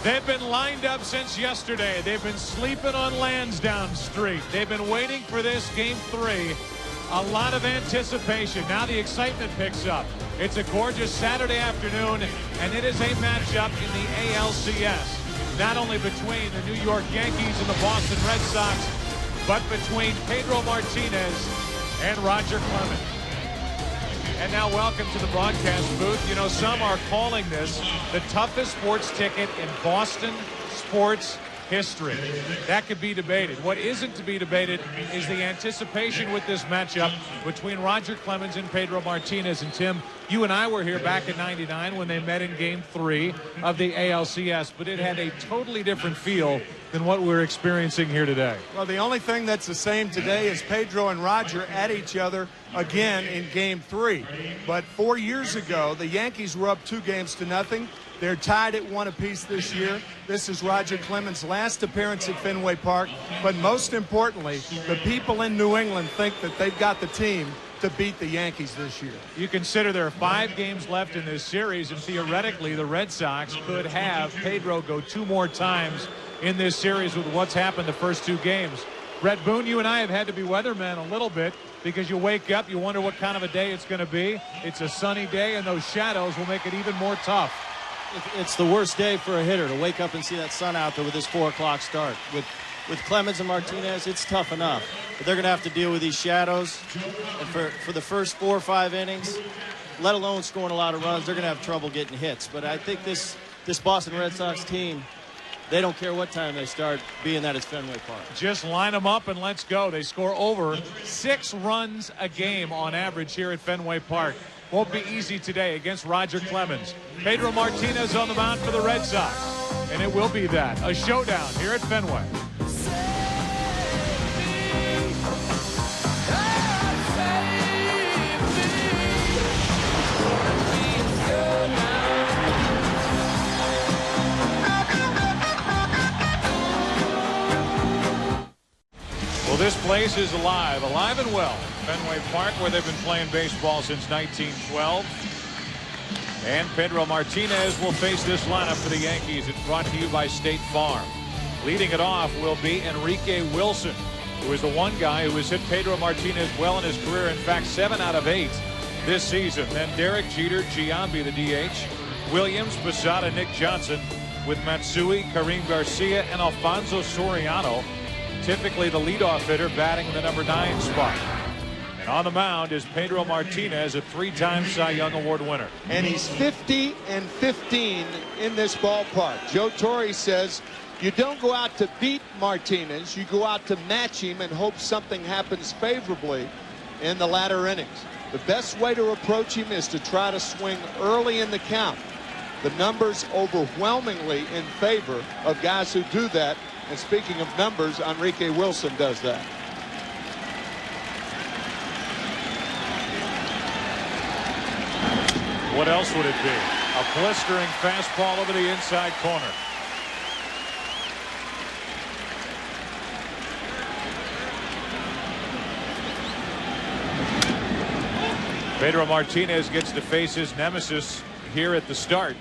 They've been lined up since yesterday. They've been sleeping on Lansdowne Street. They've been waiting for this game 3. A lot of anticipation. Now the excitement picks up. It's a gorgeous Saturday afternoon, and it is a matchup in the ALCS. Not only between the New York Yankees and the Boston Red Sox, but between Pedro Martinez and Roger Clemens. And now welcome to the broadcast booth. You know, some are calling this the toughest sports ticket in Boston sports history. That could be debated. What isn't to be debated is the anticipation with this matchup between Roger Clemens and Pedro Martinez. And Tim, you and I were here back in '99 when they met in Game 3 of the ALCS, but it had a totally different feel than what we're experiencing here today. Well, the only thing that's the same today is Pedro and Roger at each other again in Game 3. But 4 years ago, the Yankees were up 2-0. They're tied at 1 apiece this year. This is Roger Clemens' last appearance at Fenway Park. But most importantly, the people in New England think that they've got the team to beat the Yankees this year. You consider there are 5 games left in this series, and theoretically the Red Sox could have Pedro go 2 more times in this series with what's happened the first 2 games. Brett Boone, you and I have had to be weathermen a little bit because you wake up, you wonder what kind of a day it's going to be. It's a sunny day, and those shadows will make it even more tough. It's the worst day for a hitter to wake up and see that sun out there with this 4 o'clock start. With Clemens and Martinez, it's tough enough. But they're going to have to deal with these shadows. And for the first 4 or 5 innings, let alone scoring a lot of runs, they're going to have trouble getting hits. But I think this Boston Red Sox team, they don't care what time they start, being that it's Fenway Park. Just line them up and let's go. They score over 6 runs a game on average here at Fenway Park. Won't be easy today against Roger Clemens. Pedro Martinez on the mound for the Red Sox. And it will be that. A showdown here at Fenway. Well, this place is alive and well. Fenway Park, where they've been playing baseball since 1912. And Pedro Martinez will face this lineup for the Yankees. It's brought to you by State Farm. Leading it off will be Enrique Wilson, who is the one guy who has hit Pedro Martinez well in his career. In fact, 7 out of 8 this season. Then Derek Jeter, Giambi, the DH, Williams, Posada, Nick Johnson, with Matsui, Karim Garcia, and Alfonso Soriano, typically the leadoff hitter, batting in the number 9 spot. And on the mound is Pedro Martinez, a 3-time Cy Young Award winner. And he's 50-15 in this ballpark. Joe Torre says you don't go out to beat Martinez, you go out to match him and hope something happens favorably in the latter innings. The best way to approach him is to try to swing early in the count. The numbers overwhelmingly in favor of guys who do that. And speaking of numbers, Enrique Wilson does that. What else would it be? A blistering fastball over the inside corner. Pedro Martinez gets to face his nemesis here at the start.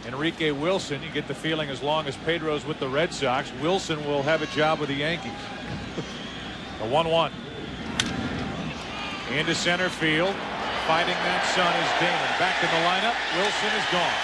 Enrique Wilson, you get the feeling as long as Pedro's with the Red Sox, Wilson will have a job with the Yankees. The 1-1. Into center field. Fighting that sun is Damon. Back in the lineup. Wilson is gone.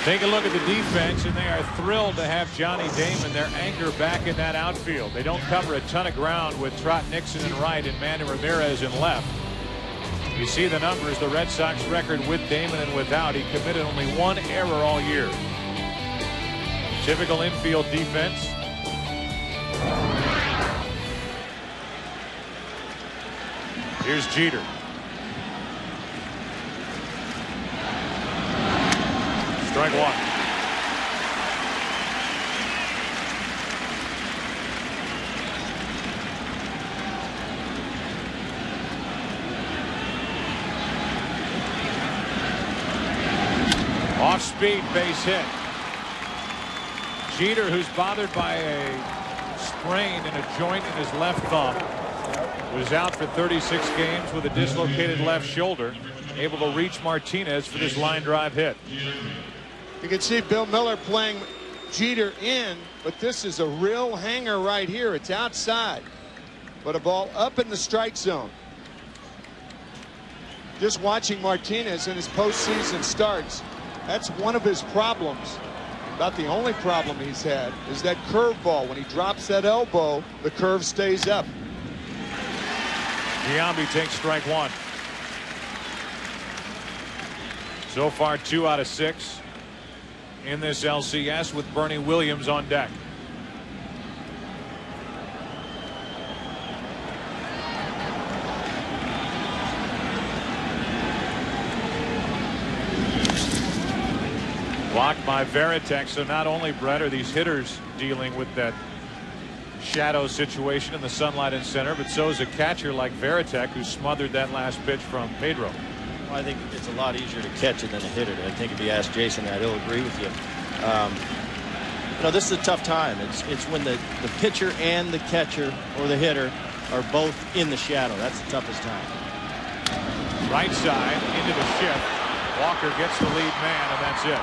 Take a look at the defense, and they are thrilled to have Johnny Damon, their anchor, back in that outfield. They don't cover a ton of ground with Trot Nixon in right and Manny Ramirez in left. You see the numbers, the Red Sox record with Damon and without. He committed only 1 error all year. Typical infield defense. Here's Jeter. Strike 1. Off speed, base hit. Jeter, who's bothered by a sprain in a joint in his left thumb, was out for 36 games with a dislocated left shoulder, able to reach Martinez for this line drive hit. You can see Bill Miller playing Jeter in, but this is a real hanger right here. It's outside, but a ball up in the strike zone. Just watching Martinez in his postseason starts, that's one of his problems. About the only problem he's had is that curveball. When he drops that elbow, the curve stays up. Giambi takes strike one. So far 2 out of 6 in this LCS with Bernie Williams on deck. Blocked by Veritek. So not only, Brett, are these hitters dealing with that shadow situation in the sunlight in center, but so is a catcher like Veritek, who smothered that last pitch from Pedro. Well, I think it's a lot easier to catch it than to hit it. I think if you ask Jason that, he'll agree with you. You know, this is a tough time. It's when the pitcher and the catcher or the hitter are both in the shadow. That's the toughest time. Right side into the shift. Walker gets the lead man, and that's it.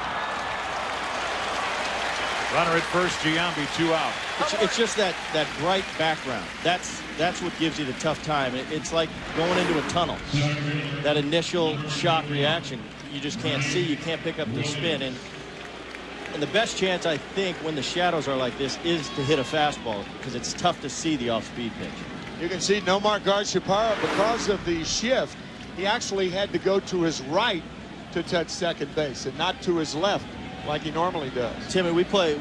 Runner at first, Giambi, 2 out. It's just that bright background. That's what gives you the tough time. It's like going into a tunnel. That initial shock reaction, you just can't see. You can't pick up the spin. And the best chance, I think, when the shadows are like this, is to hit a fastball, because it's tough to see the off-speed pitch. You can see Nomar Garcia, because of the shift, he actually had to go to his right to touch second base and not to his left like he normally does. Timmy, we play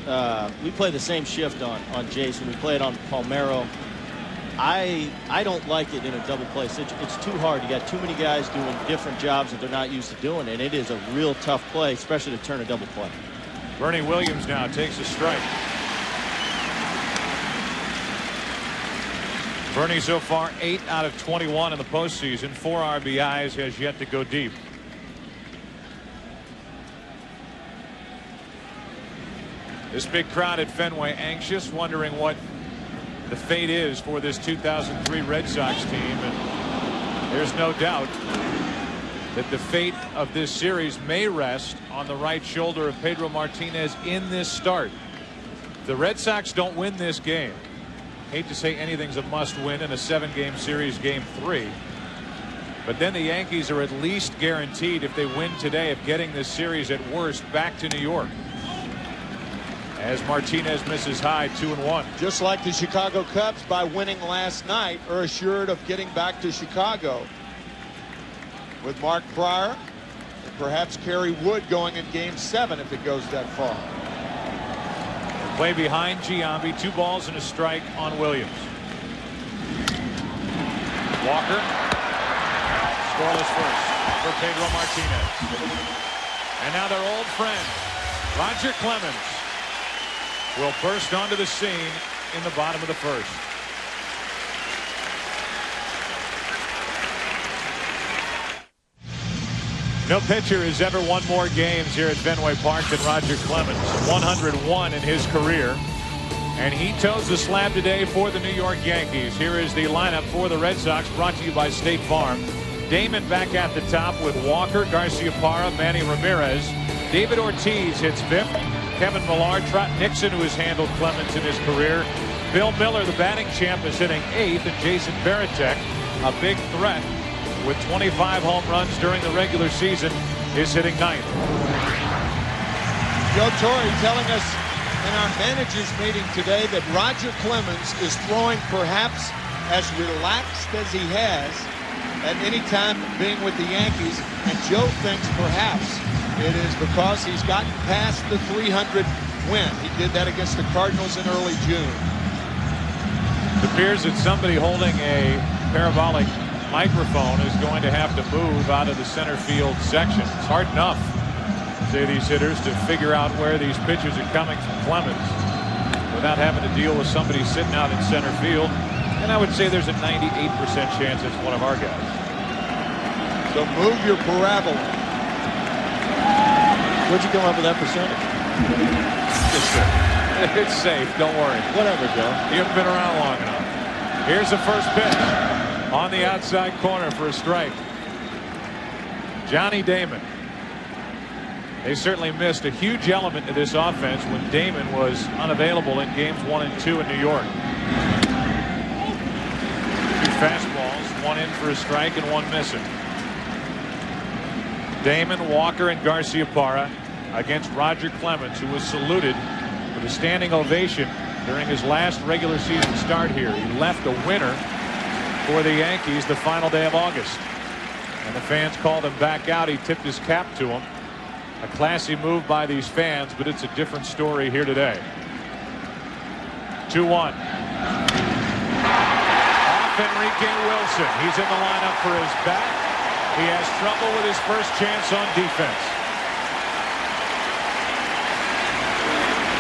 the same shift on Jason. We play it on Palmero. I don't like it in a double play. It's too hard. You got too many guys doing different jobs that they're not used to doing, and it is a real tough play, especially to turn a double play. Bernie Williams now takes a strike. Bernie so far 8 out of 21 in the postseason, 4 RBIs, has yet to go deep. This big crowd at Fenway anxious, wondering what the fate is for this 2003 Red Sox team. And there's no doubt that the fate of this series may rest on the right shoulder of Pedro Martinez in this start. If the Red Sox don't win this game, hate to say anything's a must-win in a 7-game series, game 3. But then the Yankees are at least guaranteed, if they win today, of getting this series at worst back to New York, as Martinez misses high 2-1. Just like the Chicago Cubs, by winning last night, are assured of getting back to Chicago with Mark Pryor and perhaps Kerry Wood going in game 7 if it goes that far. Play behind Giambi, 2 balls and a strike on Williams. Walker, scoreless first for Pedro Martinez. And now their old friend Roger Clemens will burst onto the scene in the bottom of the first. No pitcher has ever won more games here at Fenway Park than Roger Clemens. 101 in his career. And he toes the slab today for the New York Yankees. Here is the lineup for the Red Sox, brought to you by State Farm. Damon back at the top with Walker, Garcia, Manny Ramirez. David Ortiz hits 5th. Kevin Millard, Trot Nixon, who has handled Clemens in his career. Bill Miller, the batting champ, is hitting 8th. And Jason Veritek, a big threat with 25 home runs during the regular season, is hitting 9th. Joe Torre telling us in our managers meeting today that Roger Clemens is throwing perhaps as relaxed as he has at any time being with the Yankees. And Joe thinks perhaps it is because he's gotten past the 300 win. He did that against the Cardinals in early June. It appears that somebody holding a parabolic microphone is going to have to move out of the center field section. It's hard enough, say these hitters, to figure out where these pitches are coming from Clemens without having to deal with somebody sitting out in center field. And I would say there's a 98% chance it's one of our guys. So move your parabola. Where'd you come up with that percentage? It's safe. Don't worry. Whatever, Joe. You haven't been around long enough. Here's the first pitch on the outside corner for a strike. Johnny Damon. They certainly missed a huge element to this offense when Damon was unavailable in games 1 and 2 in New York. 2 fastballs, 1 in for a strike and 1 missing. Damon, Walker, and Garcia against Roger Clemens, who was saluted with a standing ovation during his last regular season start here. He left a winner for the Yankees the final day of August, and the fans called him back out. He tipped his cap to him. A classy move by these fans, but it's a different story here today. 2-1. Off Enrique Wilson. He's in the lineup for his bat. He has trouble with his first chance on defense.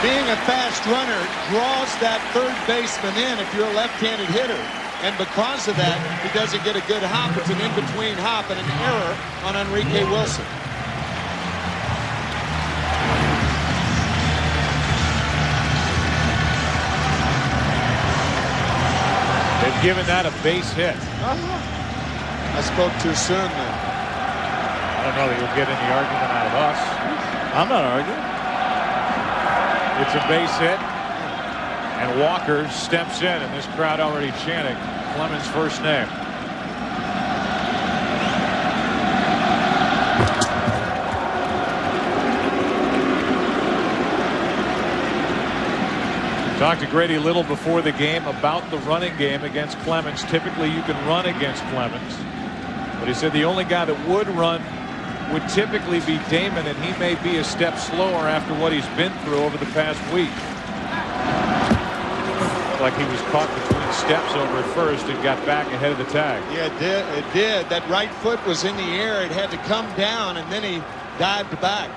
Being a fast runner draws that third baseman in if you're a left-handed hitter. And because of that, he doesn't get a good hop. It's an in-between hop and an error on Enrique Wilson. They've given that a base hit. I spoke too soon then. I don't know that you'll get any argument out of us. I'm not arguing. It's a base hit, and Walker steps in, and this crowd already chanting Clemens' first name. Talked to Grady Little before the game about the running game against Clemens. Typically you can run against Clemens, but he said the only guy that would run would typically be Damon, and he may be a step slower after what he's been through over the past week. Like he was caught between steps over at first and got back ahead of the tag. Yeah, it did. That right foot was in the air. It had to come down, and then he dived back.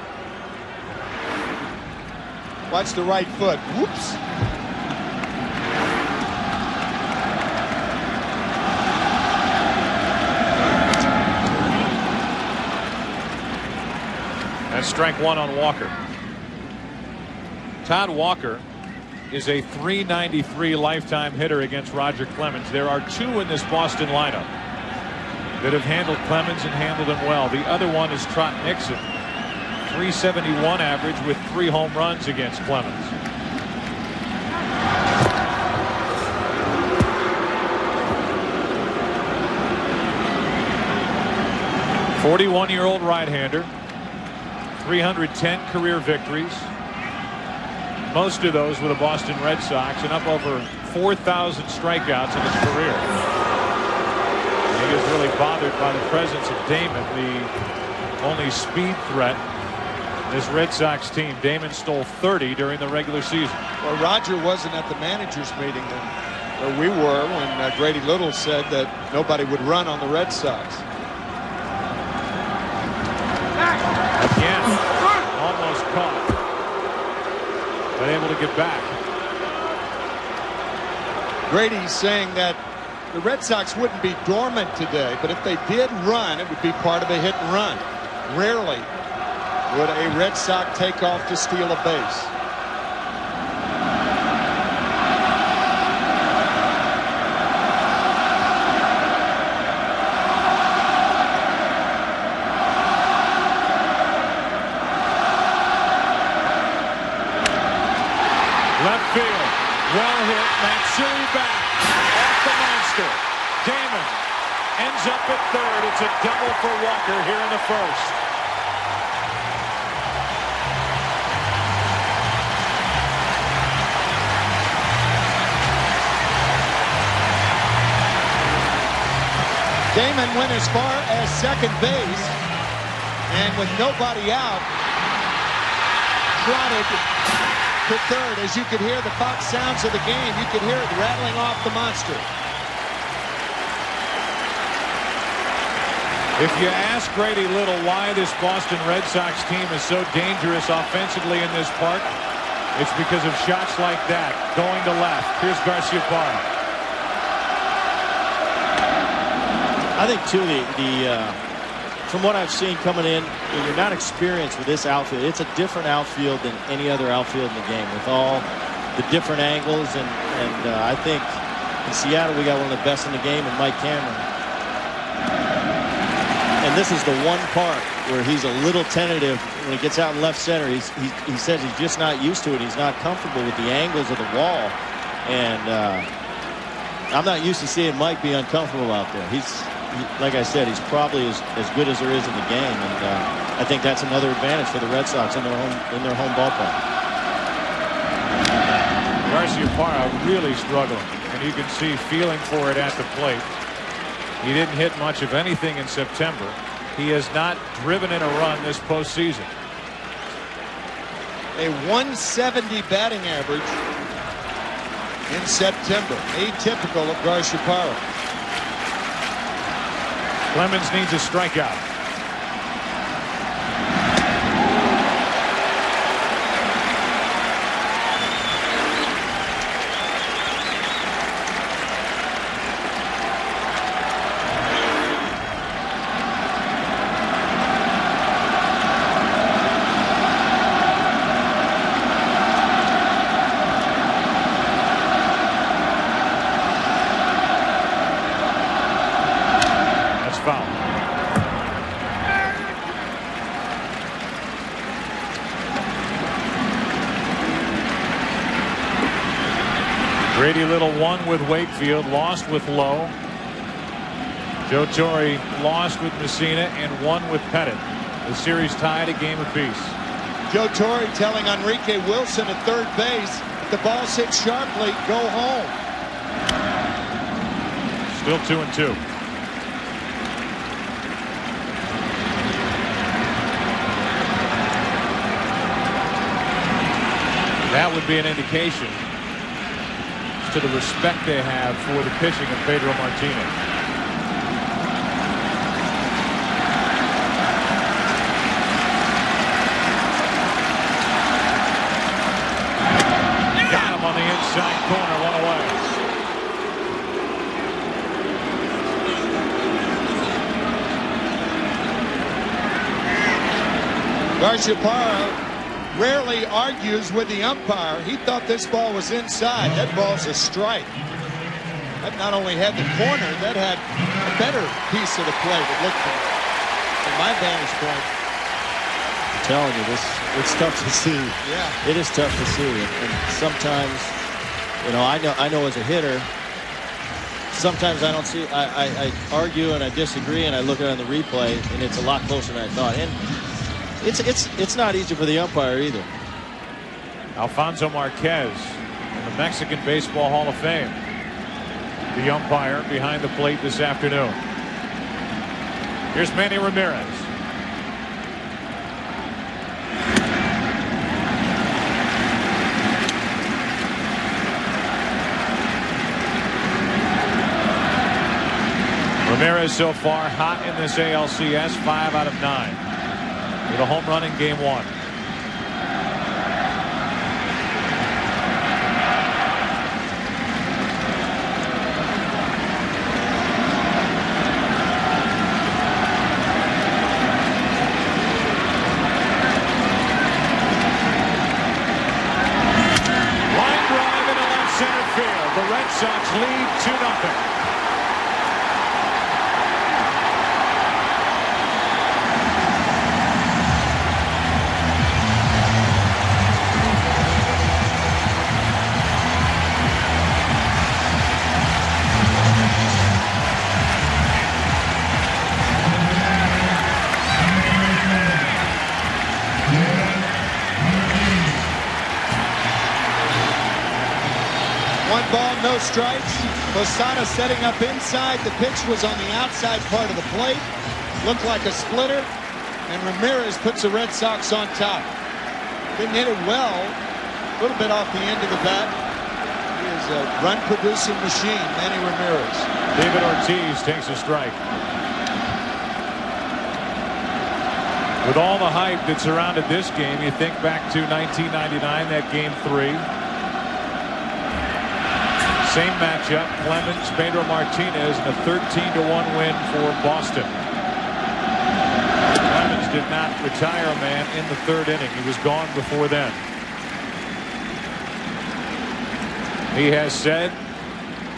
Watch the right foot. Whoops. That's strike 1 on Walker. Todd Walker is a .393 lifetime hitter against Roger Clemens. There are 2 in this Boston lineup that have handled Clemens and handled him well. The other one is Trot Nixon, .371 average with 3 home runs against Clemens. '41-year-old right-hander. 310 career victories, most of those with the Boston Red Sox, and up over 4,000 strikeouts in his career. And he is really bothered by the presence of Damon, the only speed threat in this Red Sox team. Damon stole 30 during the regular season. Well, Roger wasn't at the managers meeting where we were when Grady Little said that nobody would run on the Red Sox. Again, almost caught, but able to get back. Grady's saying that the Red Sox wouldn't be dormant today, but if they did run, it would be part of a hit and run. Rarely would a Red Sox take off to steal a base. Left field, well hit, Matsui back, off the monster. Damon ends up at third. It's a double for Walker here in the first. Damon went as far as second base, and with nobody out, trotted to third. As you could hear the box sounds of the game, you could hear it rattling off the monster. If you ask Grady Little why this Boston Red Sox team is so dangerous offensively in this park, it's because of shots like that going to left. Here's Garcia. I think too from what I've seen coming in, when you're not experienced with this outfield, it's a different outfield than any other outfield in the game with all the different angles, and I think In Seattle, we got one of the best in the game in Mike Cameron. And this is the one part where he's a little tentative when he gets out in left center. He says he's just not used to it. He's not comfortable with the angles of the wall. And I'm not used to seeing Mike be uncomfortable out there. Like I said, he's probably as good as there is in the game. And I think that's another advantage for the Red Sox in their home ballpark. Garcia really struggling, and you can see feeling for it at the plate. He didn't hit much of anything in September. He has not driven in a run this postseason. A 170 batting average in September, atypical of Garcia. Clemens needs a strikeout. Grady Little won with Wakefield, lost with Lowe. Joe Torre lost with Messina and won with Pettit. The series tied a game apiece. Joe Torre telling Enrique Wilson at third base, if the ball hits sharply, go home. Still 2-2. That would be an indication to the respect they have for the pitching of Pedro Martinez. Got him on the inside corner, one away. Garcia rarely argues with the umpire. He thought this ball was inside. That ball's a strike. That not only had the corner, that had a better piece of the plate. It looked from my vantage point. I'm telling you, it's tough to see. Yeah, it is tough to see. And sometimes, you know, I know as a hitter, sometimes I don't see. I argue and I disagree, and I look at it on the replay, and it's a lot closer than I thought. And it's not easy for the umpire either. Alfonso Marquez in the Mexican Baseball Hall of Fame, the umpire behind the plate this afternoon. Here's Manny Ramirez. Ramirez so far hot in this ALCS, 5 out of 9. With a home run in game 1. Line drive into left center field. The Red Sox lead 2-0. No strikes. Posada setting up inside. The pitch was on the outside part of the plate. Looked like a splitter. And Ramirez puts the Red Sox on top. Didn't hit it well. A little bit off the end of the bat. He is a run-producing machine, Manny Ramirez. David Ortiz takes a strike. With all the hype that surrounded this game, you think back to 1999, that game 3. Same matchup, Clemens, Pedro Martinez, and a 13-1 win for Boston. Clemens did not retire a man in the 3rd inning. He was gone before then. He has said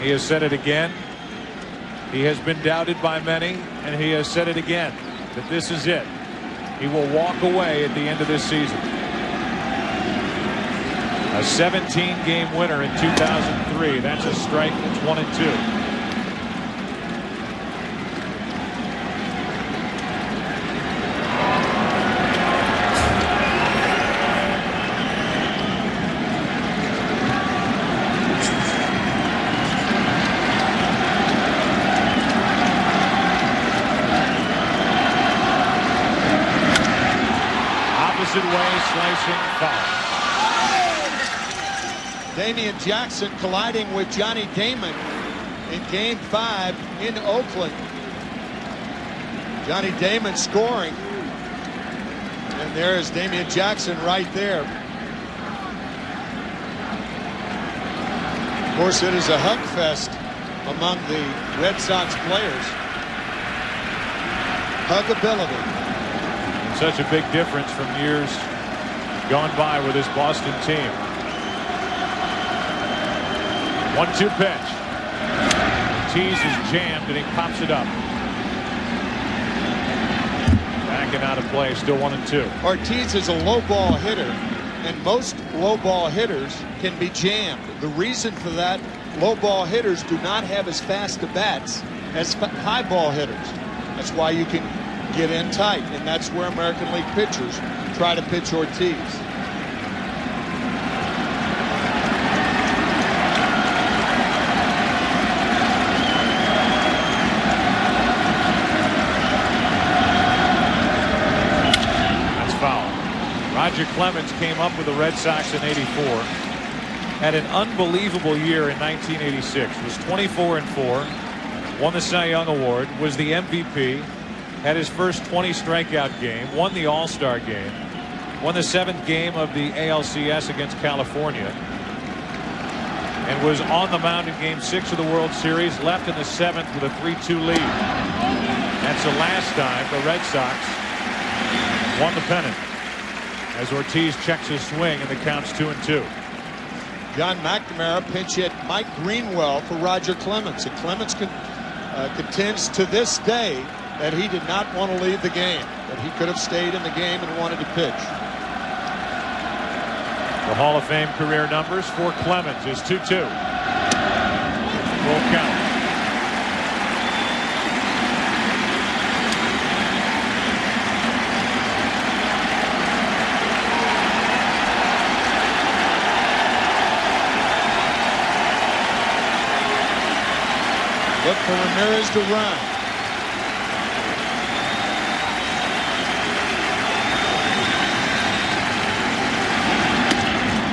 He has said it again. He has been doubted by many, and he has said it again, that this is it. He will walk away at the end of this season. A 17-game winner in 2003. That's a strike. It's 1-2. Damian Jackson colliding with Johnny Damon in Game 5 in Oakland. Johnny Damon scoring. And there is Damian Jackson right there. Of course, it is a hug fest among the Red Sox players. Huggability. Such a big difference from years gone by with this Boston team. 1-2 pitch. Ortiz is jammed and he pops it up. Backing out of play, still 1-2. Ortiz is a low ball hitter, and most low ball hitters can be jammed. The reason for that, low ball hitters do not have as fast a bats as high ball hitters. That's why you can get in tight, and that's where American League pitchers try to pitch Ortiz. Roger Clemens came up with the Red Sox in '84. Had an unbelievable year in 1986. Was 24-4. Won the Cy Young Award. Was the MVP. Had his first 20 strikeout game. Won the All-Star game. Won the 7th game of the ALCS against California. And was on the mound in Game 6 of the World Series. Left in the 7th with a 3-2 lead. That's the last time the Red Sox won the pennant, as Ortiz checks his swing and the count's 2-2. John McNamara pinch hit Mike Greenwell for Roger Clemens, and Clemens contends to this day that he did not want to leave the game, that he could have stayed in the game and wanted to pitch. The Hall of Fame career numbers for Clemens is 2-2. Full count. Look for Ramirez to run.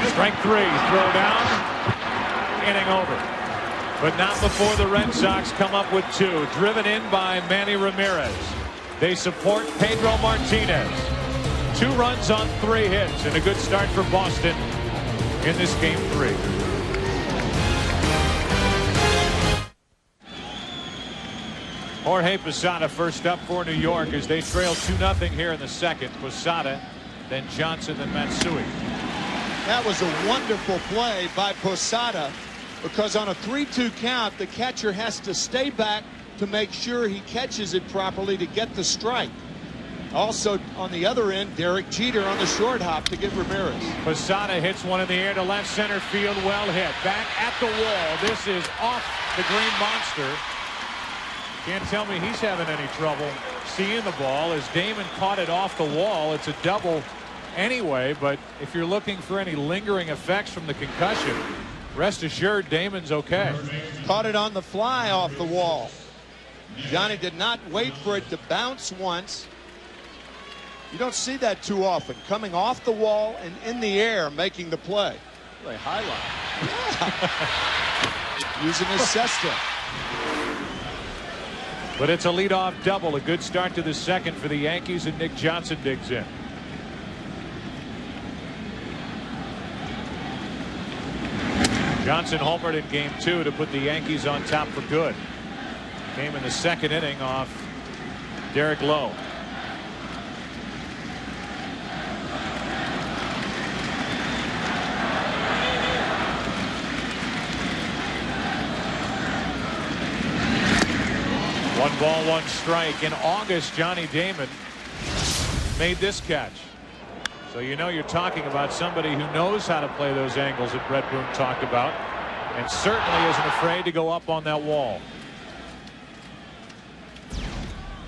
Strike 3, throw down, inning over. But not before the Red Sox come up with 2, driven in by Manny Ramirez. They support Pedro Martinez. 2 runs on 3 hits, and a good start for Boston in this Game 3. Jorge Posada first up for New York as they trail 2-0 here in the second. Posada, then Johnson, then Matsui. That was a wonderful play by Posada, because on a 3-2 count, the catcher has to stay back to make sure he catches it properly to get the strike. Also on the other end, Derek Jeter on the short hop to get Ramirez. Posada hits one in the air to left center field. Well hit. Back at the wall. This is off the Green Monster. Can't tell me he's having any trouble seeing the ball, as Damon caught it off the wall. It's a double anyway, but if you're looking for any lingering effects from the concussion, rest assured Damon's okay. Caught it on the fly off the wall. Johnny did not wait for it to bounce once. You don't see that too often. Coming off the wall and in the air making the play. Really highlight. Using his cesta. But it's a leadoff double. A good start to the second for the Yankees, and Nick Johnson digs in. Johnson homered in Game 2 to put the Yankees on top for good. Came in the second inning off Derek Lowe. One ball, one strike. In August, Johnny Damon made this catch. So you know you're talking about somebody who knows how to play those angles that Brett Boone talked about, and certainly isn't afraid to go up on that wall.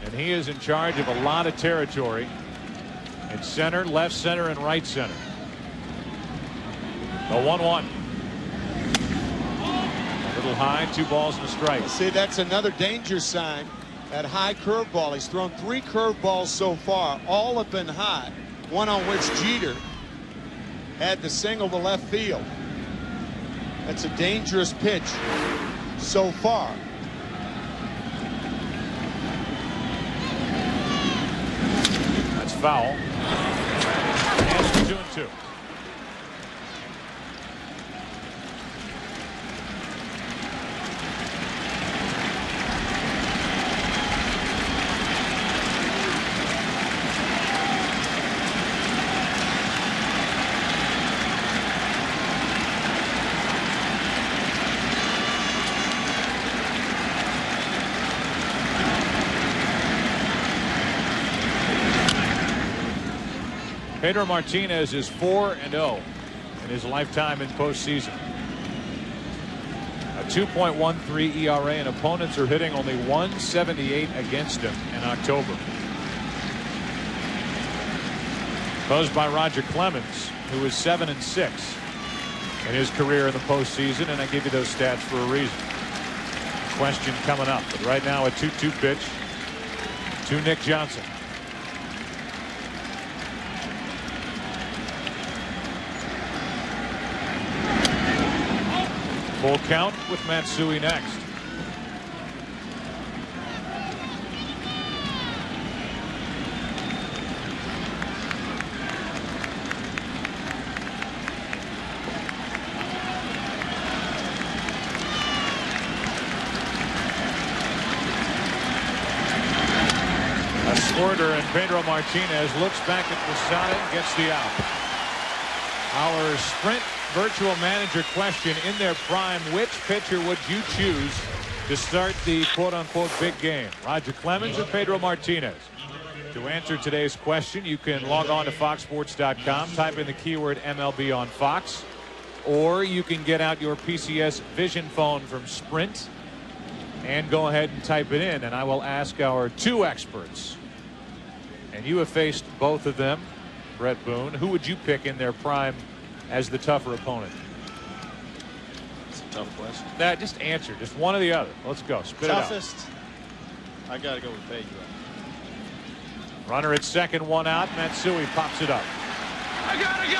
And he is in charge of a lot of territory in center, left center, and right center. The 1-1. A little high, 2 balls and a strike. See, that's another danger sign. That high curveball. He's thrown 3 curveballs so far. All have been high. One on which Jeter had the single to left field. That's a dangerous pitch so far. That's foul. And it's 2-2. Pedro Martinez is 4-0 in his lifetime in postseason. A 2.13 ERA, and opponents are hitting only 178 against him in October. Posed by Roger Clemens, who is 7-6 in his career in the postseason, and I give you those stats for a reason. Question coming up, but right now a 2-2 pitch to Nick Johnson. Full count with Matsui next. A squirter, and Pedro Martinez looks back at Posada and gets the out. Our Sprint Virtual Manager question: in their prime, which pitcher would you choose to start the quote-unquote big game? Roger Clemens or Pedro Martinez? To answer today's question, you can log on to foxsports.com, type in the keyword MLB on Fox, or you can get out your PCS Vision phone from Sprint and go ahead and type it in, and I will ask our 2 experts. And you have faced both of them, Brett Boone. Who would you pick in their prime as the tougher opponent? It's a tough question. Nah, just answer. Just one or the other. Let's go. Spit Toughest, it out. I got to go with Pedro. Runner at second, 1 out. Matsui pops it up. I got it.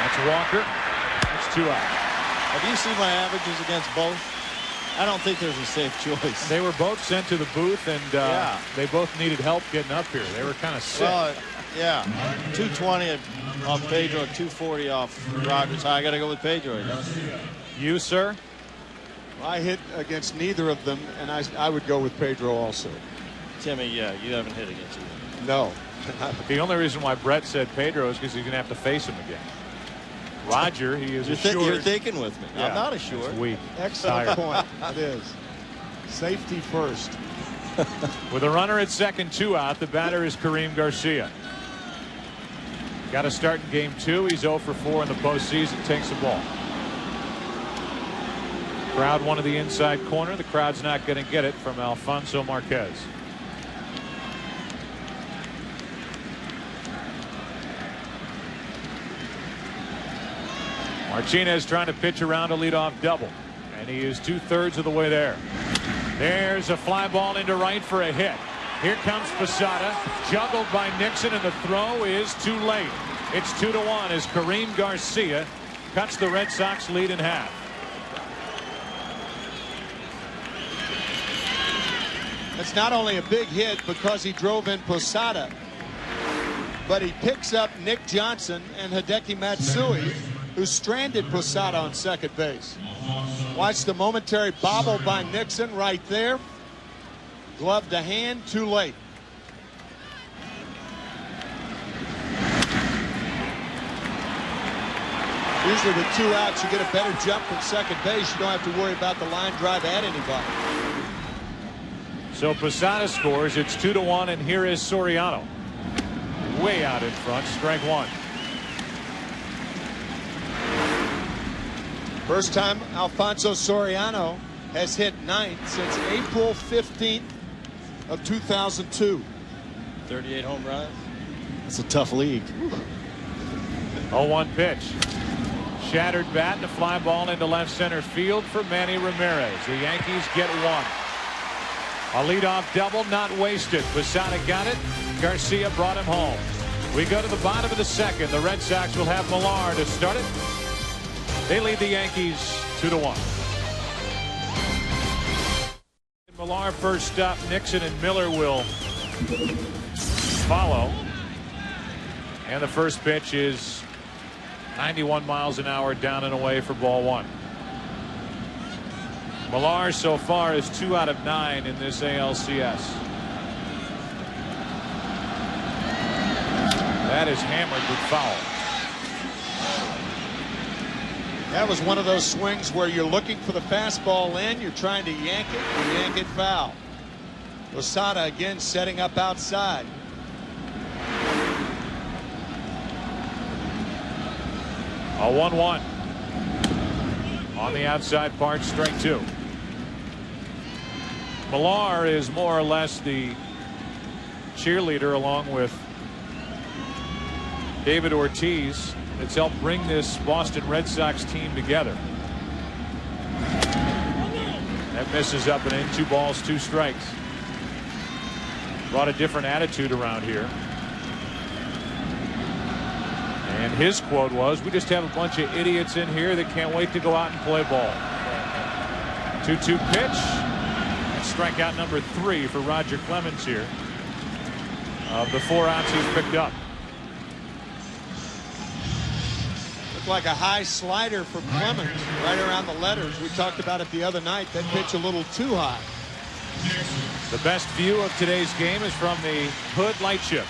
That's Walker. That's 2 out. Have you seen my averages against both? I don't think there's a safe choice. They were both sent to the booth, and they both needed help getting up here. They were kind of sick. Well, yeah, 220 off Pedro, 240 off Rogers. I got to go with Pedro again. You, sir? I hit against neither of them, and I would go with Pedro also. Timmy, yeah, you haven't hit against either. No. The only reason why Brett said Pedro is because he's going to have to face him again. Roger, he is assured. You're thinking with me. Yeah, I'm not assured. it's weak. Excellent point. It is. Safety first. With a runner at second, 2 out, the batter is Kareem Garcia. Got to start in game 2. He's 0 for 4 in the postseason. Takes the ball. Crowd one to the inside corner. The crowd's not going to get it from Alfonso Marquez. Martinez trying to pitch around a leadoff double, and he is 2/3 of the way there. There's a fly ball into right for a hit. Here comes Posada, juggled by Nixon, and the throw is too late. It's 2-1 as Kareem Garcia cuts the Red Sox lead in half. It's not only a big hit because he drove in Posada, but he picks up Nick Johnson and Hideki Matsui, who stranded Posada on second base. Watch the momentary bobble by Nixon right there. Glove to hand, too late. Usually with 2 outs, you get a better jump from second base. You don't have to worry about the line drive at anybody. So Posada scores. It's 2-1, and here is Soriano. Way out in front. Strike one. First time Alfonso Soriano has hit ninth since April 15th of 2002. 38 home runs. It's a tough league. 0-1 pitch. Shattered bat and a fly ball into left center field for Manny Ramirez. The Yankees get one. A leadoff double not wasted. Posada got it. Garcia brought him home. We go to the bottom of the second. The Red Sox will have Millar to start it. They lead the Yankees 2-1. Millar first up. Nixon and Miller will follow. And the first pitch is 91 miles an hour down and away for ball one. Millar so far is 2 out of 9 in this ALCS. That is hammered with foul. That was one of those swings where you're looking for the fastball in, you're trying to yank it, you yank it foul. Posada again setting up outside. A 1-1 on the outside part, strike two. Millar is more or less the cheerleader along with David Ortiz that's helped bring this Boston Red Sox team together. That misses up and in. 2 balls, 2 strikes. Brought a different attitude around here. And his quote was, "We just have a bunch of idiots in here that can't wait to go out and play ball." 2-2 pitch. And strikeout number 3 for Roger Clemens here. Of the 4 outs he's picked up. Looked like a high slider for Clemens right around the letters. We talked about it the other night. That pitch a little too high. The best view of today's game is from the Hood Light Ship.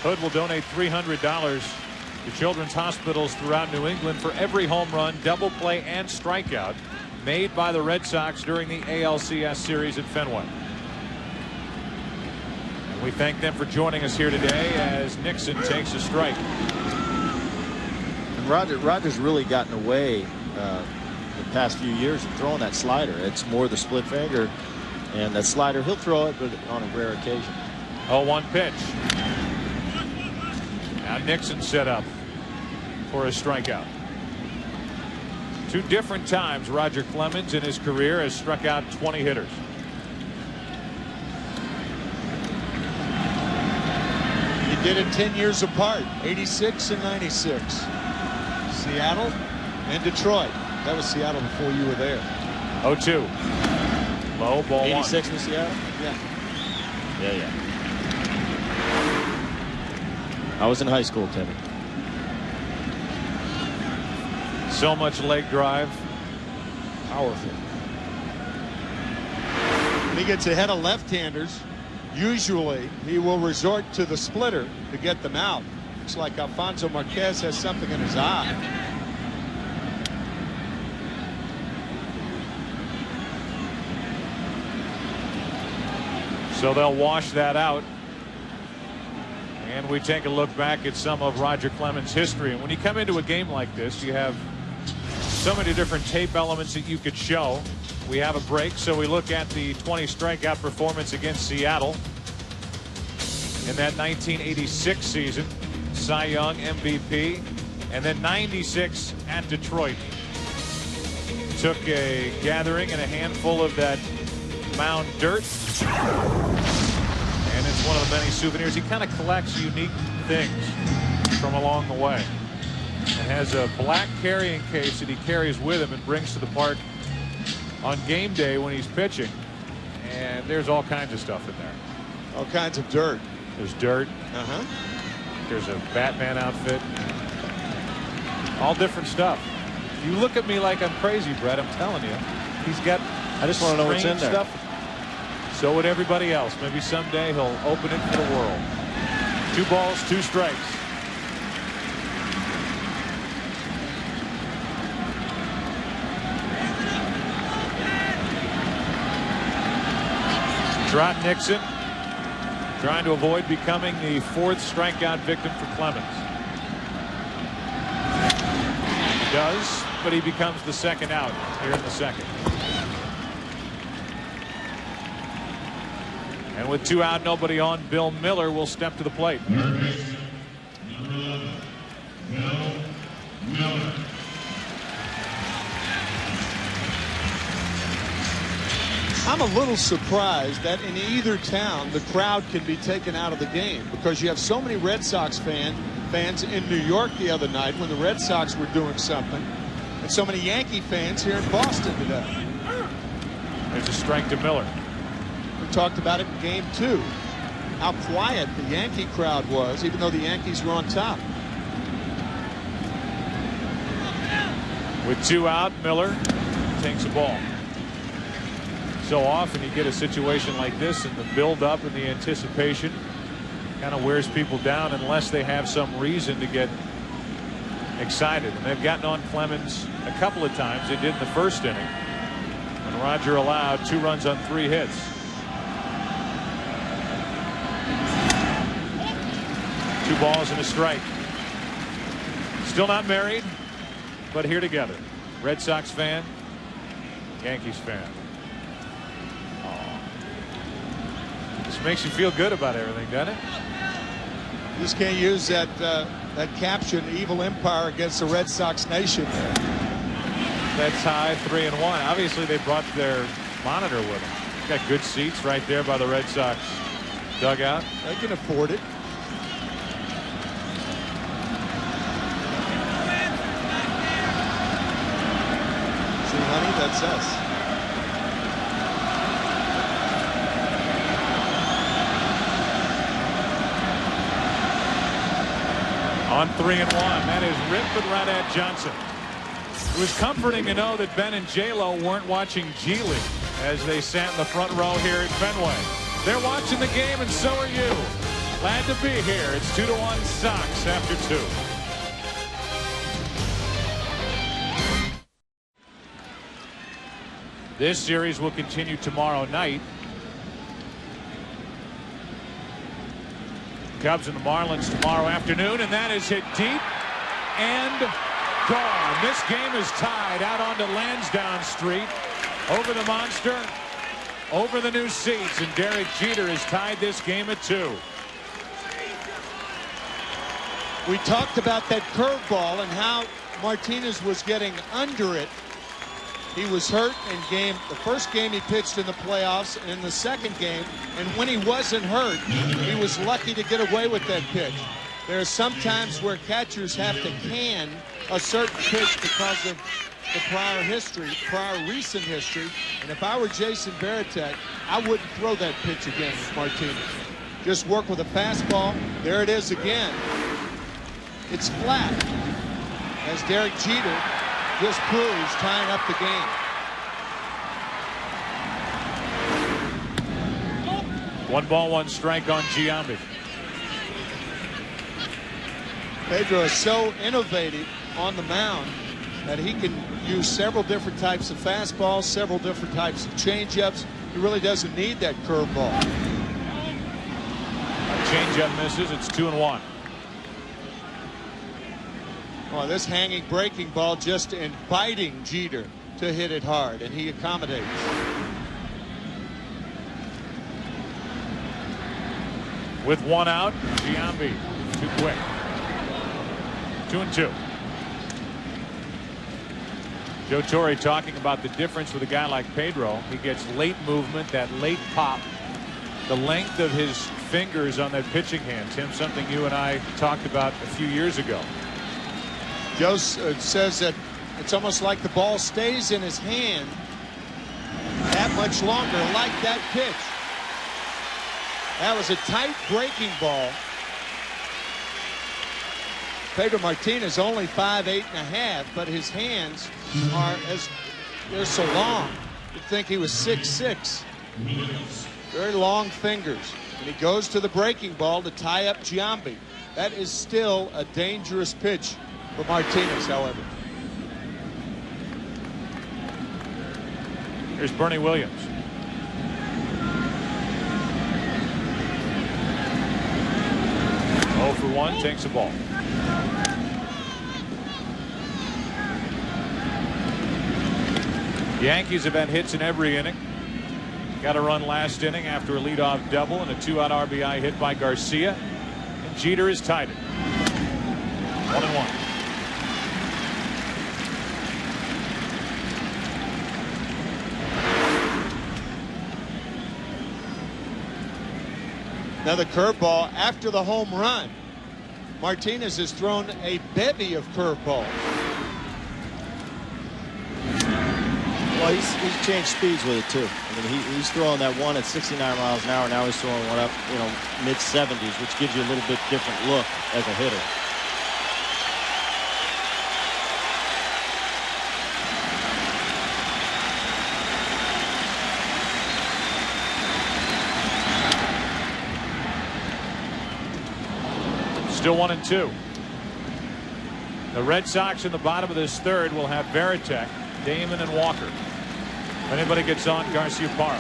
Hood will donate $300 to children's hospitals throughout New England for every home run, double play, and strikeout made by the Red Sox during the ALCS series at Fenway. And we thank them for joining us here today as Nixon takes a strike. And Roger's really gotten away the past few years of throwing that slider. It's more the split finger, and that slider he'll throw it, but on a rare occasion. 0-1 pitch. Now Nixon set up for a strikeout. 2 different times Roger Clemens in his career has struck out 20 hitters. He did it 10 years apart, 86 and 96. Seattle and Detroit. That was Seattle before you were there. 0-2. Low ball 86 1. with Seattle? Yeah. Yeah. I was in high school, Timmy. So much leg drive. Powerful. When he gets ahead of left-handers, usually he will resort to the splitter to get them out. Looks like Alfonso Marquez has something in his eye. So they'll wash that out. And we take a look back at some of Roger Clemens' history. And when you come into a game like this, you have so many different tape elements that you could show. We have a break, so we look at the 20 strikeout performance against Seattle in that 1986 season. Cy Young MVP, and then 96 at Detroit. Took a gathering and a handful of that mound dirt, and it's one of the many souvenirs. He kind of collects unique things from along the way, and has a black carrying case that he carries with him and brings to the park on game day when he's pitching, and there's all kinds of stuff in there. All kinds of dirt. There's dirt. There's a Batman outfit. All different stuff. You look at me like I'm crazy, Brett. I'm telling you. He's got. I just want to know what's in there. Stuff. So would everybody else. Maybe someday he'll open it for the world. 2 balls, 2 strikes. Trot Nixon trying to avoid becoming the 4th strikeout victim for Clemens. He does, but he becomes the 2nd out here in the 2nd. And with 2 out, nobody on, Bill Miller will step to the plate. I'm a little surprised that in either town the crowd can be taken out of the game, because you have so many Red Sox fans in New York the other night when the Red Sox were doing something, and so many Yankee fans here in Boston today. There's a strike to Miller. We talked about it in game 2, how quiet the Yankee crowd was, even though the Yankees were on top. With 2 out, Miller takes the ball. So often you get a situation like this, and the build-up and the anticipation kind of wears people down unless they have some reason to get excited. And they've gotten on Clemens a couple of times. They did in the 1st inning when Roger allowed 2 runs on 3 hits. Two balls and a strike. Still not married, but here together. Red Sox fan, Yankees fan. This makes you feel good about everything, doesn't it? You just can't use that caption, "Evil Empire against the Red Sox Nation." That's high, 3-1. Obviously, they brought their monitor with them. Got good seats right there by the Red Sox dugout. They can afford it. See, honey, that's us. On 3-1, that is ripped but right at Johnson. It was comforting to know that Ben and J-Lo weren't watching G League as they sat in the front row here at Fenway. They're watching the game, and so are you. Glad to be here. It's 2-1 Sox after 2. This series will continue tomorrow night. Cubs and the Marlins tomorrow afternoon, and that is hit deep and gone. This game is tied out onto Lansdowne Street, over the monster, over the new seats, and Derek Jeter has tied this game at 2. We talked about that curveball and how Martinez was getting under it. He was hurt in the first game he pitched in the playoffs, and in the 2nd game, and when he wasn't hurt, he was lucky to get away with that pitch. There are some times where catchers have to can a certain pitch because of the prior history, prior recent history, and if I were Jason Varitek, I wouldn't throw that pitch again with Martinez. Just work with a fastball. There it is again. It's flat, as Derek Jeter just proves, tying up the game. One ball, one strike on Giambi. Pedro is so innovative on the mound that he can use several different types of fastballs, several different types of changeups. He really doesn't need that curveball. Changeup misses. It's 2-1. Well, this hanging breaking ball just inviting Jeter to hit it hard, and he accommodates. With 1 out, Giambi too quick. 2-2. Joe Torre talking about the difference with a guy like Pedro. He gets late movement, that late pop, the length of his fingers on that pitching hand. Tim, something you and I talked about a few years ago. Joe says that it's almost like the ball stays in his hand that much longer, like that pitch. That was a tight breaking ball. Pedro Martinez only 5'8½", but his hands they're so long. You'd think he was 6'6". Very long fingers. And he goes to the breaking ball to tie up Giambi. That is still a dangerous pitch for Martinez, however. Here's Bernie Williams. 0 for 1, takes a ball. Yankees have had hits in every inning. Got a run last inning after a leadoff double and a 2-out RBI hit by Garcia. And Jeter is tied it. 1-1. Another curveball after the home run. Martinez has thrown a bevy of curveballs. Well, he's changed speeds with it too. I mean, he's throwing that one at 69 miles an hour. Now he's throwing one up, mid-70s, which gives you a little bit different look as a hitter. Still 1-2. The Red Sox in the bottom of this third will have Veritek, Damon, and Walker. If anybody gets on, Garcia Parra.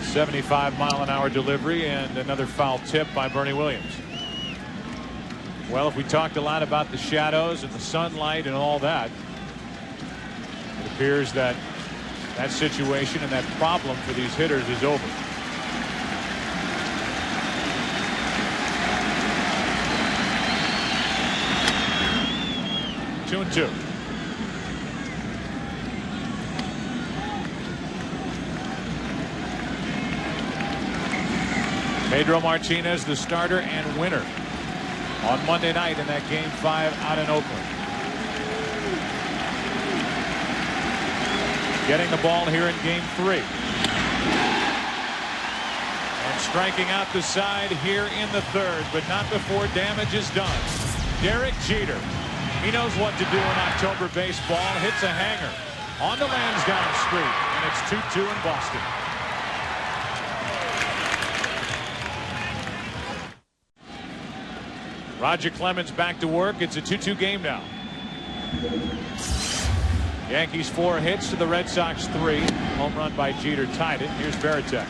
.75-mile-an-hour delivery and another foul tip by Bernie Williams. Well, if we talked a lot about the shadows and the sunlight and all that, it appears that that situation and that problem for these hitters is over. Two and two. Pedro Martinez, the starter and winner on Monday night in that Game 5 out in Oakland. Getting the ball here in Game 3. And striking out the side here in the third, but not before damage is done. Derek Jeter. He knows what to do in October baseball. Hits a hanger on the Lansdowne Street, and it's 2-2 in Boston. Roger Clemens back to work. It's a 2-2 game now. Yankees 4 hits to the Red Sox 3. Home run by Jeter tied it. Here's Veritek.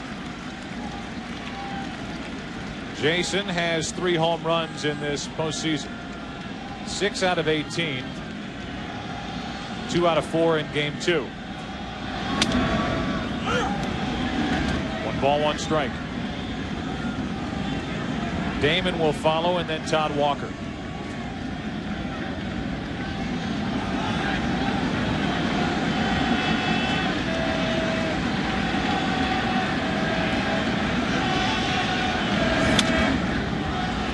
Jason has 3 home runs in this postseason. 6 out of 18. 2 out of 4 in Game 2. 1 ball, 1 strike. Damon will follow, and then Todd Walker.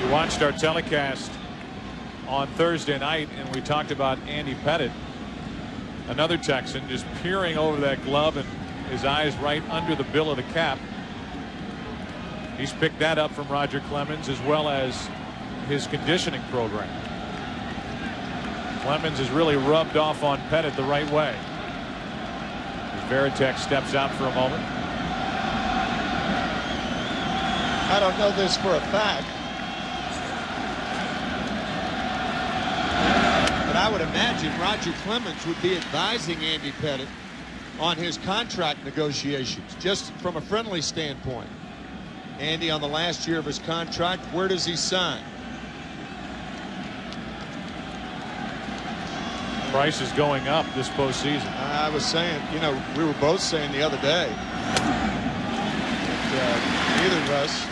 We watched our telecast on Thursday night, and we talked about Andy Pettitte, another Texan, just peering over that glove and his eyes right under the bill of the cap. He's picked that up from Roger Clemens, as well as his conditioning program. Clemens has really rubbed off on Pettitte the right way. As Veritek steps out for a moment. I don't know this for a fact, but I would imagine Roger Clemens would be advising Andy Pettitte on his contract negotiations, just from a friendly standpoint. Andy, on the last year of his contract, where does he sign? Price is going up this postseason. I was saying, we were both saying the other day that neither of us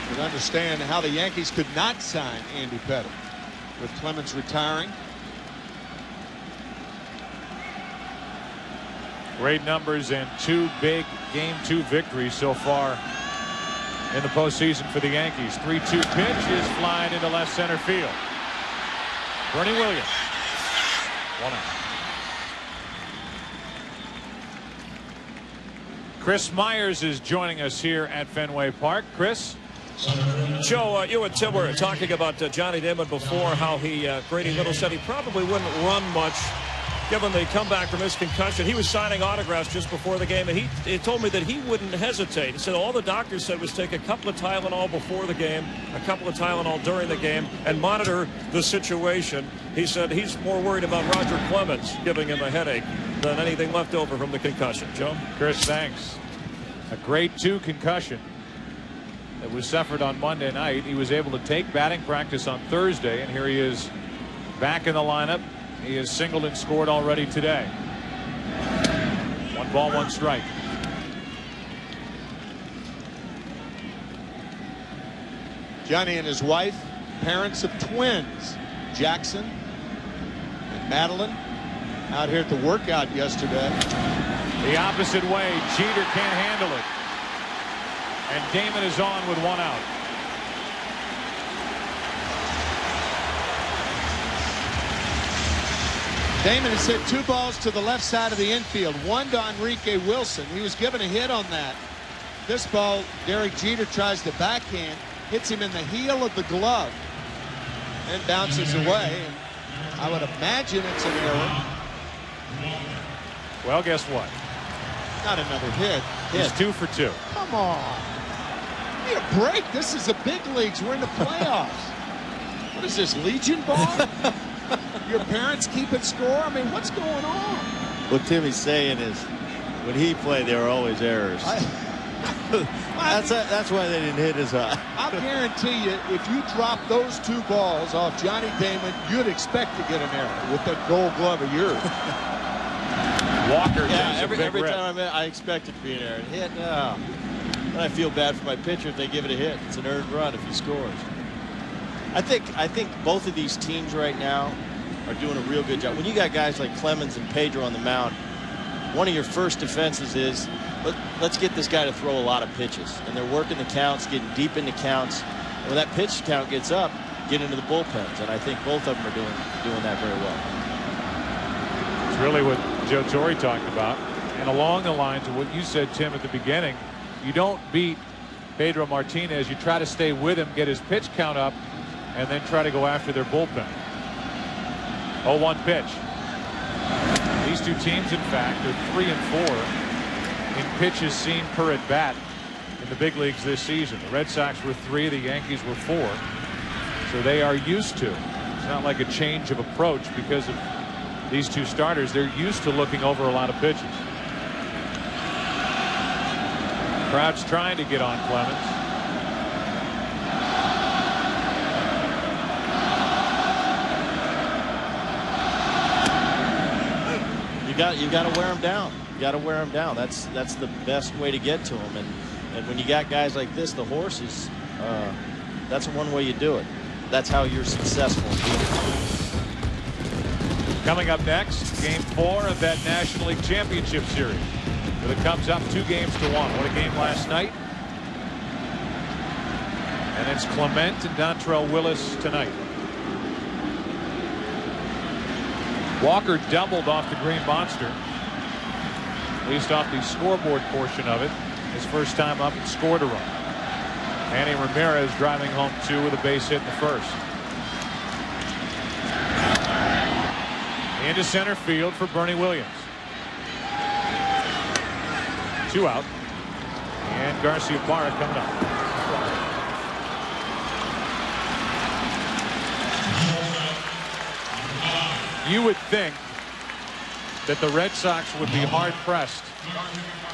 could understand how the Yankees could not sign Andy Pettitte with Clemens retiring. Great numbers and 2 big Game 2 victories so far in the postseason for the Yankees. 3-2 pitch is flying into left center field. Bernie Williams. 1 out. Chris Myers is joining us here at Fenway Park. Chris. Joe, you and Tim were talking about Johnny Damon before, how Grady Little said he probably wouldn't run much given the comeback from his concussion. He was signing autographs just before the game, and he told me that he wouldn't hesitate. He said all the doctors said was take a couple of Tylenol before the game, a couple of Tylenol during the game, and monitor the situation. He said he's more worried about Roger Clemens giving him a headache than anything left over from the concussion. Joe? Chris, thanks. A grade 2 concussion that was suffered on Monday night. He was able to take batting practice on Thursday, and here he is back in the lineup. He has singled and scored already today. 1 ball, 1 strike. Johnny and his wife, parents of twins, Jackson and Madeline, out here at the workout yesterday. The opposite way. Jeter can't handle it. And Damon is on with 1 out. Damon has hit 2 balls to the left side of the infield. 1 to Enrique Wilson. He was given a hit on that. This ball, Derek Jeter tries to backhand, hits him in the heel of the glove, and bounces away. And I would imagine it's an error. Well, guess what? Not another hit. He's 2 for 2. Come on. Give me a break. This is the big leagues. We're in the playoffs. What is this, Legion ball? Your parents keeping score? I mean, what's going on? What Timmy's saying is, when he played, there were always errors. That's why they didn't hit as high. I guarantee you, if you drop those 2 balls off Johnny Damon, you'd expect to get an error with that Gold Glove of yours. Walker. Yeah, every time I expect it to be an error. Hit, no. And I feel bad for my pitcher if they give it a hit. It's an earned run if he scores. I think both of these teams right now are doing a real good job. When you got guys like Clemens and Pedro on the mound, one of your first defenses is let's get this guy to throw a lot of pitches. And they're working the counts, getting deep into counts. And when that pitch count gets up, get into the bullpens. And I think both of them are doing that very well. It's really what Joe Torre talked about. And along the lines of what you said, Tim, at the beginning, you don't beat Pedro Martinez. You try to stay with him, get his pitch count up, and then try to go after their bullpen. 0-1 pitch. These two teams, in fact, are 3 and 4 in pitches seen per at bat in the big leagues this season. The Red Sox were 3, the Yankees were 4. So they are used to. It's not like a change of approach because of these two starters. They're used to looking over a lot of pitches. Crowd's trying to get on Clemens. You got to wear him down. You got to wear him down. That's the best way to get to him. And when you got guys like this, the horses, that's one way you do it. That's how you're successful. Coming up next, Game 4 of that National League Championship Series, with the Cubs up 2 games to 1. What a game last night. And it's Clement and Dontrell Willis tonight. Walker doubled off the Green Monster, at least off the scoreboard portion of it. His first time up and scored a run. Manny Ramirez driving home 2 with a base hit in the first. Into center field for Bernie Williams. 2 out. And Garcia coming up. You would think that the Red Sox would be hard-pressed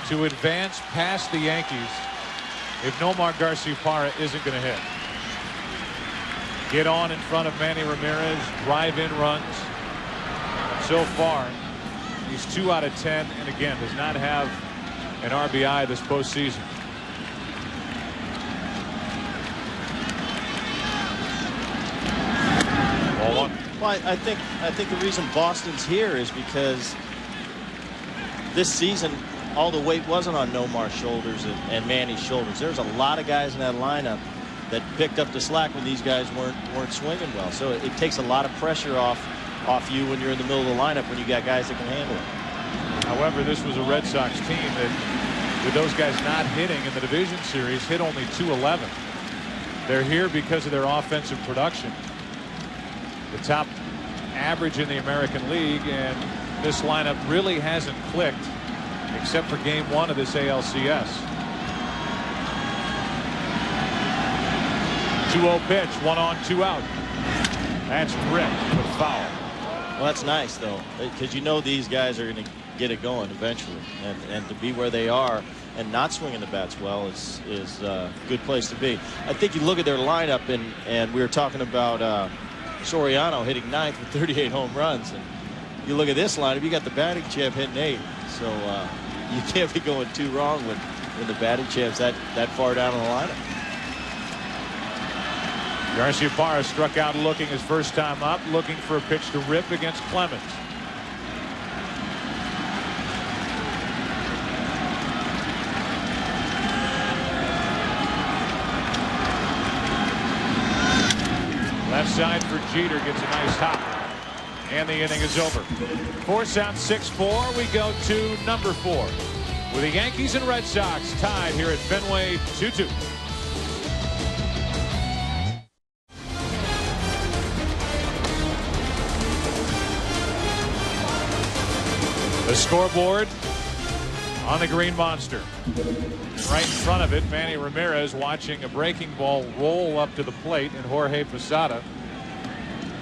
to advance past the Yankees if Nomar Garciaparra isn't going to hit. Get on in front of Manny Ramirez, drive in runs. So far, he's 2 out of 10, and again, does not have an RBI this postseason. Ball 1. Well, I think the reason Boston's here is because this season all the weight wasn't on Nomar's shoulders and Manny's shoulders. There's a lot of guys in that lineup that picked up the slack when these guys weren't swinging well. So it takes a lot of pressure off you when you're in the middle of the lineup when you got guys that can handle it. However, this was a Red Sox team that, with those guys not hitting in the division series, hit only .211. They're here because of their offensive production. The top average in the American League, and this lineup really hasn't clicked except for game 1 of this ALCS. 2-0 pitch, 1 on, 2 out. That's ripped, but foul. Well, that's nice though, because you know these guys are going to get it going eventually, and to be where they are and not swinging the bats well is a good place to be. I think you look at their lineup, and we were talking about Soriano hitting 9th with 38 home runs, and you look at this lineup, you got the batting champ hitting 8, so you can't be going too wrong when the batting champ's that far down in the lineup. Garcia struck out looking his first time up, looking for a pitch to rip against Clemens. Left side for Jeter, gets a nice hop. And the inning is over. 4 out, 6-4. We go to number 4. With the Yankees and Red Sox tied here at Fenway 2-2. The scoreboard on the green monster. Right in front of it, Manny Ramirez watching a breaking ball roll up to the plate, and Jorge Posada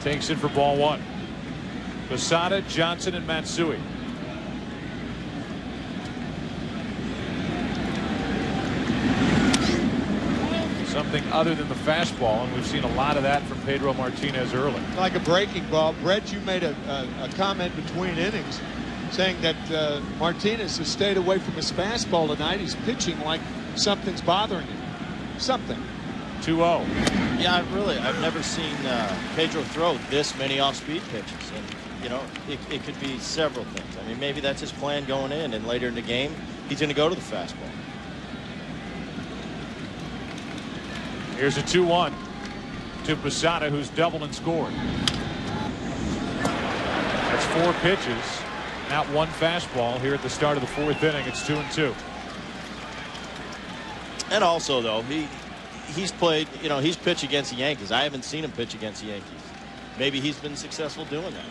takes it for ball 1. Posada, Johnson, and Matsui. Something other than the fastball, and we've seen a lot of that from Pedro Martinez early. Like a breaking ball. Brett, you made a comment between innings saying that Martinez has stayed away from his fastball tonight. He's pitching like something's bothering him. Something. 2-0. Yeah, I've never seen Pedro throw this many off-speed pitches, and you know it could be several things. I mean, maybe that's his plan going in, and later in the game he's going to go to the fastball. Here's a 2-1 to Posada, who's doubled and scored. That's 4 pitches. Not 1 fastball here at the start of the 4th inning. It's 2-2. And also, though, he's played, you know, he's pitched against the Yankees. I haven't seen him pitch against the Yankees. Maybe he's been successful doing that.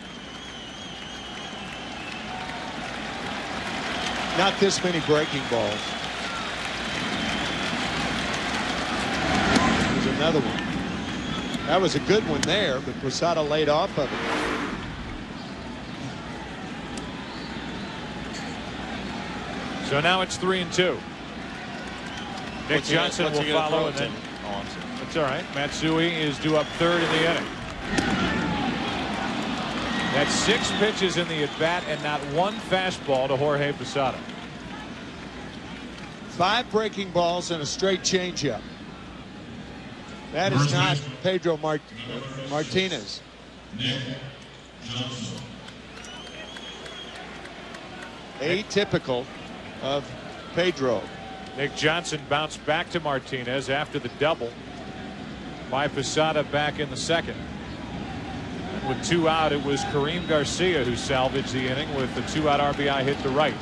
Not this many breaking balls. There's another one. That was a good one there, but Posada laid off of it. So now it's 3-2. Nick Johnson will follow, and then that's all right. Matsui is due up 3rd in the inning. That's 6 pitches in the at bat and not 1 fastball to Jorge Posada. 5 breaking balls and a straight changeup. That is not Pedro Martinez. Atypical of Pedro. Nick Johnson bounced back to Martinez after the double by Posada back in the 2nd. And with 2 out, it was Kareem Garcia who salvaged the inning with a 2-out RBI hit to right.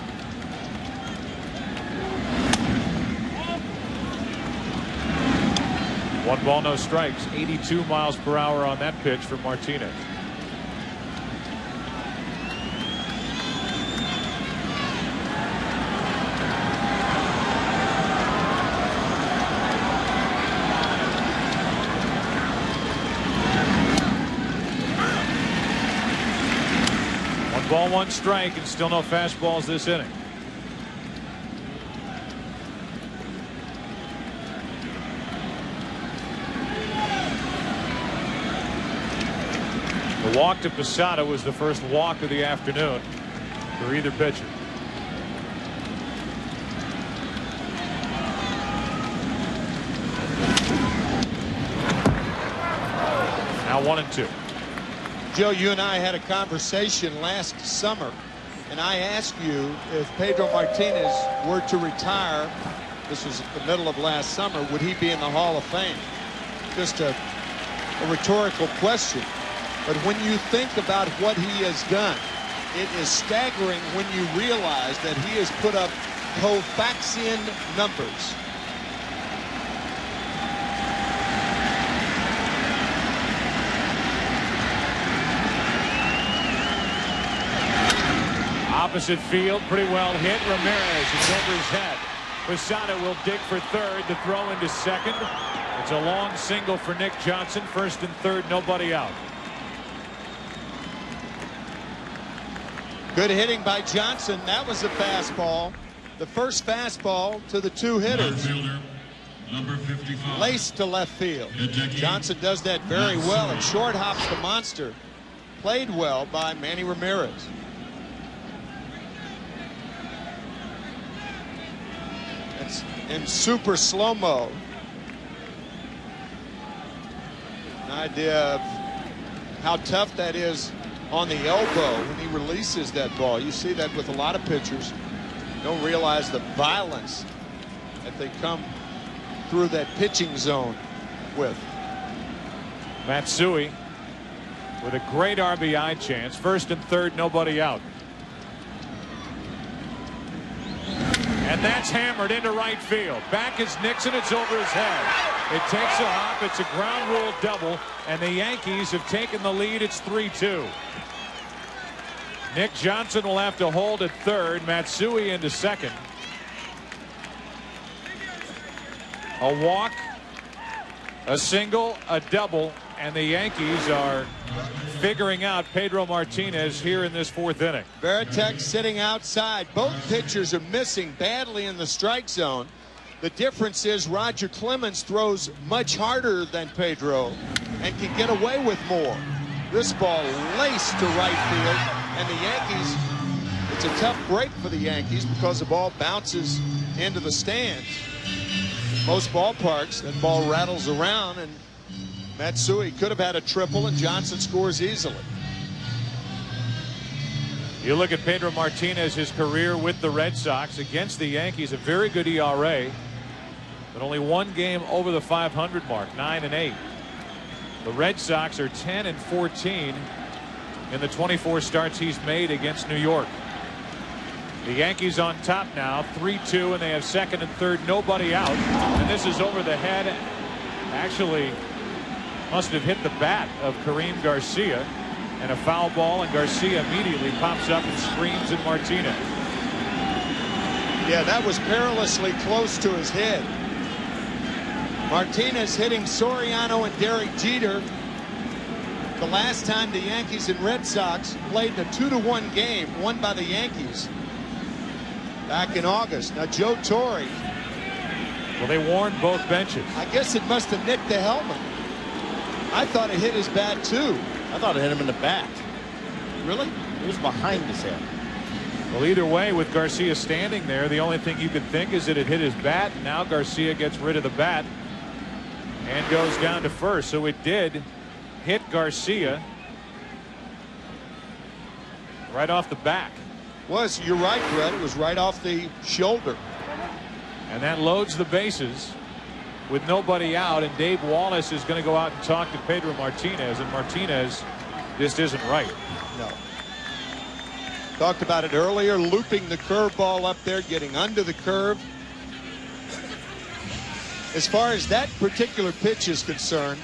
One ball, no strikes. 82 miles per hour on that pitch for Martinez. Ball, 1 strike, and still no fastballs this inning. The walk to Posada was the first walk of the afternoon for either pitcher. Now 1-2. Joe, you and I had a conversation last summer, and I asked you if Pedro Martinez were to retire, this was the middle of last summer, would he be in the Hall of Fame? Just a rhetorical question. But when you think about what he has done, it is staggering when you realize that he has put up Koufaxian numbers. Opposite field, pretty well hit. Ramirez is over his head. Posada will dig for third. The throw into second. It's a long single for Nick Johnson. First and third, nobody out. Good hitting by Johnson. That was a fastball. The first fastball to the two hitters. Number 55. Laced to left field. Johnson does that very well and short hops the monster. Played well by Manny Ramirez. It's in super slow-mo. An idea of how tough that is on the elbow when he releases that ball. You see that with a lot of pitchers. Don't realize the violence that they come through that pitching zone with. Matsui with a great RBI chance. First and third, nobody out. And that's hammered into right field. Back is Nixon. It's over his head. It takes a hop. It's a ground rule double. And the Yankees have taken the lead. It's 3-2. Nick Johnson will have to hold at third. Matsui into second. A walk, a single, a double, and the Yankees are figuring out Pedro Martinez here in this fourth inning. Veritek sitting outside. Both pitchers are missing badly in the strike zone. The difference is Roger Clemens throws much harder than Pedro and can get away with more. This ball laced to right field, and the Yankees, it's a tough break for the Yankees because the ball bounces into the stands. Most ballparks, that ball rattles around, and Matsui could have had a triple, and Johnson scores easily. You look at Pedro Martinez, his career with the Red Sox against the Yankees, a very good ERA, but only one game over the 500 mark, 9-8. The Red Sox are 10-14 in the 24 starts he's made against New York. The Yankees on top now, 3-2, and they have second and third, nobody out. And this is over the head. Actually, must have hit the bat of Karim Garcia, and a foul ball, and Garcia immediately pops up and screams at Martinez. Yeah, that was perilously close to his head. Martinez hitting Soriano and Derek Jeter. The last time the Yankees and Red Sox played a 2-1 game won by the Yankees back in August. Now Joe Torre, well, they warned both benches. I guess it must have nicked the helmet. I thought it hit his bat too. I thought it hit him in the back. Really? It was behind his head. Well, either way, with Garcia standing there, the only thing you could think is that it hit his bat. Now Garcia gets rid of the bat and goes down to first. So it did hit Garcia right off the back. You're right, Brett. It was right off the shoulder. And that loads the bases with nobody out, and Dave Wallace is going to go out and talk to Pedro Martinez, and Martinez just isn't right. No. Talked about it earlier, looping the curveball up there, getting under the curve. As far as that particular pitch is concerned,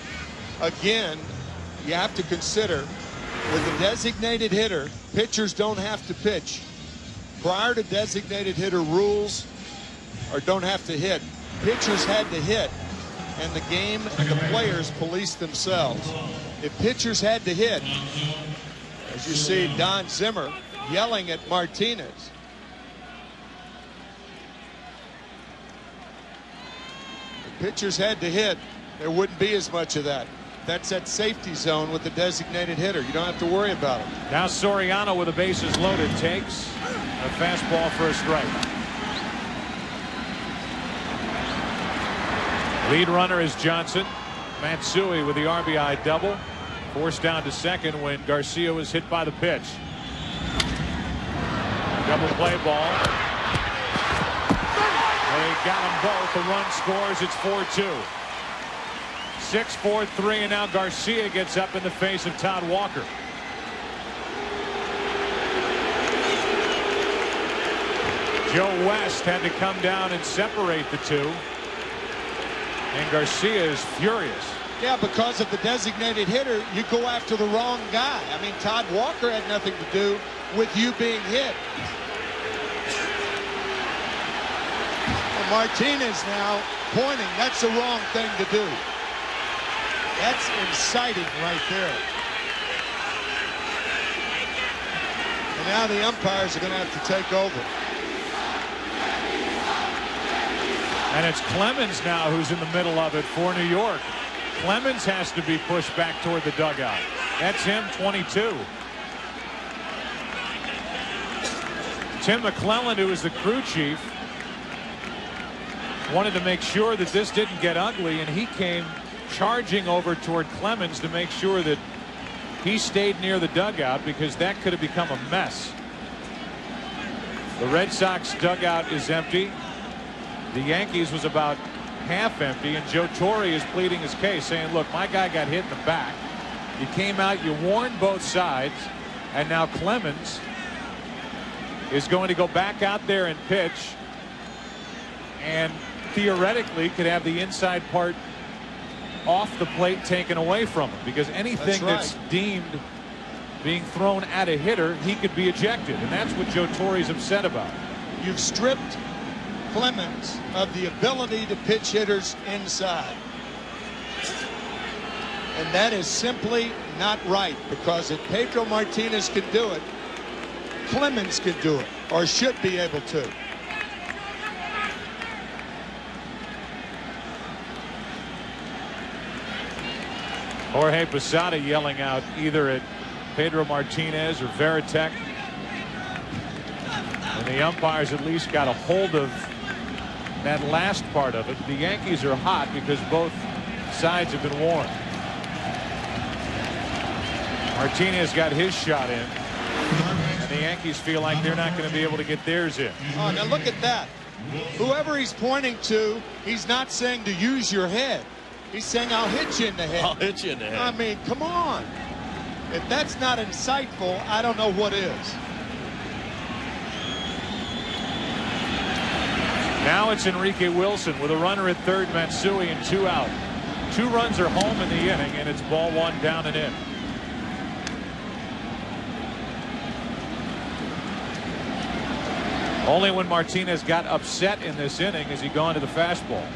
again, you have to consider with the designated hitter, pitchers don't have to pitch prior to designated hitter rules, or don't have to hit. Pitchers had to hit, and the game and the players police themselves. If pitchers had to hit, as you see Don Zimmer yelling at Martinez. If pitchers had to hit, there wouldn't be as much of that. That's that safety zone with the designated hitter. You don't have to worry about it. Now Soriano with the bases loaded takes a fastball for a strike. Lead runner is Johnson. Matsui with the RBI double. Forced down to second when Garcia was hit by the pitch. Double play ball. They got them both. The run scores. It's 4-2. 6-4-3, and now Garcia gets up in the face of Todd Walker. Joe West had to come down and separate the two. And Garcia is furious. Yeah, because of the designated hitter, you go after the wrong guy. I mean, Todd Walker had nothing to do with you being hit. Martinez now pointing. That's the wrong thing to do. That's inciting right there. And now the umpires are going to have to take over. And it's Clemens now who's in the middle of it for New York. Clemens has to be pushed back toward the dugout. That's him, 22. Tim McClellan, who is the crew chief, wanted to make sure that this didn't get ugly, and he came charging over toward Clemens to make sure that he stayed near the dugout, because that could have become a mess. The Red Sox dugout is empty. The Yankees was about half empty, and Joe Torre is pleading his case, saying, look, my guy got hit in the back. You came out, you warned both sides, and now Clemens is going to go back out there and pitch, and theoretically could have the inside part off the plate taken away from him, because anything that's deemed being thrown at a hitter, he could be ejected, and that's what Joe Torre is upset about. You've stripped Clemens of the ability to pitch hitters inside, and that is simply not right, because if Pedro Martinez can do it, Clemens can do it, or should be able to. Jorge Posada yelling out either at Pedro Martinez or Veritek, and the umpires at least got a hold of that last part of it. The Yankees are hot because both sides have been warned. Martinez got his shot in, and the Yankees feel like they're not going to be able to get theirs in. Oh, now look at that. Whoever he's pointing to, he's not saying to use your head. He's saying, I'll hit you in the head. I'll hit you in the head. I mean, come on. If that's not insightful, I don't know what is. Now it's Enrique Wilson with a runner at third, Matsui, and 2 out. 2 runs are home in the inning, and it's ball 1 down and in. Only when Martinez got upset in this inning has he gone to the fastball.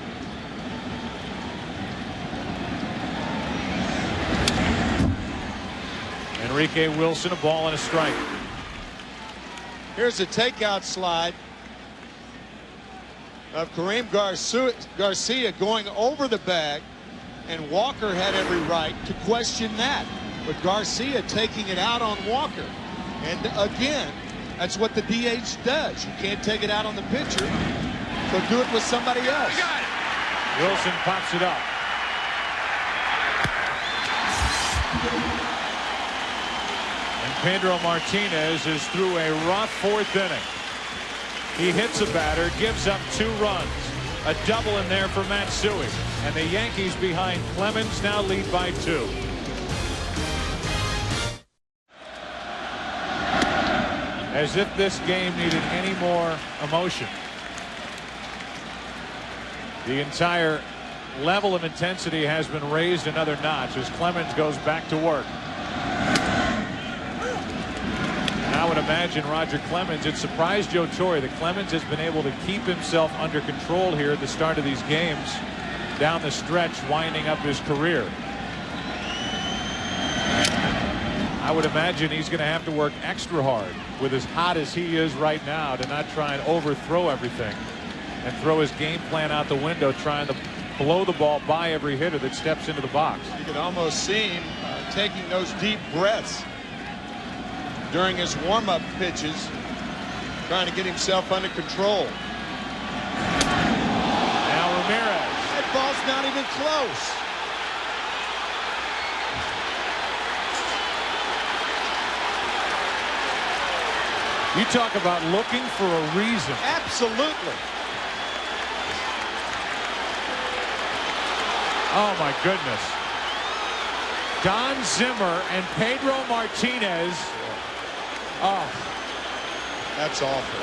Enrique Wilson, a ball and a strike. Here's a takeout slide of Kareem Garcia going over the bag, and Walker had every right to question that, but Garcia taking it out on Walker. And again, that's what the DH does. You can't take it out on the pitcher, so do it with somebody else. Wilson pops it up. And Pedro Martinez is through a rough 4th inning. He hits a batter, gives up 2 runs. A double in there for Matsui. And the Yankees behind Clemens now lead by 2. As if this game needed any more emotion. The entire level of intensity has been raised another notch as Clemens goes back to work. I would imagine Roger Clemens, it surprised Joe Torre that Clemens has been able to keep himself under control here at the start of these games down the stretch, winding up his career. I would imagine he's going to have to work extra hard with as hot as he is right now to not try and overthrow everything and throw his game plan out the window, trying to blow the ball by every hitter that steps into the box. You can almost see him taking those deep breaths during his warm-up pitches, trying to get himself under control. Now Ramirez. That ball's not even close. You talk about looking for a reason. Absolutely. Oh my goodness. Don Zimmer and Pedro Martinez. Oh, that's awful.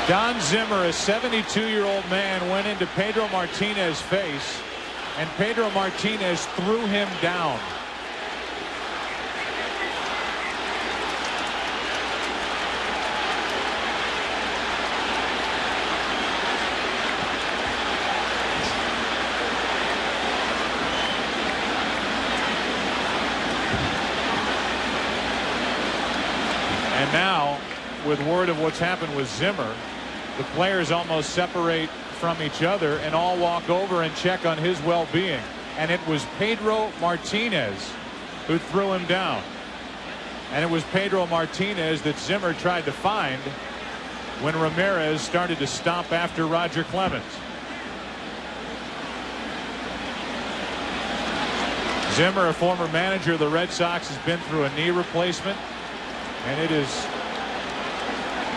Don Zimmer, a 72-year-old man, went into Pedro Martinez's face, and Pedro Martinez threw him down. And now, with word of what's happened with Zimmer, the players almost separate from each other and all walk over and check on his well-being. And it was Pedro Martinez who threw him down. And it was Pedro Martinez that Zimmer tried to find when Ramirez started to stomp after Roger Clemens. Zimmer, a former manager of the Red Sox, has been through a knee replacement, and it is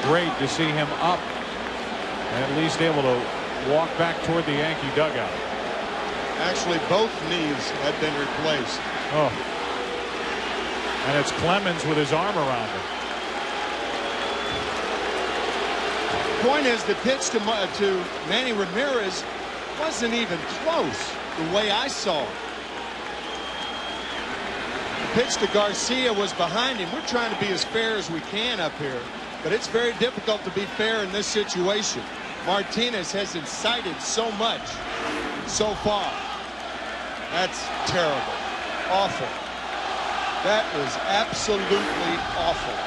great to see him up and at least able to walk back toward the Yankee dugout. Actually, both knees have been replaced. Oh. And it's Clemens with his arm around him. Point is, the pitch to Manny Ramirez wasn't even close the way I saw it. The pitch to Garcia was behind him. We're trying to be as fair as we can up here, but it's very difficult to be fair in this situation. Martinez has incited so much so far. That's terrible. Awful. That was absolutely awful.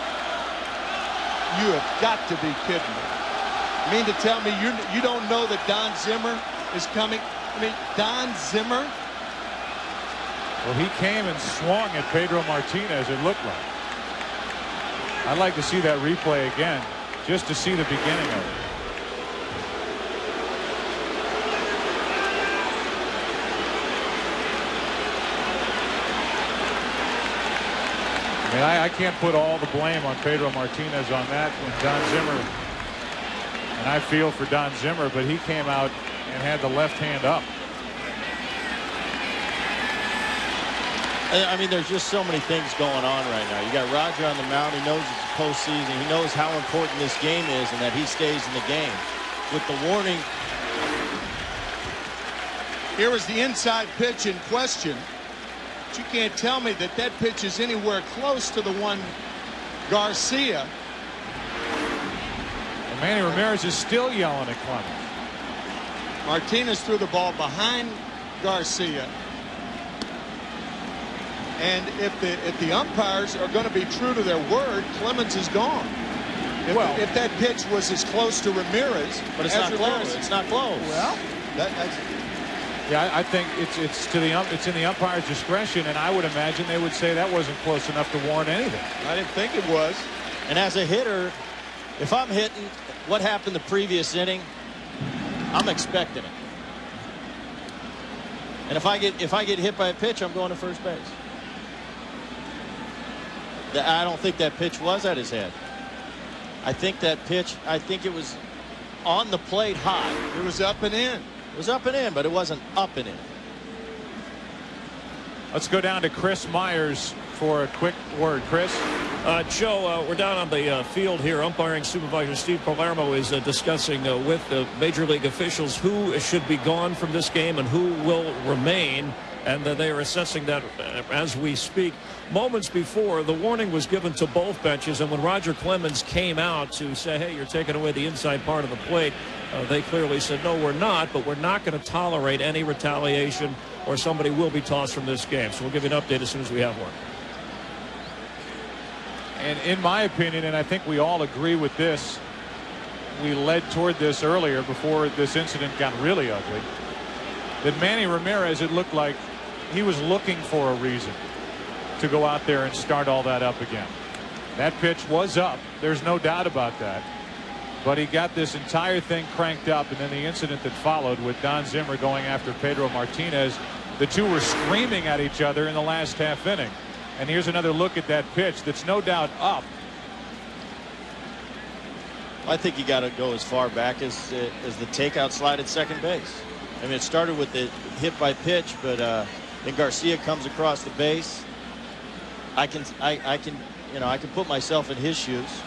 You have got to be kidding me. You mean to tell me you don't know that Don Zimmer is coming? I mean, Don Zimmer? Well, he came and swung at Pedro Martinez, it looked like. I'd like to see that replay again, just to see the beginning of it. I mean, I can't put all the blame on Pedro Martinez on that when Don Zimmer, and I feel for Don Zimmer, but he came out and had the left hand up. I mean, there's just so many things going on right now. You got Roger on the mound. He knows it's postseason. He knows how important this game is and that he stays in the game. With the warning. Here was the inside pitch in question. But you can't tell me that that pitch is anywhere close to the one Garcia. And Manny Ramirez is still yelling at Clemens. Martinez threw the ball behind Garcia. And if the umpires are going to be true to their word, Clemens is gone. If that pitch was as close to Ramirez, but it's not close. It's not close. Well, that's. Yeah, I think it's in the umpire's discretion, and I would imagine they would say that wasn't close enough to warrant anything. I didn't think it was. And as a hitter, if I'm hitting what happened the previous inning, I'm expecting it. And if I get hit by a pitch, I'm going to first base. I don't think that pitch was at his head. I think that pitch, it was on the plate high. It was up and in. It was up and in, but it wasn't up and in. Let's go down to Chris Myers for a quick word. Chris? Joe, we're down on the field here. Umpiring supervisor Steve Palermo is discussing with the major league officials who should be gone from this game and who will remain. And they are assessing that as we speak. Moments before, the warning was given to both benches, and when Roger Clemens came out to say, hey, you're taking away the inside part of the plate, they clearly said, no, we're not, but we're not going to tolerate any retaliation or somebody will be tossed from this game. So we'll give you an update as soon as we have one. And in my opinion, and I think we all agree with this, we led toward this earlier before this incident got really ugly, that Manny Ramirez, it looked like he was looking for a reason to go out there and start all that up again. That pitch was up. There's no doubt about that. But he got this entire thing cranked up, and then the incident that followed with Don Zimmer going after Pedro Martinez, the two were screaming at each other in the last half inning. And here's another look at that pitch that's no doubt up. I think you got to go as far back as the takeout slide at second base. I mean, it started with the hit by pitch, but then Garcia comes across the base. I can put myself in his shoes.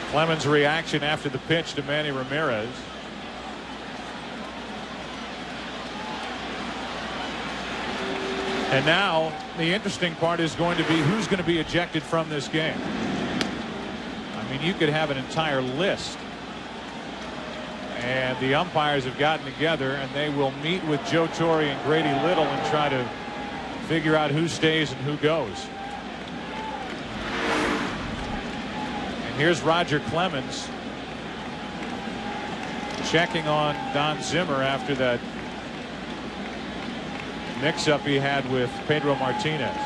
Clemens' reaction after the pitch to Manny Ramirez. And now the interesting part is going to be who's going to be ejected from this game. I mean, you could have an entire list. And the umpires have gotten together, and they will meet with Joe Torre and Grady Little and try to figure out who stays and who goes. And here's Roger Clemens checking on Don Zimmer after that mix-up he had with Pedro Martinez.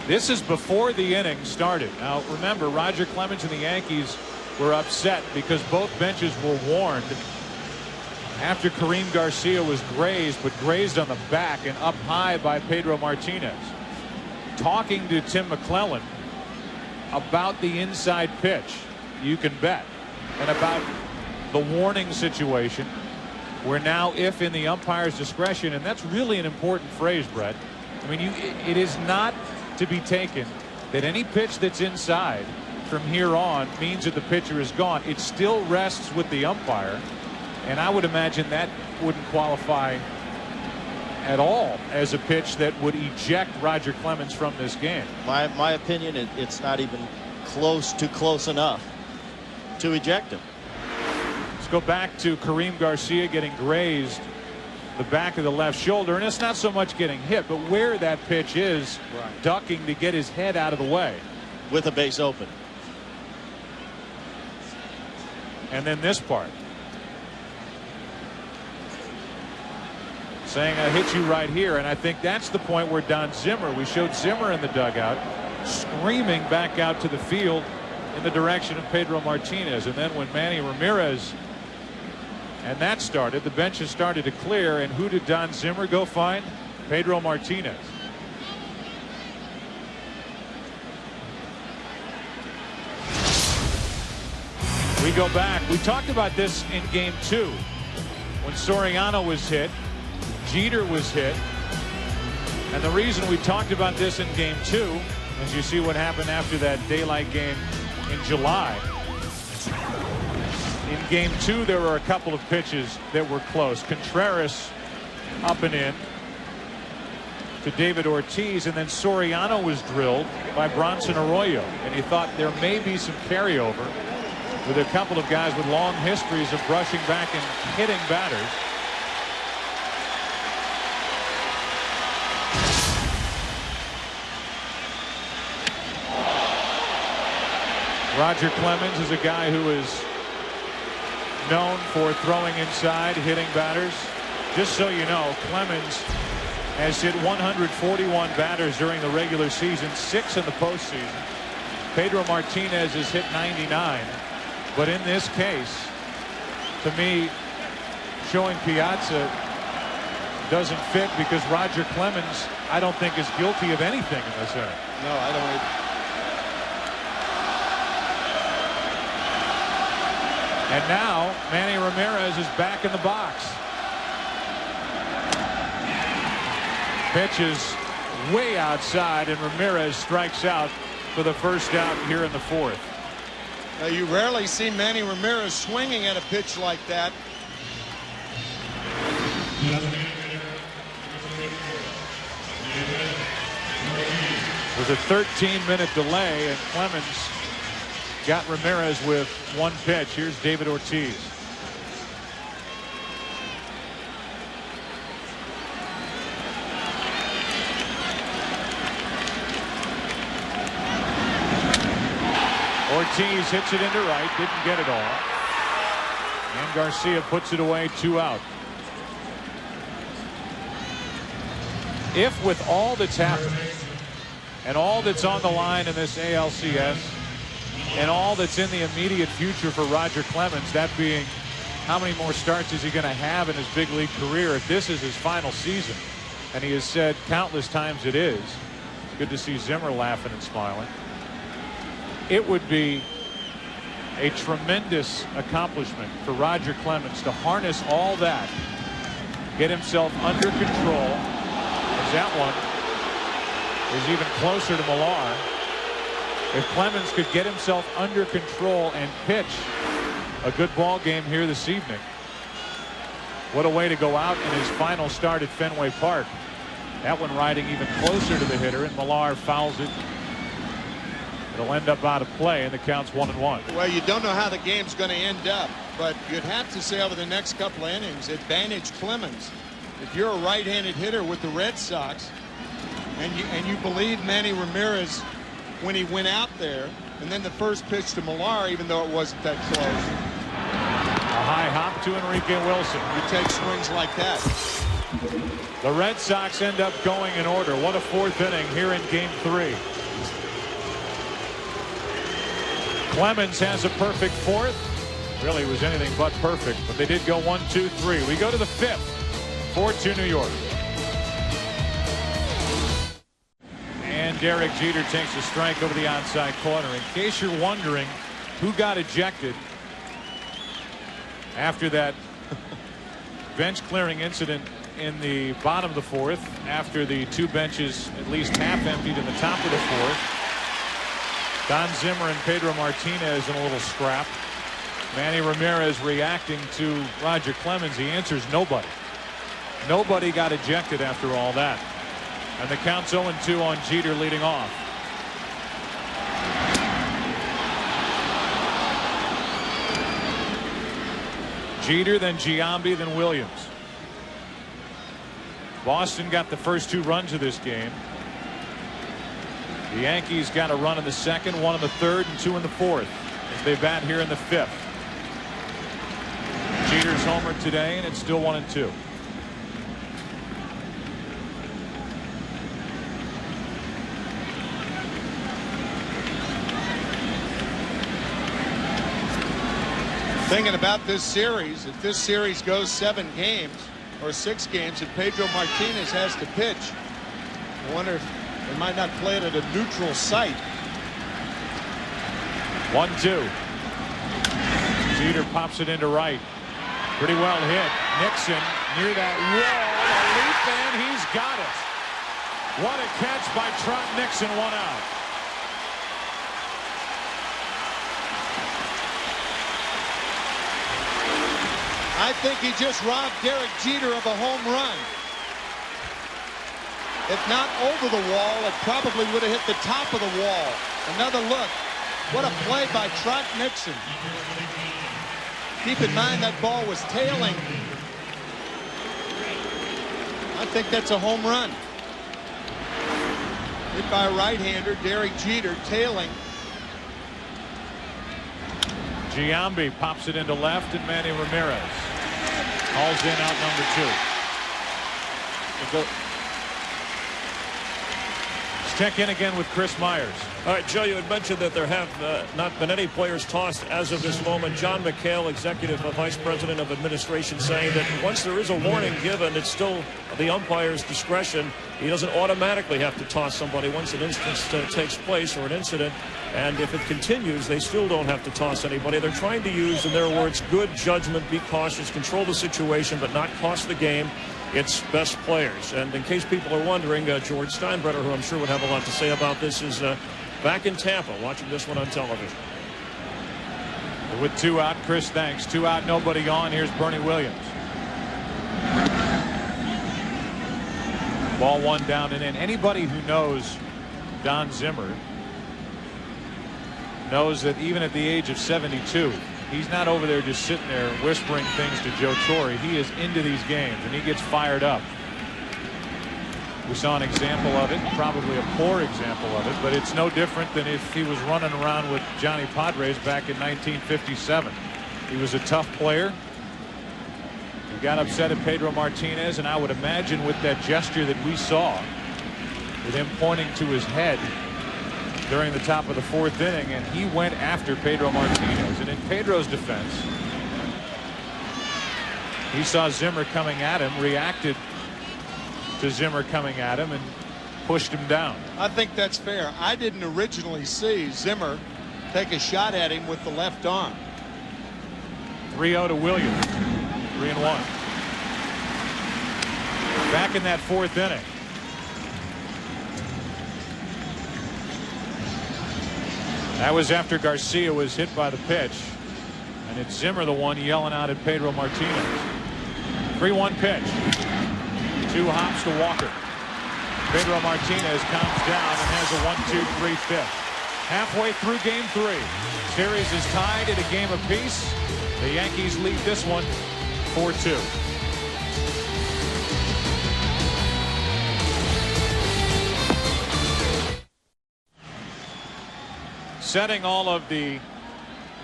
This is before the inning started. Now remember, Roger Clemens and the Yankees were upset because both benches were warned after Karim Garcia was grazed, but grazed on the back and up high by Pedro Martinez. Talking to Tim McClellan about the inside pitch, you can bet, and about the warning situation, where now if in the umpire's discretion, and that's really an important phrase, Brett. I mean, it is not to be taken that any pitch that's inside from here on means that the pitcher is gone. It still rests with the umpire, and I would imagine that wouldn't qualify at all as a pitch that would eject Roger Clemens from this game. My opinion, it's not even close enough to eject him. Let's go back to Karim Garcia getting grazed the back of the left shoulder, and it's not so much getting hit, but where that pitch is, ducking to get his head out of the way with a base open. And then this part, saying I hit you right here, and I think that's the point where Don Zimmer, we showed Zimmer in the dugout screaming back out to the field in the direction of Pedro Martinez. And then when Manny Ramirez and that started, the benches started to clear, and who did Don Zimmer go find? Pedro Martinez. We go back. We talked about this in game 2 when Soriano was hit, Jeter was hit, and the reason we talked about this in game 2, as you see what happened after that daylight game in July. In game 2, there were a couple of pitches that were close. Conteras up and in to David Ortiz, and then Soriano was drilled by Bronson Arroyo, and he thought there may be some carryover with a couple of guys with long histories of brushing back and hitting batters. Roger Clemens is a guy who is known for throwing inside, hitting batters. Just so you know, Clemens has hit 141 batters during the regular season, 6 in the postseason. Pedro Martinez has hit 99. But in this case, to me, showing Piazza doesn't fit because Roger Clemens, I don't think, is guilty of anything in this inning. No, I don't either. And now Manny Ramirez is back in the box. Pitch is way outside, and Ramirez strikes out for the first out here in the 4th. Now, you rarely see Manny Ramirez swinging at a pitch like that. It was a 13-minute delay, and Clemens got Ramirez with one pitch. Here's David Ortiz. Ortiz hits it into right, didn't get it all. And Garcia puts it away, 2 out. If with all that's happened and all that's on the line in this ALCS and all that's in the immediate future for Roger Clemens, that being how many more starts is he going to have in his big league career if this is his final season, and he has said countless times it is. It's good to see Zimmer laughing and smiling. It would be a tremendous accomplishment for Roger Clemens to harness all that, get himself under control, as that one is even closer to Millar. If Clemens could get himself under control and pitch a good ball game here this evening, what a way to go out in his final start at Fenway Park. That one riding even closer to the hitter, and Millar fouls it. It'll end up out of play, and the count's 1-1. Well, you don't know how the game's going to end up, but you'd have to say over the next couple of innings, advantage Clemens. If you're a right-handed hitter with the Red Sox, And you believe Manny Ramirez when he went out there, and then the first pitch to Millar, even though it wasn't that close. A high hop to Enrique Wilson. You take swings like that. The Red Sox end up going in order. What a fourth inning here in game 3. Clemens has a perfect fourth. Really was anything but perfect, but they did go 1, 2, 3. We go to the 5th. 4-2 New York. And Derek Jeter takes a strike over the outside corner. In case you're wondering who got ejected after that bench clearing incident in the bottom of the 4th, after the 2 benches at least half emptied in the top of the 4th, Don Zimmer and Pedro Martinez in a little scrap. Manny Ramirez reacting to Roger Clemens. He answers nobody. Nobody got ejected after all that. And the count's 0-2 on Jeter leading off. Jeter, then Giambi, then Williams. Boston got the first 2 runs of this game. The Yankees got a run in the 2nd, 1 in the 3rd, and 2 in the 4th as they bat here in the 5th. Jeter's homered today, and it's still 1-2. Thinking about this series, if this series goes 7 games or 6 games and Pedro Martinez has to pitch, I wonder if they might not play it at a neutral site. 1-2. Jeter pops it into right. Pretty well hit. Nixon near that wall. A leap, and he's got it. What a catch by Trot Nixon. 1 out. I think he just robbed Derek Jeter of a home run. If not over the wall, it probably would have hit the top of the wall. Another look. What a play by Trot Nixon. Keep in mind that ball was tailing. I think that's a home run. Hit by a right-hander, Derek Jeter, tailing. Giambi pops it into left, and Manny Ramirez hauls in out number 2. Let's check in again with Chris Myers. All right, Joe, you had mentioned that there have not been any players tossed as of this moment. John McHale, executive vice president of administration, saying that once there is a warning given, it's still the umpire's discretion. He doesn't automatically have to toss somebody once an instance takes place or an incident. And if it continues, they still don't have to toss anybody. They're trying to use, in their words, good judgment, be cautious, control the situation, but not cost the game its best players. And in case people are wondering, George Steinbrenner, who I'm sure would have a lot to say about this, is back in Tampa watching this one on television. With 2 out, Chris, thanks. 2 out, nobody on. Here's Bernie Williams. Ball 1 down and in. Anybody who knows Don Zimmer knows that even at the age of 72, he's not over there just sitting there whispering things to Joe Torre. He is into these games, and he gets fired up. We saw an example of it, probably a poor example of it, but it's no different than if he was running around with Johnny Padres back in 1957. He was a tough player. He got upset at Pedro Martinez, and I would imagine with that gesture that we saw, with him pointing to his head during the top of the 4th inning, and he went after Pedro Martinez. And in Pedro's defense, he saw Zimmer coming at him, reacted to Zimmer coming at him, and pushed him down. I think that's fair. I didn't originally see Zimmer take a shot at him with the left arm. 3-0 to Williams. 3-1. Back in that 4th inning. That was after Garcia was hit by the pitch, and it's Zimmer the one yelling out at Pedro Martinez. 3-1 pitch. 2 hops to Walker. Pedro Martinez comes down and has a 1-2-3 fifth. Halfway through game 3. Series is tied at a game apiece. The Yankees lead this one 4-2. Setting all of the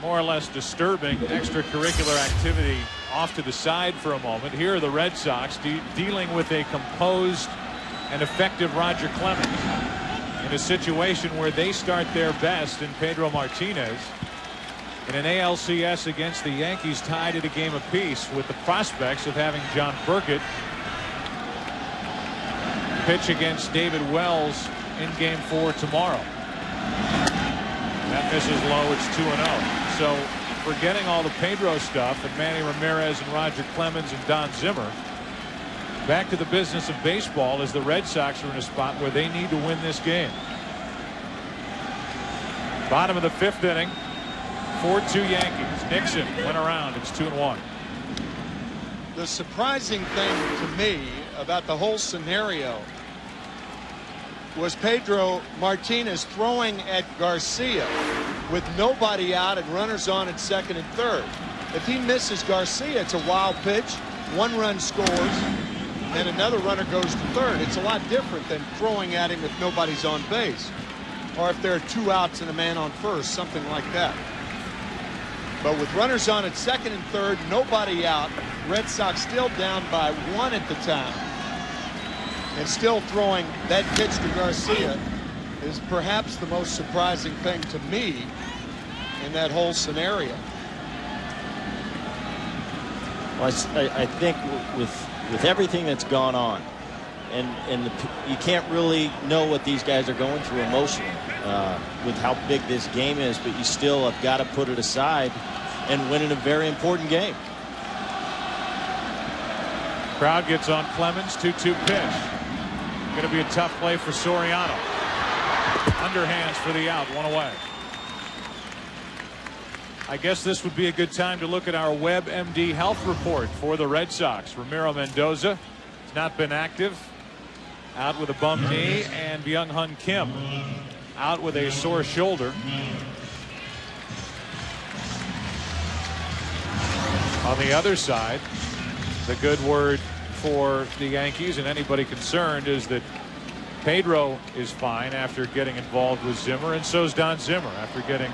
more or less disturbing extracurricular activity off to the side for a moment. Here are the Red Sox dealing with a composed and effective Roger Clemens in a situation where they start their best in Pedro Martinez. In an ALCS against the Yankees, tied at a game apiece, with the prospects of having John Burkett pitch against David Wells in Game 4 tomorrow. That misses low. It's 2-0. So forgetting all the Pedro stuff and Manny Ramirez and Roger Clemens and Don Zimmer, back to the business of baseball as the Red Sox are in a spot where they need to win this game. Bottom of the 5th inning, 4-2 Yankees. Nixon went around. It's 2-1. The surprising thing to me about the whole scenario was Pedro Martinez throwing at Garcia with nobody out and runners on at 2nd and 3rd. If he misses Garcia, it's a wild pitch. 1 run scores and another runner goes to 3rd. It's a lot different than throwing at him if nobody's on base, or if there are 2 outs and a man on 1st, something like that. But with runners on at 2nd and 3rd, nobody out, Red Sox still down by 1 at the time, and still throwing that pitch to Garcia is perhaps the most surprising thing to me in that whole scenario. Well, I think with everything that's gone on, and you can't really know what these guys are going through emotionally with how big this game is, but you still have got to put it aside and win in a very important game. Crowd gets on Clemens. 2-2 pitch. Going to be a tough play for Soriano. Underhands for the out. 1 away. I guess this would be a good time to look at our WebMD health report for the Red Sox. Ramiro Mendoza has not been active, out with a bum knee, and Byung-Hun Kim out with a sore shoulder. On the other side, the good word for the Yankees and anybody concerned is that Pedro is fine after getting involved with Zimmer, and so is Don Zimmer after getting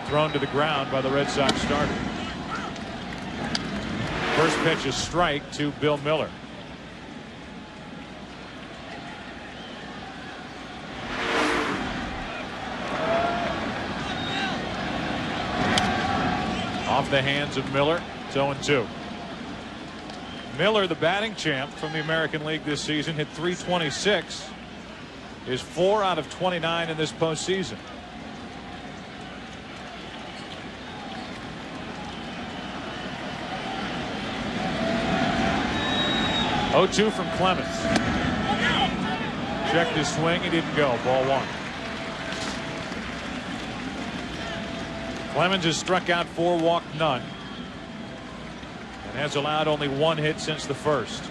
thrown to the ground by the Red Sox starter. First pitch is strike to Bill Miller. Off the hands of Miller. It's 0-2. Miller, the batting champ from the American League this season, hit .326. Is 4 out of 29 in this postseason. .0-2 from Clemens. Checked his swing. He didn't go. Ball 1. Clemens has struck out 4, walked none, and has allowed only 1 hit since the first.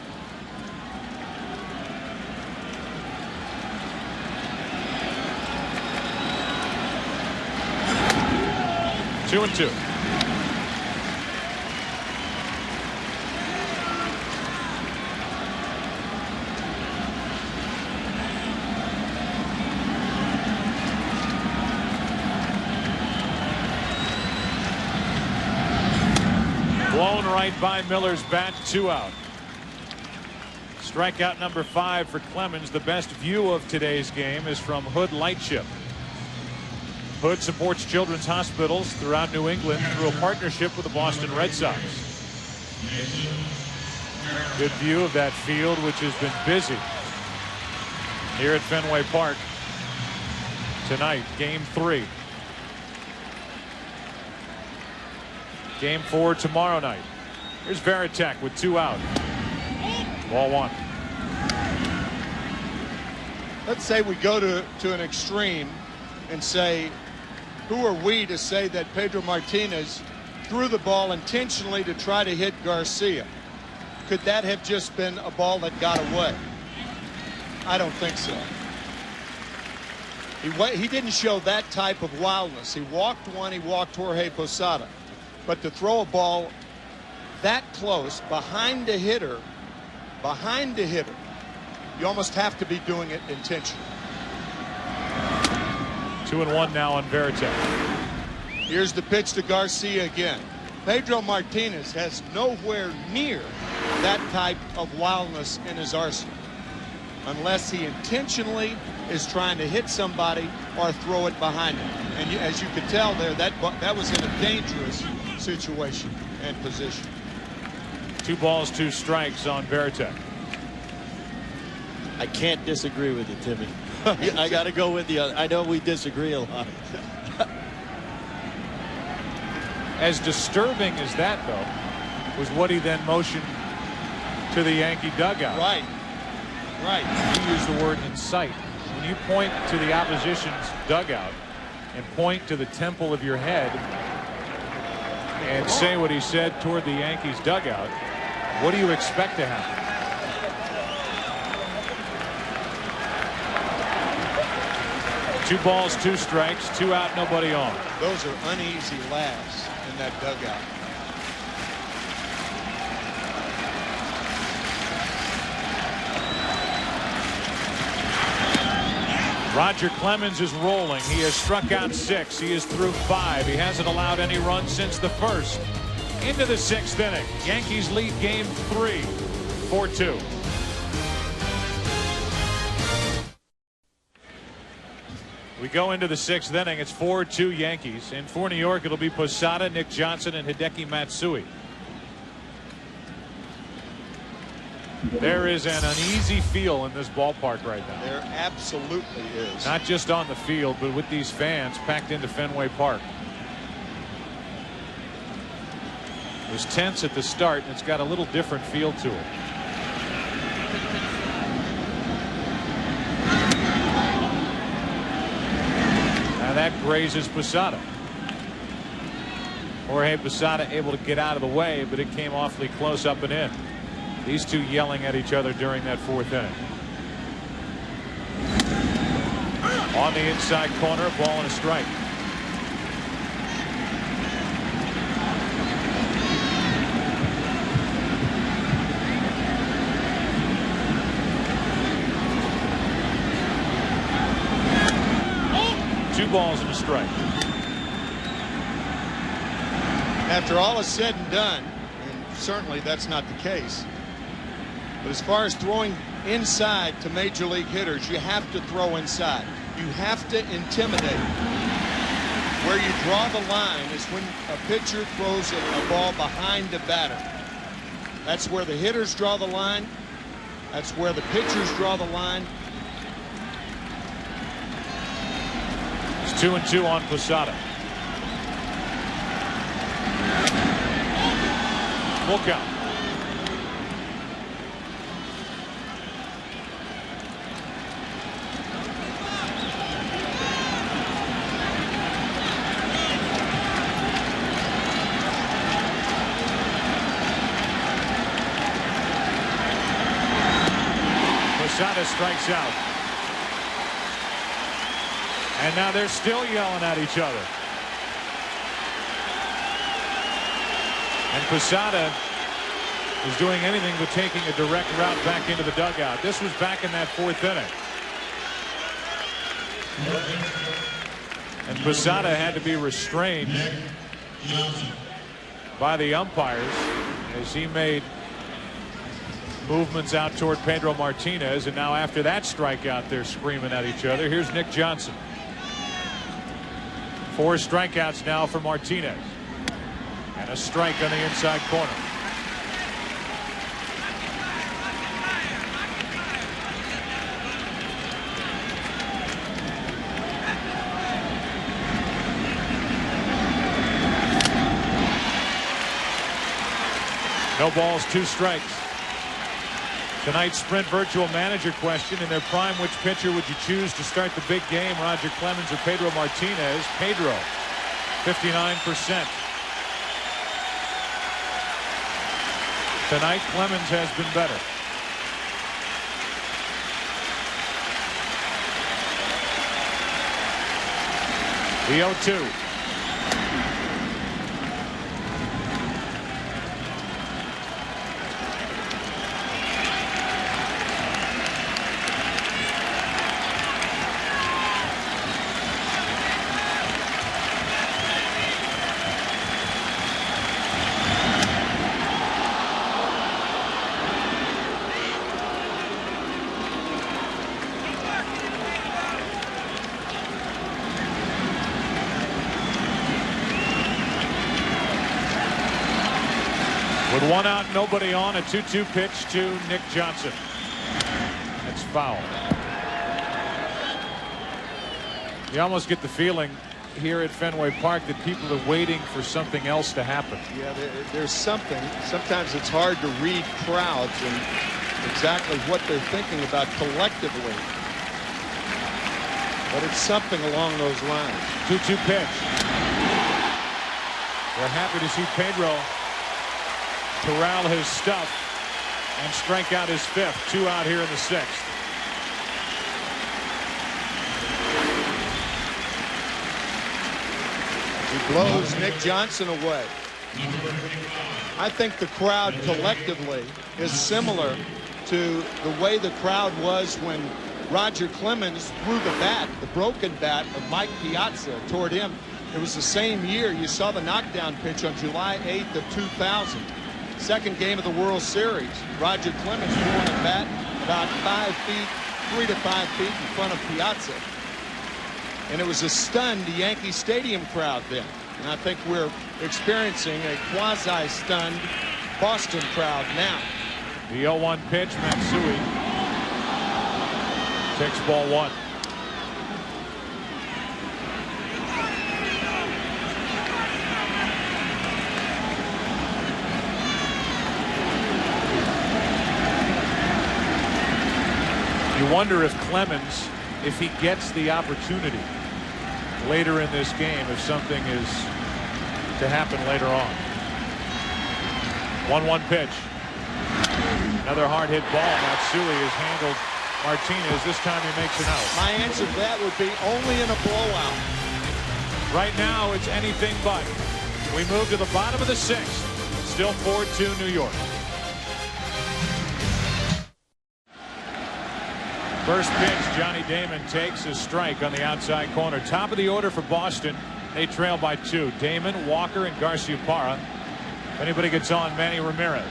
Two and 2. Blown right by Miller's bat. 2 out. Strikeout number 5 for Clemens. The best view of today's game is from Hood Lightship. Hood supports children's hospitals throughout New England through a partnership with the Boston Red Sox. Good view of that field, which has been busy here at Fenway Park tonight. Game 3. Game 4 tomorrow night. Here's Veritek with 2 out. Ball 1. Let's say we go to an extreme and say, who are we to say that Pedro Martinez threw the ball intentionally to try to hit Garcia? Could that have just been a ball that got away? I don't think so. He didn't show that type of wildness. He walked one, he walked Jorge Posada. But to throw a ball that close behind a hitter, you almost have to be doing it intentionally. 2-1 now on Veritek. Here's the pitch to Garcia again. Pedro Martinez has nowhere near that type of wildness in his arsenal, unless he intentionally is trying to hit somebody or throw it behind him. And as you can tell there, that was in a dangerous situation and position. 2 balls, 2 strikes on Veritek. I can't disagree with you, Timmy. I got to go with you. I know we disagree a lot. As disturbing as that, though, was what he then motioned to the Yankee dugout. Right. Right. You use the word incite. When you point to the opposition's dugout and point to the temple of your head and say what he said toward the Yankees dugout, what do you expect to happen? Two balls, 2 strikes, 2 out, nobody on. Those are uneasy laughs in that dugout. Roger Clemens is rolling. He has struck out 6. He is through 5. He hasn't allowed any runs since the first. Into the 6th inning. Yankees lead game 3, 4-2. We go into the 6th inning. It's 4-2 Yankees. And for New York, it'll be Posada, Nick Johnson, and Hideki Matsui. There is an uneasy feel in this ballpark right now. There absolutely is. Not just on the field, but with these fans packed into Fenway Park. It was tense at the start, and it's got a little different feel to it. Now that grazes Posada. Jorge Posada able to get out of the way, but it came awfully close up and in. These two yelling at each other during that 4th inning. On the inside corner, a ball and a strike. Two balls and a strike. After all is said and done, and certainly that's not the case, but as far as throwing inside to major league hitters, you have to throw inside. You have to intimidate. Where you draw the line is when a pitcher throws a ball behind the batter. That's where the hitters draw the line. That's where the pitchers draw the line. It's 2-2 on Posada. Full count. Posada strikes out. And now they're still yelling at each other. And Posada is doing anything but taking a direct route back into the dugout. This was back in that 4th inning. And Posada had to be restrained by the umpires as he made movements out toward Pedro Martinez. And now after that strikeout, they're screaming at each other. Here's Nick Johnson. 4 strikeouts now for Martinez. And a strike on the inside corner. No balls, 2 strikes. Tonight's Sprint Virtual Manager question. In their prime, which pitcher would you choose to start the big game? Roger Clemens or Pedro Martinez? Pedro, 59%. Tonight, Clemens has been better. The 0-2. With 1 out, nobody on, a 2-2 pitch to Nick Johnson. That's foul. You almost get the feeling here at Fenway Park that people are waiting for something else to happen. Yeah, there's something. Sometimes it's hard to read crowds and exactly what they're thinking about collectively. But it's something along those lines. 2-2 pitch. We're happy to see Pedro corral his stuff and strike out his 5th. 2 out here in the 6th. He blows Nick Johnson away. I think the crowd collectively is similar to the way the crowd was when Roger Clemens threw the bat, the broken bat of Mike Piazza toward him. It was the same year. You saw the knockdown pitch on July 8th of 2000. Second game of the World Series. Roger Clemens throwing a bat about 5 feet, 3 to 5 feet in front of Piazza. And it was a stunned Yankee Stadium crowd then. And I think we're experiencing a quasi-stunned Boston crowd now. The 0-1 pitch, Matsui takes ball 1. You wonder if Clemens, if he gets the opportunity later in this game, if something is to happen later on. 1-1 pitch. Another hard hit ball. Matsui has handled Martinez. This time he makes an out. My answer to that would be only in a blowout. Right now it's anything but. We move to the bottom of the 6th. Still 4-2 New York. First pitch, Johnny Damon takes a strike on the outside corner. Top of the order for Boston. They trail by 2. Damon, Walker, and Garcia. If anybody gets on, Manny Ramirez.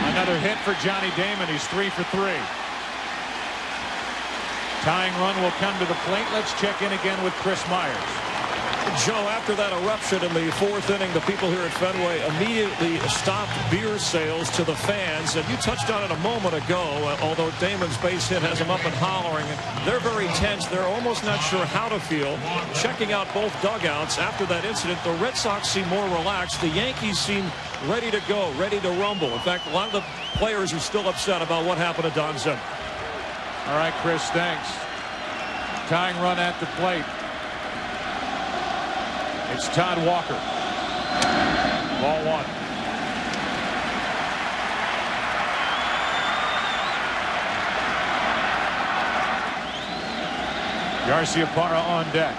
Another hit for Johnny Damon. He's 3 for 3. Tying run will come to the plate. Let's check in again with Chris Myers. Joe, after that eruption in the 4th inning, the people here at Fenway immediately stopped beer sales to the fans. And you touched on it a moment ago, although Damon's base hit has them up and hollering. They're very tense. They're almost not sure how to feel. Checking out both dugouts after that incident, the Red Sox seem more relaxed. The Yankees seem ready to go, ready to rumble. In fact, a lot of the players are still upset about what happened to Don Zimmer. All right, Chris, thanks. Tying run at the plate. It's Todd Walker. Ball 1. Garcia on deck.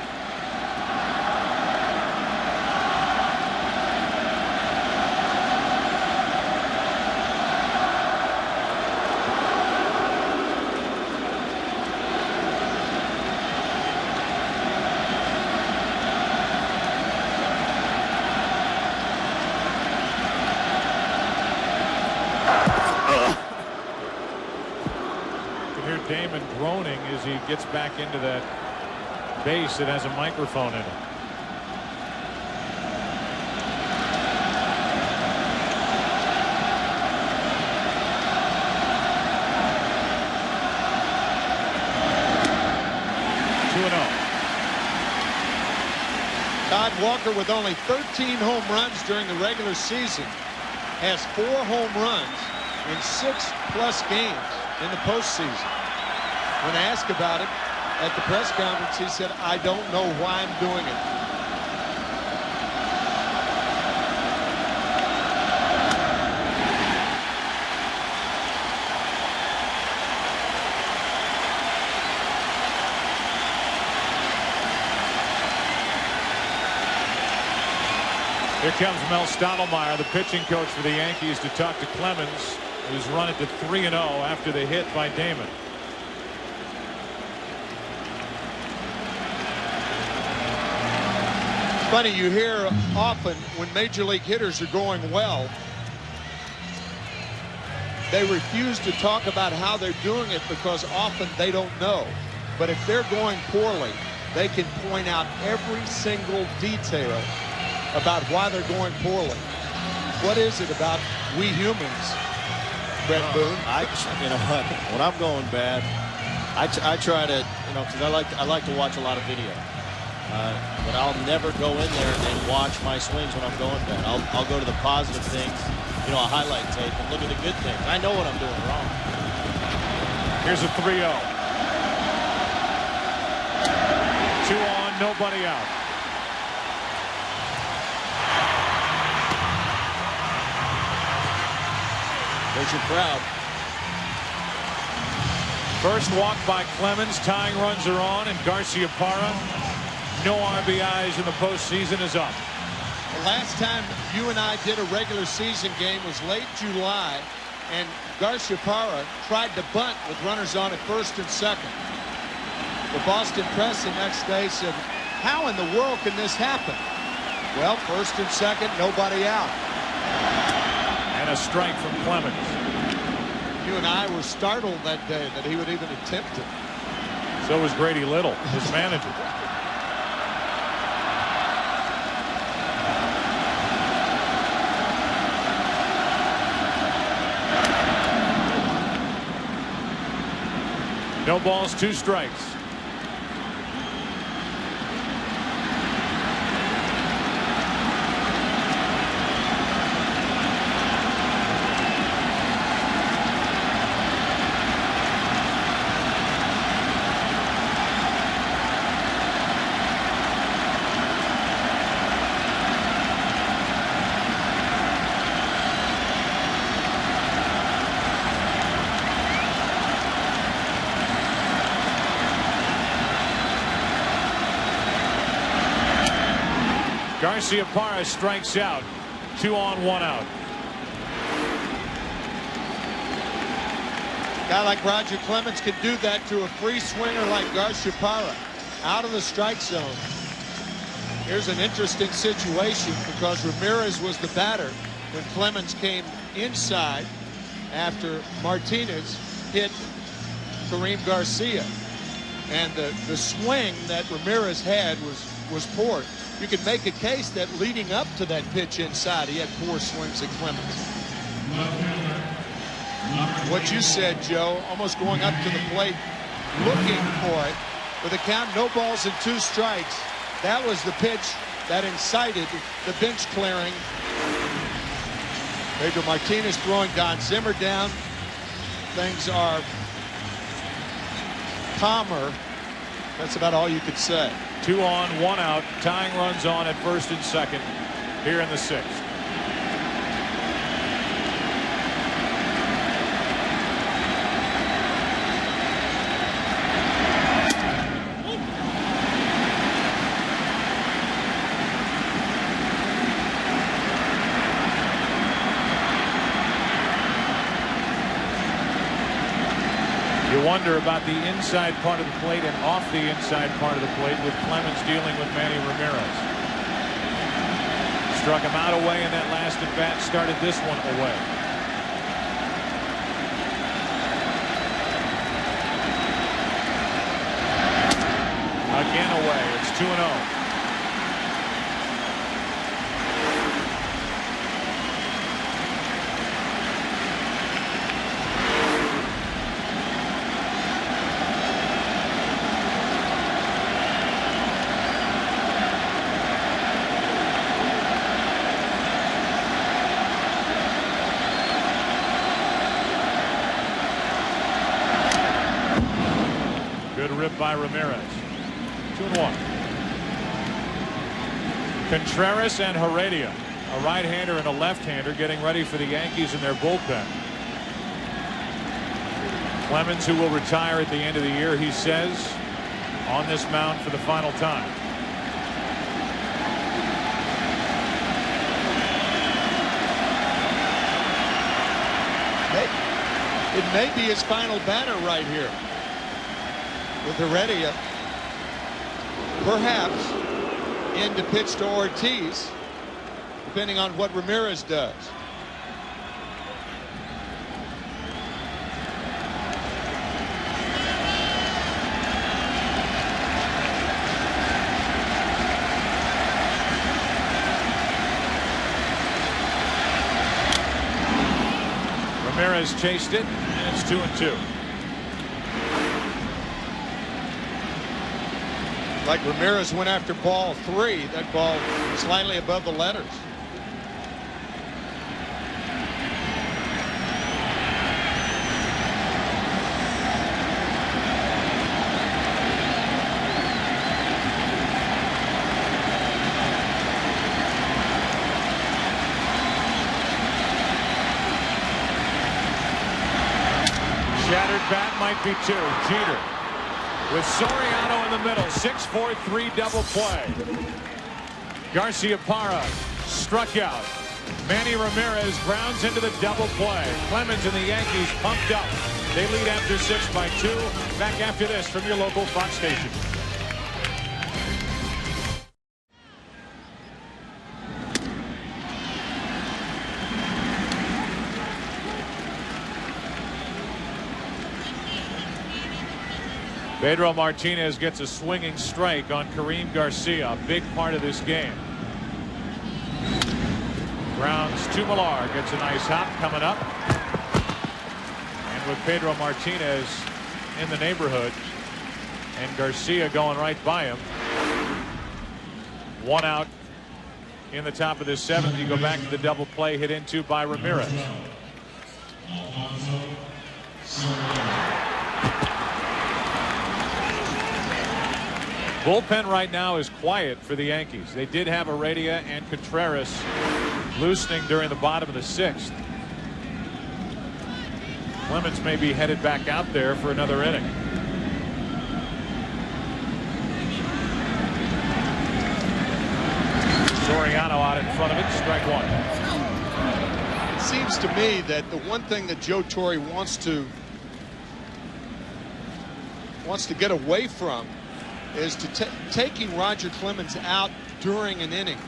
Damon groaning as he gets back into that base that has a microphone in it. Todd Walker, with only 13 home runs during the regular season, has 4 home runs in 6+ games in the postseason. When asked about it at the press conference, he said, "I don't know why I'm doing it." Here comes Mel Stottlemyre, the pitching coach for the Yankees, to talk to Clemens, who's run it to 3-0 after the hit by Damon. Funny, you hear often when major league hitters are going well, they refuse to talk about how they're doing it because often they don't know. But if they're going poorly, they can point out every single detail about why they're going poorly. What is it about we humans, Brett Boone? You know what? When I'm going bad, I try to, because I like to watch a lot of video. But I'll never go in there and watch my swings when I'm going bad. I'll go to the positive things, a highlight tape, and look at the good things. I know what I'm doing wrong. Here's a 3-0. 2 on, nobody out. There's your crowd. First walk by Clemens. Tying runs are on, and Garcia Parra, no RBIs in the postseason, is up. The last time you and I did a regular season game was late July, and Garcia Parra tried to bunt with runners on at first and second. The Boston Press the next day said, how in the world can this happen? Well, first and second, nobody out. And a strike from Clemens. You and I were startled that day that he would even attempt it. So was Grady Little, his manager. No balls, 2 strikes. Garcia Parra strikes out. 2 on, 1 out. A guy like Roger Clemens can do that to a free swinger like Garcia Parra out of the strike zone. Here's an interesting situation because Ramirez was the batter when Clemens came inside after Martinez hit Kareem Garcia. And the swing that Ramirez had was poor. You could make a case that leading up to that pitch inside, he had poor swings at Clemens. What you said, Joe, almost going up to the plate, looking for it. With a count, no balls and 2 strikes. That was the pitch that incited the bench clearing. Pedro Martinez throwing Don Zimmer down. Things are calmer. That's about all you could say. 2 on, 1 out. Tying runs on at first and second here in the 6th. You wonder about the inside part of the plate and off the inside part of the plate with Clemens dealing with Manny Ramirez. Struck him out away in that last at bat, started this one away. Again away. It's 2-0. Rip by Ramirez. 2-1. Conteras and Heredia, a right-hander and a left-hander, getting ready for the Yankees in their bullpen. Clemens, who will retire at the end of the year, he says, on this mound for the final time. It may be his final batter right here. With Heredia, perhaps in to pitch to Ortiz, depending on what Ramirez does. Ramirez chased it, and it's 2-2. Like Ramirez went after ball 3. That ball slightly above the letters. Shattered bat might be 2. Jeter with Soriano in the middle. 6-4-3 double play. Garcia struck out. Manny Ramirez grounds into the double play. Clemens and the Yankees pumped up. They lead after 6 by 2. Back after this from your local Fox station. Pedro Martinez gets a swinging strike on Kareem Garcia, a big part of this game. Grounds to Millar, gets a nice hop coming up. And with Pedro Martinez in the neighborhood and Garcia going right by him. 1 out in the top of the 7th. You go back to the double play hit into by Ramirez. Bullpen right now is quiet for the Yankees. They did have Heredia and Conteras loosening during the bottom of the 6th. Clemens may be headed back out there for another inning. Soriano out in front of it, strike 1. It seems to me that the one thing that Joe Torre wants to get away from is taking Roger Clemens out during an inning.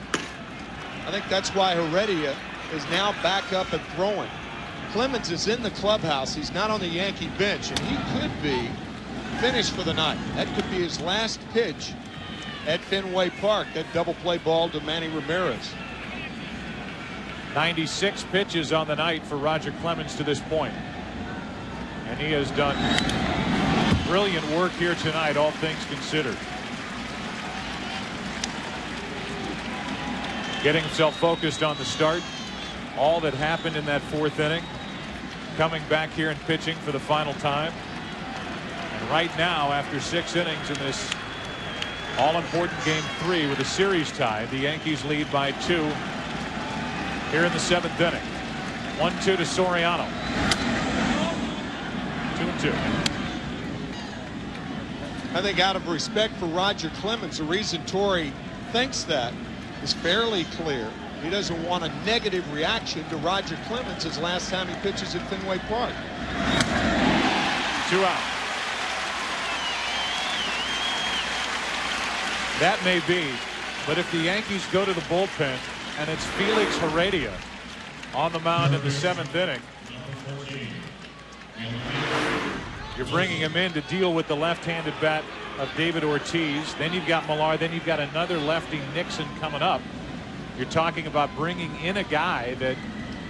I think that's why Heredia is now back up and throwing. Clemens is in the clubhouse. He's not on the Yankee bench, and he could be finished for the night. That could be his last pitch at Fenway Park, that double play ball to Manny Ramirez. 96 pitches on the night for Roger Clemens to this point. And he has done brilliant work here tonight, all things considered. Getting himself focused on the start. All that happened in that 4th inning. Coming back here and pitching for the final time. And right now, after 6 innings in this all-important game 3 with a series tie, the Yankees lead by 2 here in the 7th inning. 1-2 to Soriano. 2-2. I think out of respect for Roger Clemens, the reason Torre thinks that is fairly clear. He doesn't want a negative reaction to Roger Clemens his last time he pitches at Fenway Park. 2 out. That may be, but if the Yankees go to the bullpen and it's Felix Heredia on the mound in the 7th inning, you're bringing him in to deal with the left-handed bat of David Ortiz. Then you've got Millar. Then you've got another lefty, Nixon, coming up. You're talking about bringing in a guy that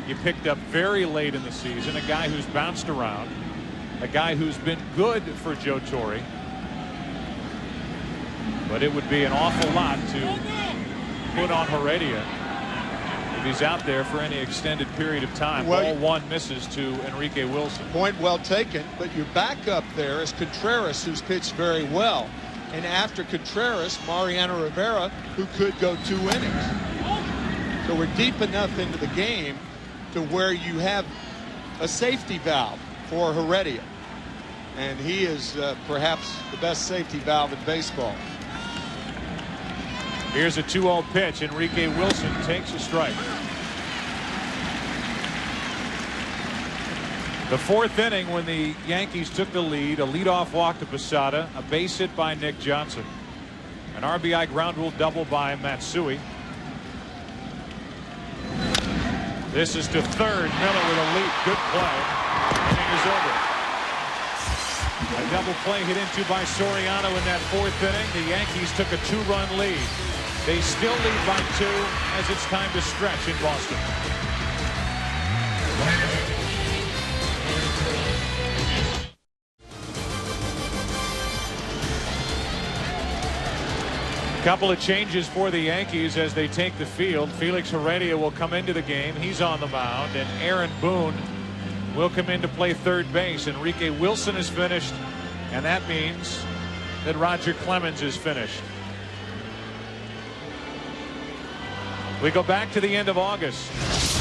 you picked up very late in the season, a guy who's bounced around, a guy who's been good for Joe Torre. But it would be an awful lot to put on Heredia if he's out there for any extended period of time. Ball 1 misses to Enrique Wilson. Point well taken, but your backup there is Conteras, who's pitched very well. And after Conteras, Mariano Rivera, who could go 2 innings. So we're deep enough into the game to where you have a safety valve for Heredia. And he is perhaps the best safety valve in baseball. Here's a 2-0 pitch. Enrique Wilson takes a strike. The 4th inning, when the Yankees took the lead, a leadoff walk to Posada, a base hit by Nick Johnson, an RBI ground rule double by Matsui. This is to third. Miller with a leap. Good play. Inning is over. A double play hit into by Soriano in that 4th inning. The Yankees took a 2-run lead. They still lead by 2 as it's time to stretch in Boston. Couple of changes for the Yankees as they take the field. Felix Heredia will come into the game. He's on the mound, and Aaron Boone will come in to play third base. Enrique Wilson is finished, and that means that Roger Clemens is finished. We go back to the end of August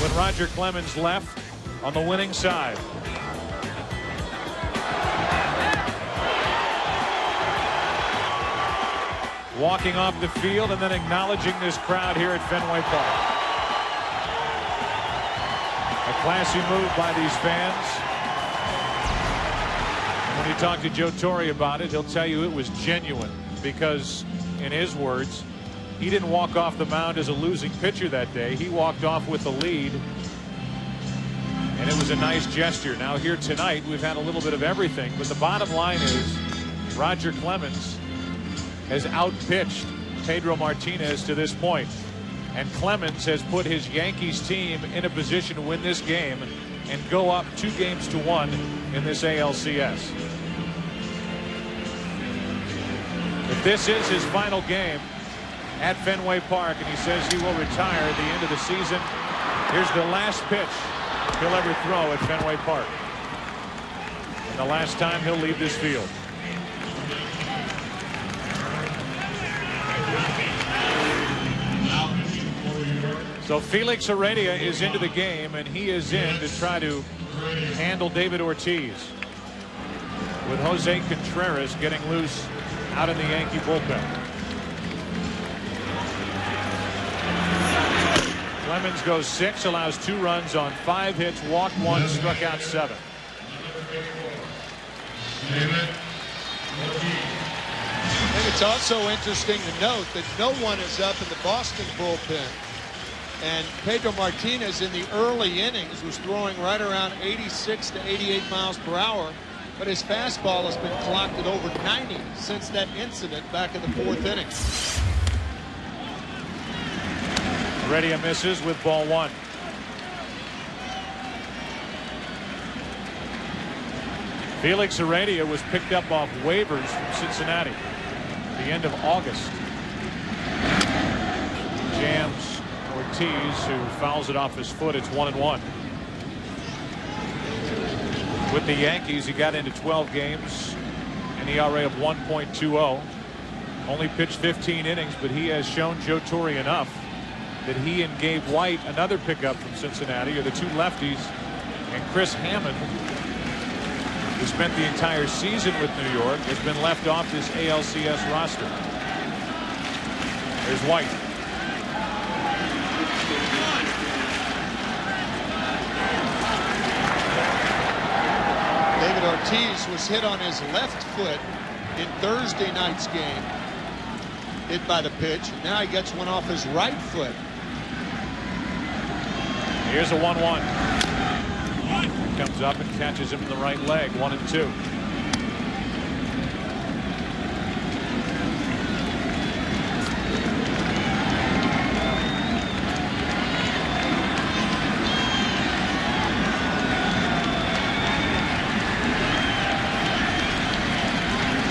when Roger Clemens left on the winning side. Walking off the field and then acknowledging this crowd here at Fenway Park. A classy move by these fans. When you talk to Joe Torre about it, he'll tell you it was genuine because, in his words, he didn't walk off the mound as a losing pitcher that day. He walked off with the lead, and it was a nice gesture. Now here tonight, we've had a little bit of everything, but the bottom line is Roger Clemens has outpitched Pedro Martinez to this point, and Clemens has put his Yankees team in a position to win this game and go up 2-1 in this ALCS. If this is his final game at Fenway Park and he says he will retire at the end of the season, here's the last pitch he'll ever throw at Fenway Park, and the last time he'll leave this field. So Felix Heredia is into the game, and he is in to try to handle David Ortiz, with Jose Conteras getting loose out in the Yankee bullpen. Clemens goes 6, allows 2 runs on 5 hits, walked 1, struck out 7. I think it's also interesting to note that no one is up in the Boston bullpen. And Pedro Martinez in the early innings was throwing right around 86 to 88 miles per hour, but his fastball has been clocked at over 90 since that incident back in the 4th inning. Heredia misses with ball 1. Felix Heredia was picked up off waivers from Cincinnati at the end of August. Jams Ortiz, who fouls it off his foot. It's 1-1. With the Yankees, he got into 12 games, an ERA of 1.20. Only pitched 15 innings, but he has shown Joe Torre enough that he and Gabe White, another pickup from Cincinnati, are the 2 lefties, and Chris Hammond, who spent the entire season with New York, has been left off this ALCS roster. There's White. David Ortiz was hit on his left foot in Thursday night's game, hit by the pitch. Now he gets one off his right foot. Here's a 1-1. Comes up and catches him in the right leg. 1-2.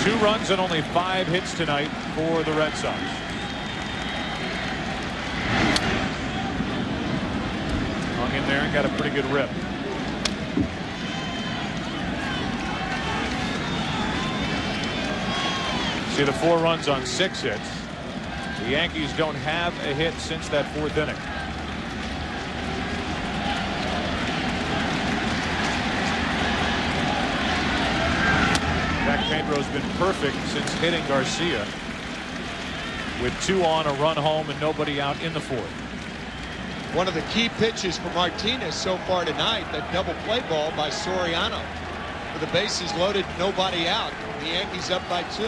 Two runs and only 5 hits tonight for the Red Sox. Hung in there and got a pretty good rip. See the 4 runs on 6 hits. The Yankees don't have a hit since that 4th inning. Pedro's been perfect since hitting Garcia, with 2 on, a run home, and nobody out in the 4th. One of the key pitches for Martinez so far tonight, that double play ball by Soriano. With the bases loaded, nobody out. The Yankees up by 2.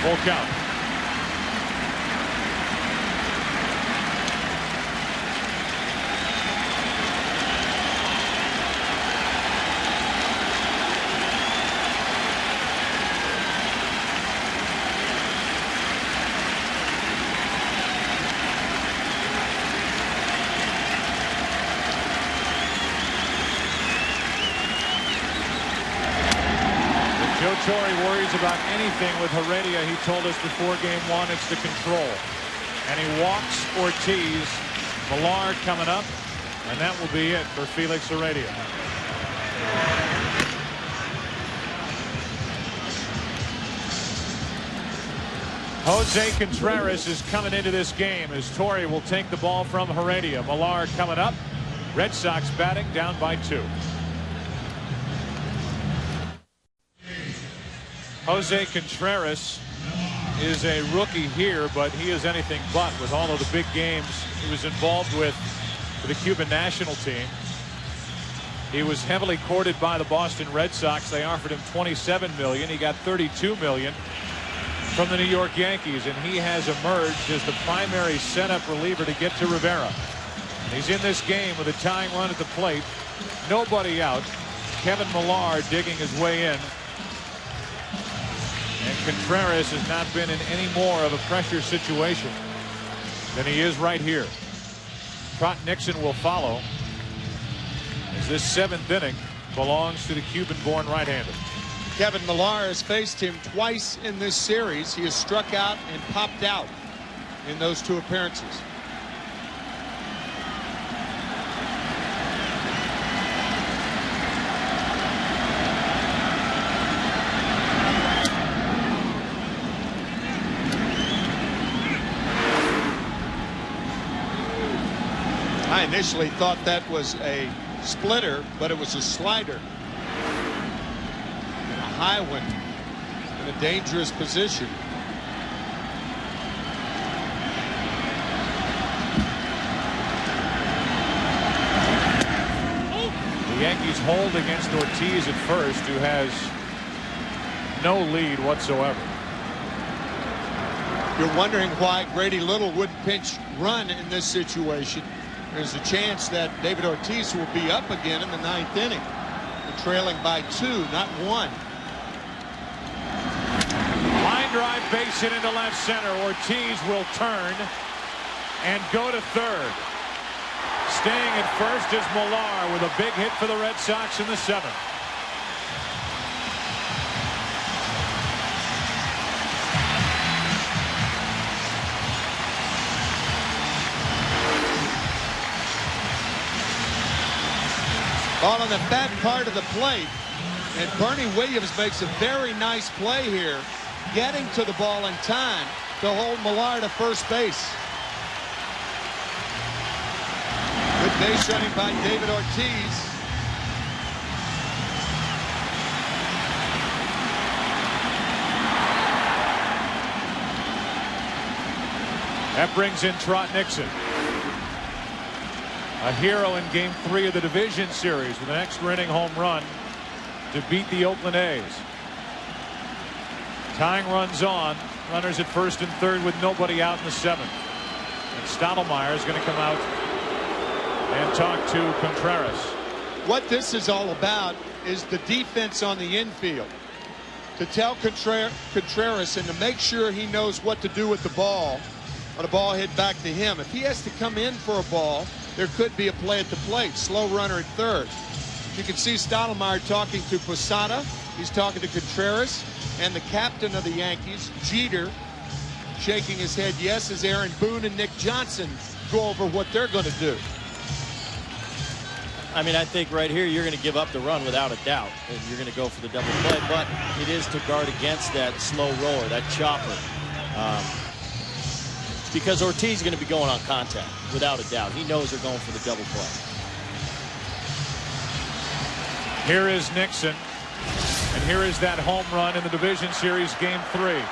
Full count. Torre worries it's about anything with Heredia, he told us before game one, it's the control. And he walks Ortiz. Millard coming up, and that will be it for Felix Heredia. Jose Contreras is coming into this game as Torrey will take the ball from Heredia. Millard coming up. Red Sox batting down by 2. Jose Contreras is a rookie here, but he is anything but with all of the big games he was involved with for the Cuban national team. He was heavily courted by the Boston Red Sox. They offered him $27 million. He got $32 million from the New York Yankees, and he has emerged as the primary setup reliever to get to Rivera. He's in this game with a tying run at the plate. Nobody out. Kevin Millard digging his way in. And Contreras has not been in any more of a pressure situation than he is right here. Trot Nixon will follow as this 7th inning belongs to the Cuban-born right-hander. Kevin Millard has faced him twice in this series. He has struck out and popped out in those 2 appearances. I initially thought that was a splitter, but it was a slider. And a high one in a dangerous position. The Yankees hold against Ortiz at first, who has no lead whatsoever. You're wondering why Grady Little wouldn't pinch run in this situation. There's a chance that David Ortiz will be up again in the 9th inning. They're trailing by 2, not 1. Line drive, base hit into left center. Ortiz will turn and go to third. Staying at first is Millard with a big hit for the Red Sox in the 7th. Ball on the back part of the plate, and Bernie Williams makes a very nice play here, getting to the ball in time to hold Millard at first base. Good base running by David Ortiz. That brings in Trot Nixon. A hero in game 3 of the division series with an extra inning home run to beat the Oakland A's. Tying runs on. Runners at first and third with nobody out in the 7th. And Stottlemyre is going to come out and talk to Contreras. What this is all about is the defense on the infield. To tell Contreras and to make sure he knows what to do with the ball on a ball hit back to him. If he has to come in for a ball, there could be a play at the plate. Slow runner at third. You can see Stottlemyre talking to Posada. He's talking to Contreras. And the captain of the Yankees, Jeter, shaking his head yes as Aaron Boone and Nick Johnson go over what they're going to do. I mean, I think right here you're going to give up the run without a doubt. And you're going to go for the double play. But it is to guard against that slow roller, that chopper. Because Ortiz is going to be going on contact, without a doubt. He knows they're going for the double play. Here is Nixon. And here is that home run in the division series game 3.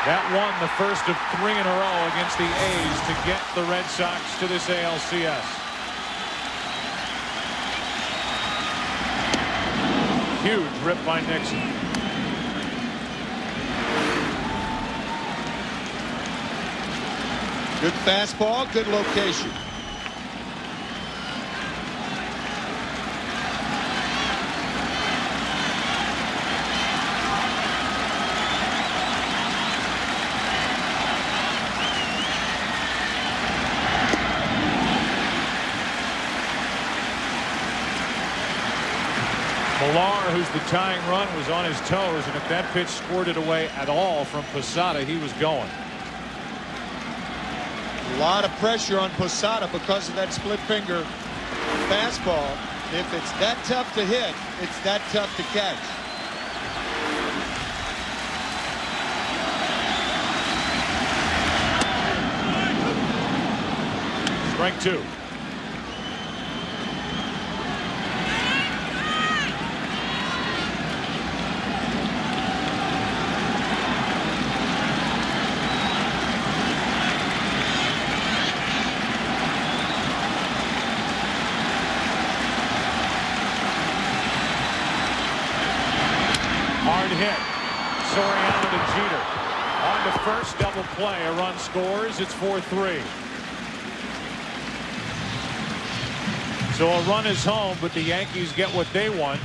That won the first of 3 in a row against the A's to get the Red Sox to this ALCS. Huge rip by Nixon. Good fastball, good location. Villar, who's the tying run, was on his toes, and if that pitch scored it away at all from Posada, he was going. A lot of pressure on Posada because of that split finger fastball. If it's that tough to hit, it's that tough to catch. Strike two. Hard hit. Soriano to Jeter. On to first, double play. A run scores. It's 4-3. So a run is home, but the Yankees get what they want.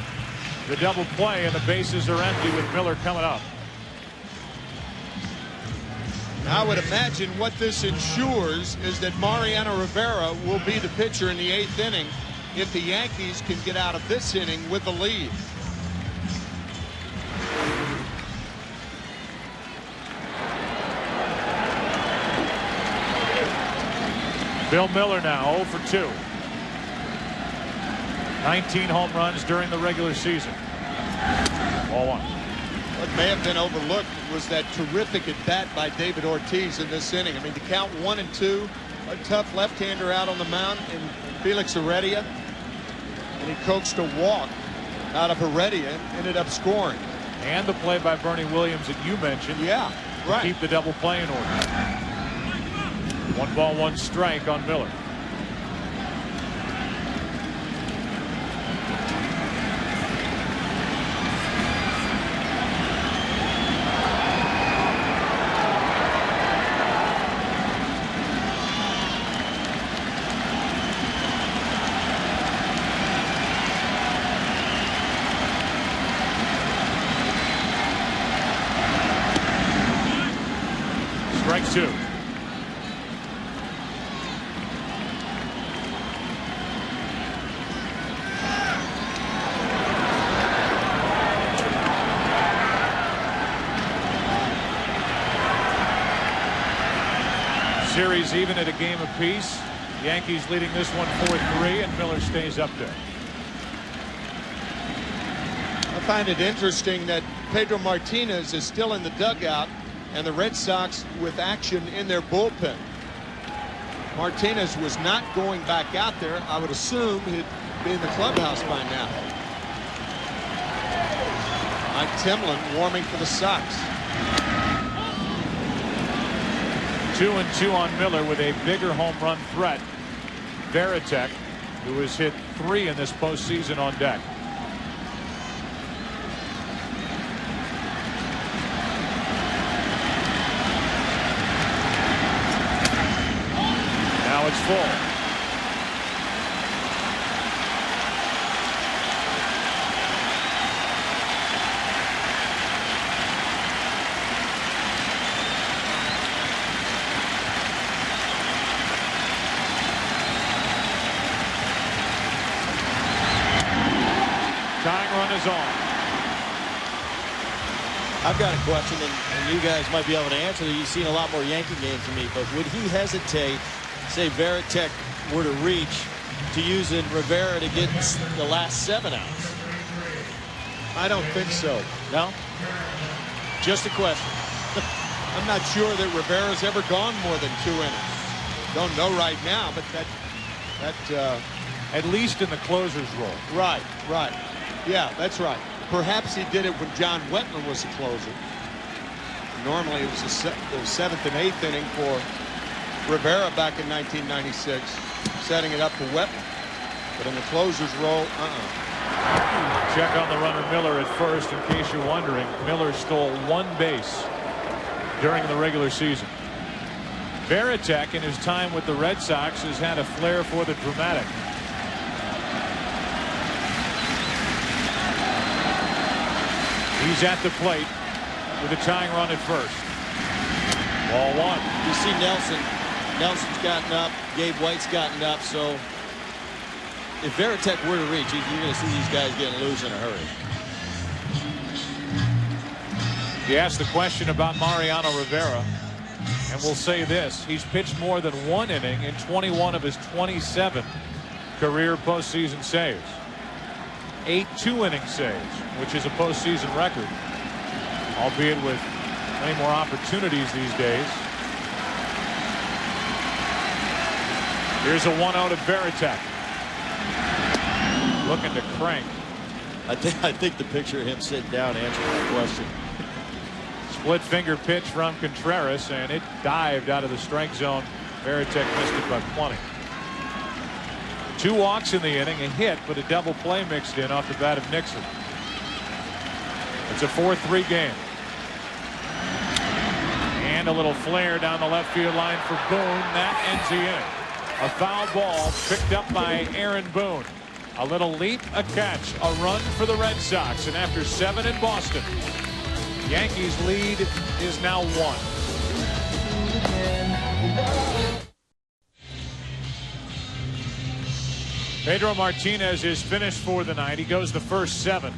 The double play, and the bases are empty with Miller coming up. I would imagine what this ensures is that Mariano Rivera will be the pitcher in the 8th inning if the Yankees can get out of this inning with the lead. Bill Miller now 0 for 2. 19 home runs during the regular season. Ball one. What may have been overlooked was that terrific at bat by David Ortiz in this inning. I mean, to count 1 and 2, a tough left-hander out on the mound in Felix Heredia, and he coaxed a walk out of Heredia and ended up scoring. And the play by Bernie Williams that you mentioned. Yeah, right. Keep the double play in order. 1 ball, 1 strike on Miller. Strike two. Series even at a game apiece. Yankees leading this one 4-3, and Miller stays up there. I find it interesting that Pedro Martinez is still in the dugout and the Red Sox with action in their bullpen. Martinez was not going back out there. I would assume he'd be in the clubhouse by now. Mike Timlin warming for the Sox. 2-2 on Miller with a bigger home run threat. Veritek, who has hit 3 in this postseason, on deck. Now it's full. Tying run is on. I've got a question, and you guys might be able to answer that. You've seen a lot more Yankee games than me, but would he hesitate, say Veritek were to reach, to using Rivera to get the last 7 outs? I don't think so. No? Just a question. I'm not sure that Rivera's ever gone more than 2 innings. Don't know right now, but that At least in the closer's role. right. Yeah, that's right. Perhaps he did it when John Wetman was the closer. Normally it was the 7th and 8th inning for Rivera back in 1996, setting it up for Wetman. But in the closer's role, Check on the runner Miller at first. In case you're wondering, Miller stole 1 base during the regular season. Veritek, in his time with the Red Sox, has had a flair for the dramatic. He's at the plate with a tying run at first. Ball 1. You see Nelson's gotten up. Gabe White's gotten up. So if Veritek were to reach, you're going to see these guys getting loose in a hurry. You asked the question about Mariano Rivera, and we'll say this: he's pitched more than 1 inning in 21 of his 27 career postseason saves. 8 2-inning saves, which is a postseason record, albeit with many more opportunities these days. Here's a 1-0 to Veritek. Looking to crank. I think the picture of him sitting down answering that question. Split finger pitch from Conteras, and it dived out of the strike zone. Veritek missed it by plenty. 2 walks in the inning, a hit, but a double play mixed in off the bat of Nixon. It's a 4-3 game. And a little flare down the left field line for Boone. That ends the inning. A foul ball picked up by Aaron Boone. A little leap, a catch, a run for the Red Sox. And after 7 in Boston, Yankees lead is now 1. Pedro Martinez is finished for the night. He goes the first 7.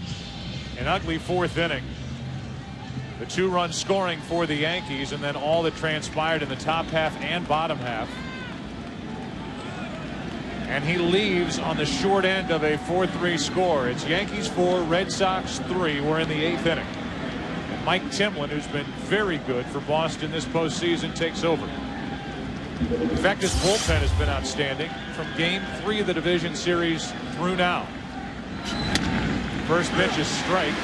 An ugly 4th inning. The 2-run scoring for the Yankees, and then all that transpired in the top half and bottom half. And he leaves on the short end of a 4-3 score. It's Yankees 4, Red Sox 3. We're in the 8th inning. And Mike Timlin, who's been very good for Boston this postseason, takes over. In fact, his bullpen has been outstanding from Game 3 of the division series through now. First pitch is strike.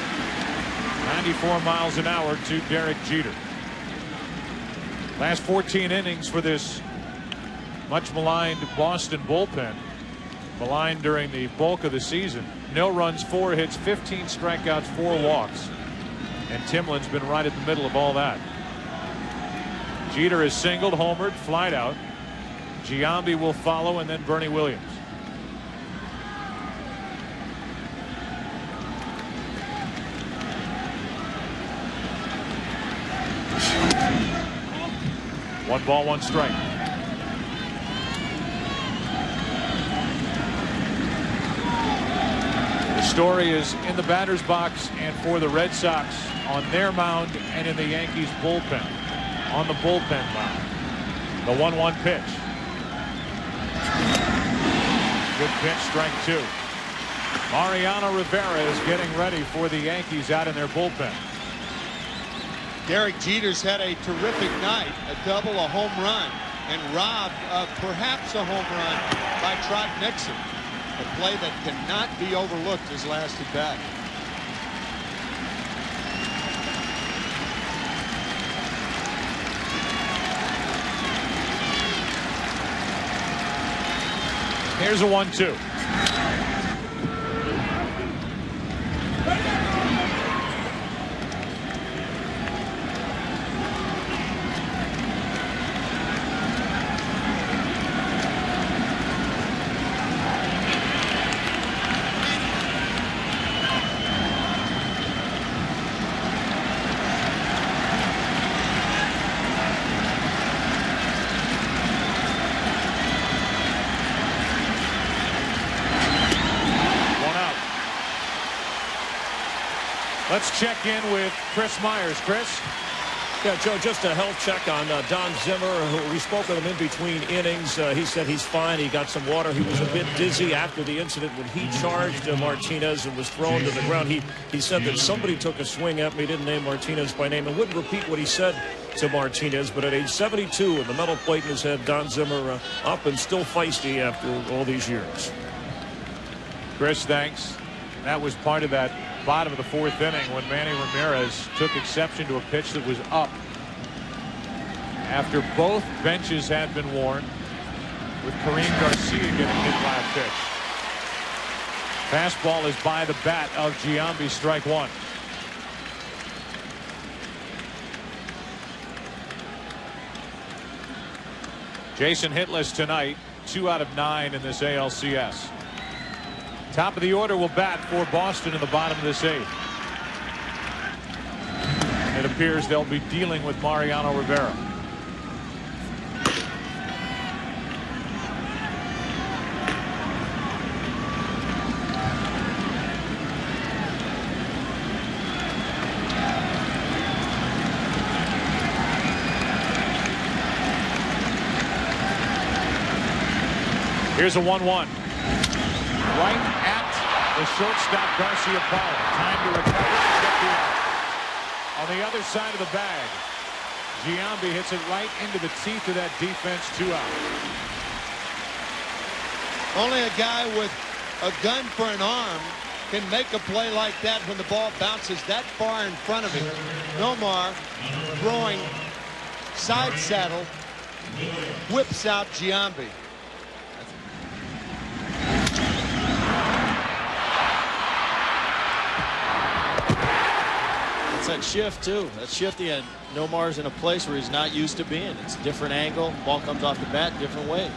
94 miles an hour to Derek Jeter. Last 14 innings for this much maligned Boston bullpen. Maligned during the bulk of the season. No runs, 4 hits, 15 strikeouts, 4 walks. And Timlin's been right at the middle of all that. Jeter is singled, homered, flied out. Giambi will follow, and then Bernie Williams. One ball, 1 strike. The story is in the batter's box and for the Red Sox on their mound and in the Yankees bullpen. On the bullpen mound. The 1-1 pitch. Good pitch, strike 2. Mariano Rivera is getting ready for the Yankees out in their bullpen. Derek Jeter's had a terrific night, a double, a home run, and robbed of perhaps a home run by Trot Nixon. A play that cannot be overlooked his last at bat. Here's a 1-2. Let's check in with Chris Myers. Chris? Yeah, Joe, just a health check on Don Zimmer. We spoke with him in between innings. He said he's fine. He got some water. He was a bit dizzy after the incident when he charged Martinez and was thrown to the ground. He said that somebody took a swing at me, didn't name Martinez by name, and wouldn't repeat what he said to Martinez. But at age 72, with the metal plate in his head, Don Zimmer up and still feisty after all these years. Chris, thanks. That was part of that bottom of the 4th inning when Manny Ramirez took exception to a pitch that was up after both benches had been worn, with Kareem Garcia getting hit by a pitch. Fastball is by the bat of Giambi, strike 1. Jason hitless tonight, 2 out of 9 in this ALCS. Top of the order will bat for Boston in the bottom of this 8th. It appears they'll be dealing with Mariano Rivera. Here's a 1-1. Right at the shortstop, Garcia. Time to recover and get the out. On the other side of the bag, Giambi hits it right into the teeth of that defense. 2 out. Only a guy with a gun for an arm can make a play like that when the ball bounces that far in front of him. Nomar throwing side saddle, whips out Giambi. It's that shift too. That shifty, and Nomar's in a place where he's not used to being. It's a different angle. Ball comes off the bat different ways.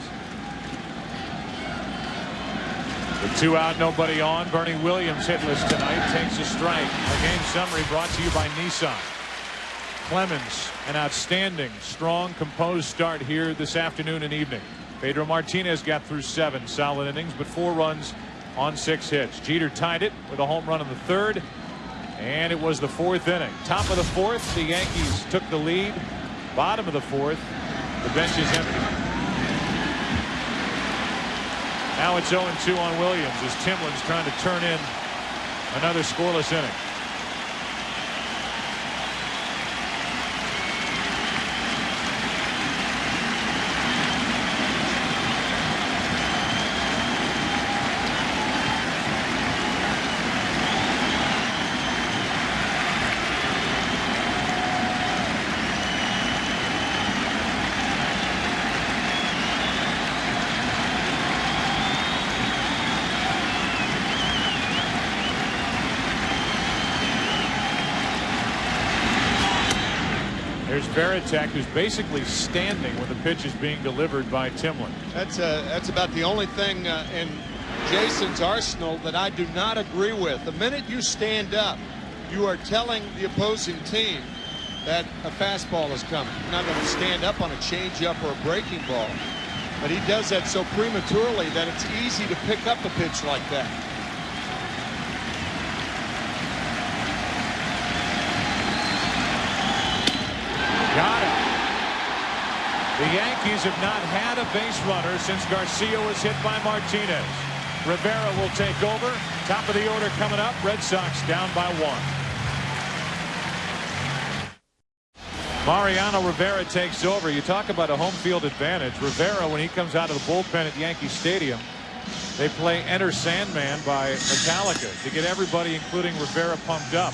With 2 out, nobody on. Bernie Williams hitless tonight, takes a strike. A game summary brought to you by Nissan. Clemens, an outstanding, strong, composed start here this afternoon and evening. Pedro Martinez got through 7 solid innings, but 4 runs on 6 hits. Jeter tied it with a home run in the 3rd, and it was the 4th inning. Top of the 4th, the Yankees took the lead. Bottom of the 4th, the bench is empty. Now it's 0-2 on Williams as Timlin's trying to turn in another scoreless inning. There's Veritek, who's basically standing when the pitch is being delivered by Timlin. That's about the only thing in Jason's arsenal that I do not agree with. The minute you stand up, you are telling the opposing team that a fastball is coming. You're not going to stand up on a changeup or a breaking ball. But he does that so prematurely that it's easy to pick up a pitch like that. Got it. The Yankees have not had a base runner since Garcia was hit by Martinez. Rivera will take over. Top of the order coming up. Red Sox down by 1. Mariano Rivera takes over. You talk about a home field advantage. Rivera, when he comes out of the bullpen at Yankee Stadium, they play Enter Sandman by Metallica to get everybody, including Rivera, pumped up.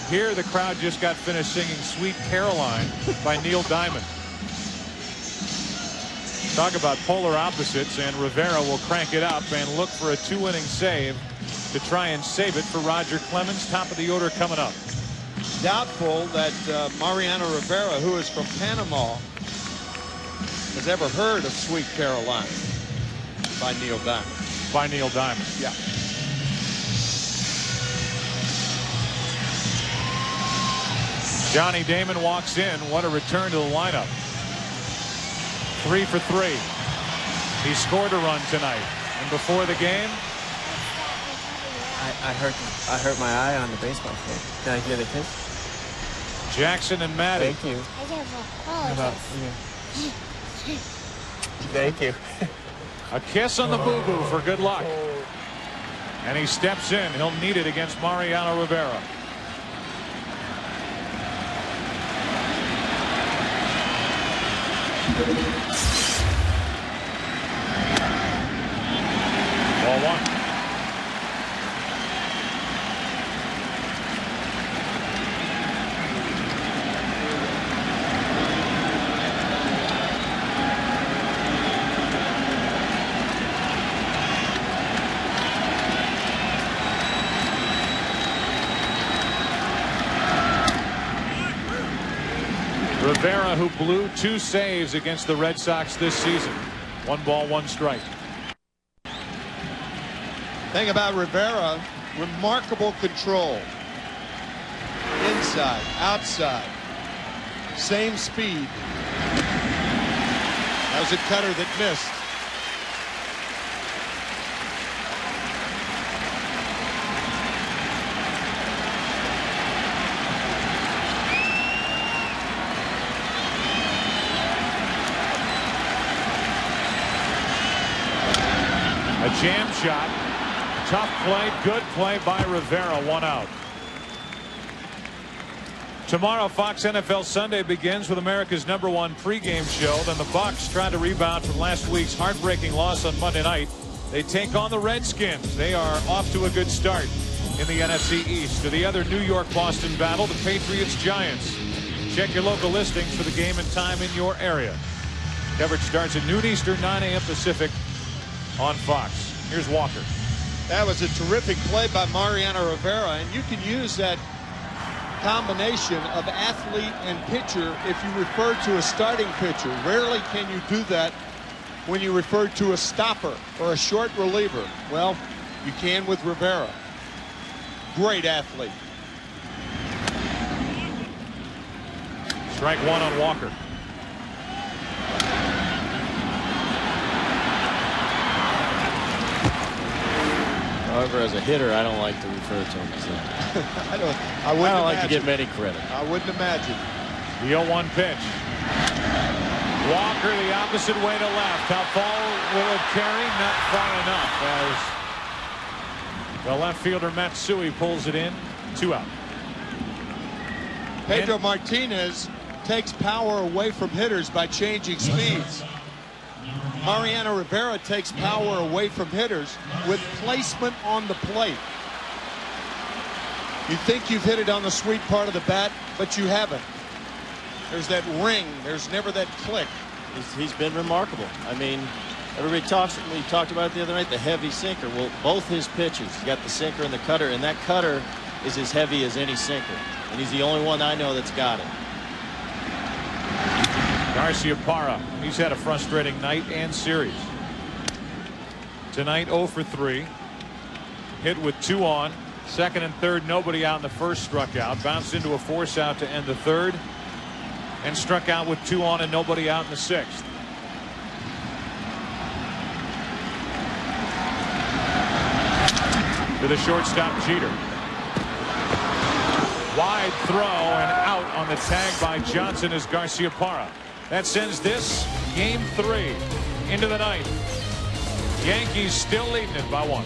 Here, the crowd just got finished singing Sweet Caroline by Neil Diamond. Talk about polar opposites, and Rivera will crank it up and look for a 2-inning save to try and save it for Roger Clemens. Top of the order coming up. Doubtful that Mariano Rivera, who is from Panama, has ever heard of Sweet Caroline by Neil Diamond. By Neil Diamond. Yeah. Johnny Damon walks in. What a return to the lineup. 3 for 3. He scored a run tonight. And before the game, I hurt my eye on the baseball field. Can I get a kiss? Jackson and Maddie. Thank you. I About you. Thank you. A kiss on the boo-boo for good luck. And he steps in. He'll need it against Mariano Rivera. Ball 1. Rivera, who blew 2 saves against the Red Sox this season. 1 ball, 1 strike. Thing about Rivera, remarkable control. Inside, outside, same speed. That was a cutter that missed. A jam shot. Tough play. Good play by Rivera. 1 out. Tomorrow, Fox NFL Sunday begins with America's #1 pregame show. Then the Bucs try to rebound from last week's heartbreaking loss on Monday night. They take on the Redskins. They are off to a good start in the NFC East. To the other New York-Boston battle, the Patriots-Giants. Check your local listings for the game and time in your area. Coverage starts at noon Eastern, 9 a.m. Pacific on Fox. Here's Walker. That was a terrific play by Mariano Rivera, and you can use that combination of athlete and pitcher if you refer to a starting pitcher. Rarely can you do that when you refer to a stopper or a short reliever. Well, you can with Rivera. Great athlete. Strike 1 on Walker. However, as a hitter, I don't like to refer to him as that. I wouldn't like to give him any credit. I wouldn't imagine. The 0-1 pitch. Walker the opposite way to left. How far will it carry? Not far enough as the left fielder Matsui pulls it in. 2 out. Pedro Martinez takes power away from hitters by changing speeds. Mariano Rivera takes power away from hitters with placement on the plate. You think you've hit it on the sweet part of the bat, but you haven't. There's that ring. There's never that click. He's been remarkable. I mean, everybody talks, we talked about it the other night, the heavy sinker. Well, both his pitches, he's got the sinker and the cutter, and that cutter is as heavy as any sinker. And he's the only one I know that's got it. Garcia Parra, he's had a frustrating night and series. Tonight 0 for 3. Hit with 2 on. Second and third, nobody out in the first, struck out. Bounced into a force out to end the third. And struck out with 2 on and nobody out in the sixth. To the shortstop, Jeter. Wide throw and out on the tag by Johnson is Garcia Parra. That sends this game 3 into the ninth. Yankees still leading it by 1.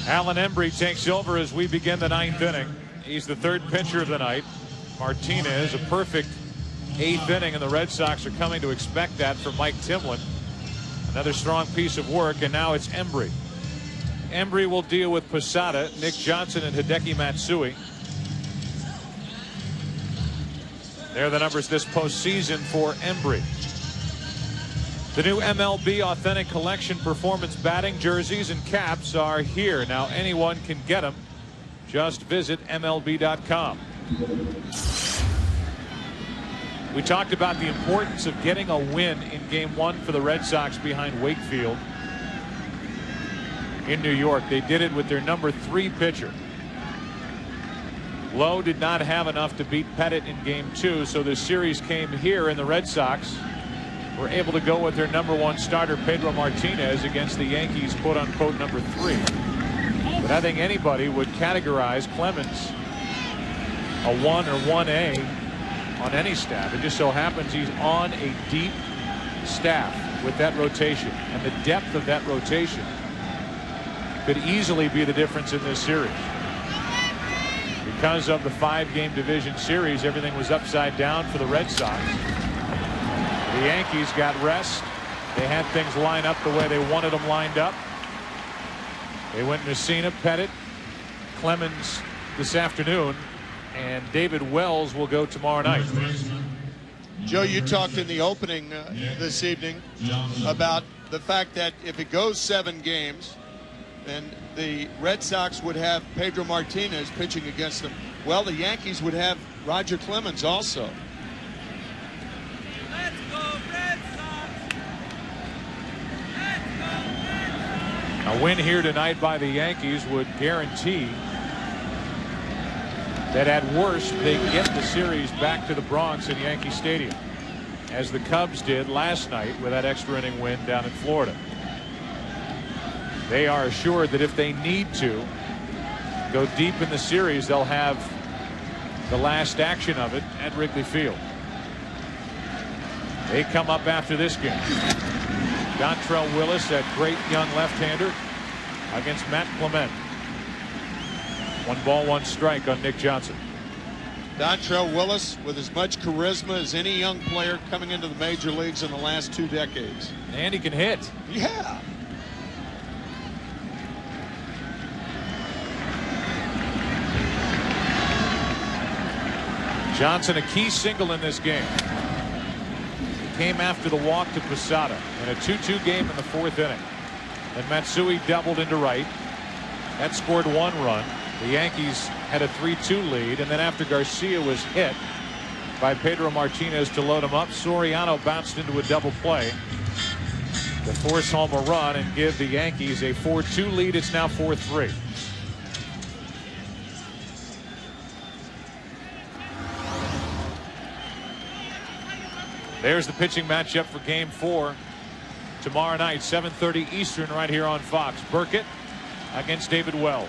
Alan Embry takes over as we begin the 9th inning. He's the 3rd pitcher of the night. Martinez, a perfect 8th inning, and the Red Sox are coming to expect that from Mike Timlin. Another strong piece of work, and now it's Embry. Embry will deal with Posada, Nick Johnson, and Hideki Matsui. They're the numbers this postseason for Embry. The new MLB Authentic Collection performance batting jerseys and caps are here. Now anyone can get them. Just visit MLB.com. We talked about the importance of getting a win in Game 1 for the Red Sox behind Wakefield in New York. They did it with their number 3 pitcher. Lowe did not have enough to beat Pettit in Game 2, so the series came here, and the Red Sox were able to go with their number 1 starter, Pedro Martinez, against the Yankees, quote-unquote, number 3. But I think anybody would categorize Clemens a 1 or 1A on any staff. It just so happens he's on a deep staff with that rotation, and the depth of that rotation could easily be the difference in this series. Because of the 5-game division series, everything was upside down for the Red Sox. The Yankees got rest. They had things line up the way they wanted them lined up. They went Messina, Pettit, Clemens this afternoon, and David Wells will go tomorrow night. Joe, you talked in the opening this evening about the fact that if it goes 7 games, then the Red Sox would have Pedro Martinez pitching against them. Well, the Yankees would have Roger Clemens also. Let's go, Red Sox! Let's go, Red Sox! A win here tonight by the Yankees would guarantee that at worst they get the series back to the Bronx in Yankee Stadium, as the Cubs did last night with that extra inning win down in Florida. They are assured that if they need to go deep in the series, they'll have the last action of it at Wrigley Field. They come up after this game. Dontrell Willis, that great young left-hander, against Matt Clemens. 1 ball, 1 strike on Nick Johnson. Dontrell Willis with as much charisma as any young player coming into the major leagues in the last 2 decades. And he can hit. Yeah. Johnson, a key single in this game. Came after the walk to Posada in a 2-2 game in the 4th inning. And Matsui doubled into right. That scored 1 run. The Yankees had a 3-2 lead, and then after Garcia was hit by Pedro Martinez to load him up, Soriano bounced into a double play to force home a run and give the Yankees a 4-2 lead. It's now 4-3. There's the pitching matchup for Game 4 tomorrow night, 7:30 Eastern, right here on Fox. Burkett against David Wells.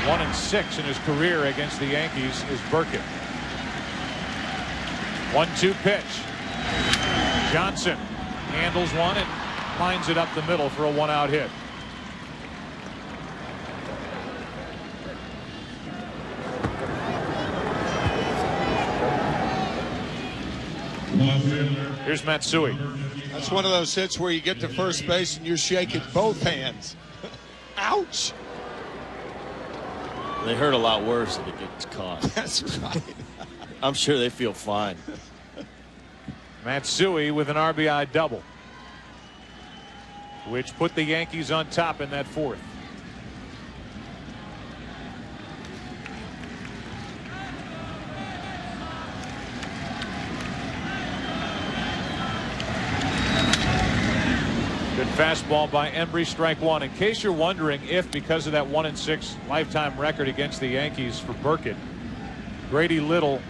1-6 in his career against the Yankees is Burkett. 1-2 pitch. Johnson handles one and lines it up the middle for a 1-out hit. Here's Matsui. That's one of those hits where you get to first base and you're shaking both hands. Ouch. They hurt a lot worse if it gets caught. That's right. I'm sure they feel fine. Matsui with an RBI double, which put the Yankees on top in that 4th. Good fastball by Embry, strike 1. In case you're wondering if, because of that 1-6 lifetime record against the Yankees for Burkett, Grady Little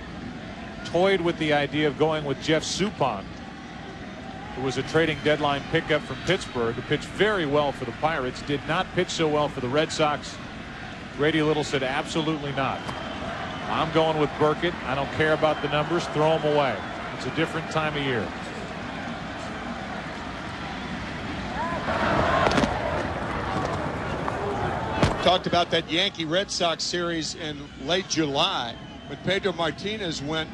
toyed with the idea of going with Jeff Suppan, who was a trading deadline pickup from Pittsburgh, who pitched very well for the Pirates, did not pitch so well for the Red Sox. Grady Little said absolutely not. I'm going with Burkett. I don't care about the numbers. Throw them away. It's a different time of year. Talked about that Yankee-Red Sox series in late July when Pedro Martinez went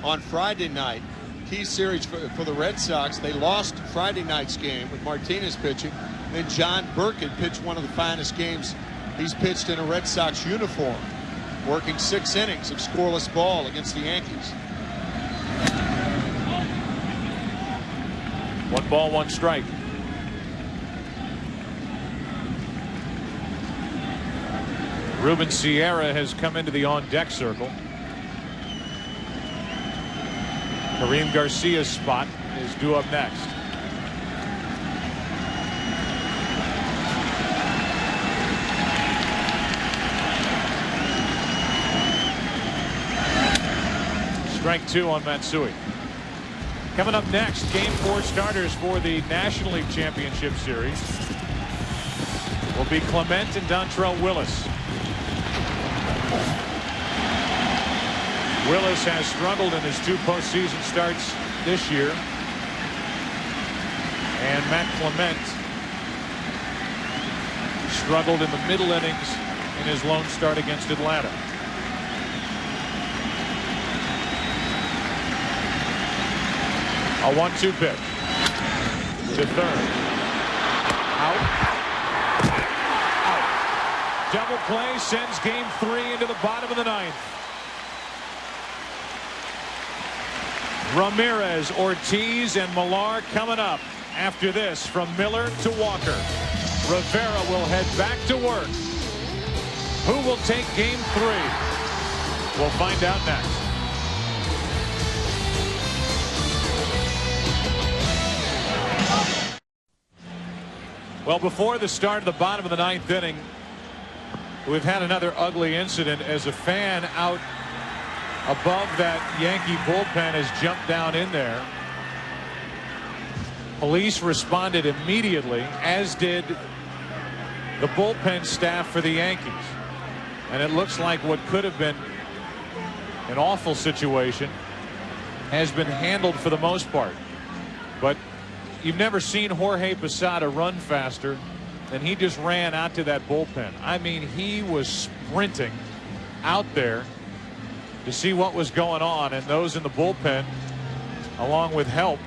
on Friday night. Key series for the Red Sox. They lost Friday night's game with Martinez pitching. Then John Burkett pitched one of the finest games he's pitched in a Red Sox uniform, working 6 innings of scoreless ball against the Yankees. 1 ball, 1 strike. Ruben Sierra has come into the on-deck circle. Kareem Garcia's spot is due up next. Strike 2 on Matsui. Coming up next, Game 4 starters for the National League Championship Series will be Clement and Dontrell Willis. Willis has struggled in his 2 postseason starts this year. And Matt Clement struggled in the middle innings in his lone start against Atlanta. A 1-2 pitch to third. Out. Out. Double play sends Game 3 into the bottom of the 9th. Ramirez, Ortiz, and Millar coming up after this from Miller to Walker. Rivera will head back to work. Who will take Game 3? We'll find out next. Well, before the start of the bottom of the 9th inning, we've had another ugly incident as a fan out above that Yankee bullpen has jumped down in there. Police responded immediately, as did the bullpen staff for the Yankees. And it looks like what could have been an awful situation has been handled for the most part. But you've never seen Jorge Posada run faster than he just ran out to that bullpen. I mean, he was sprinting out there to see what was going on, and those in the bullpen along with help.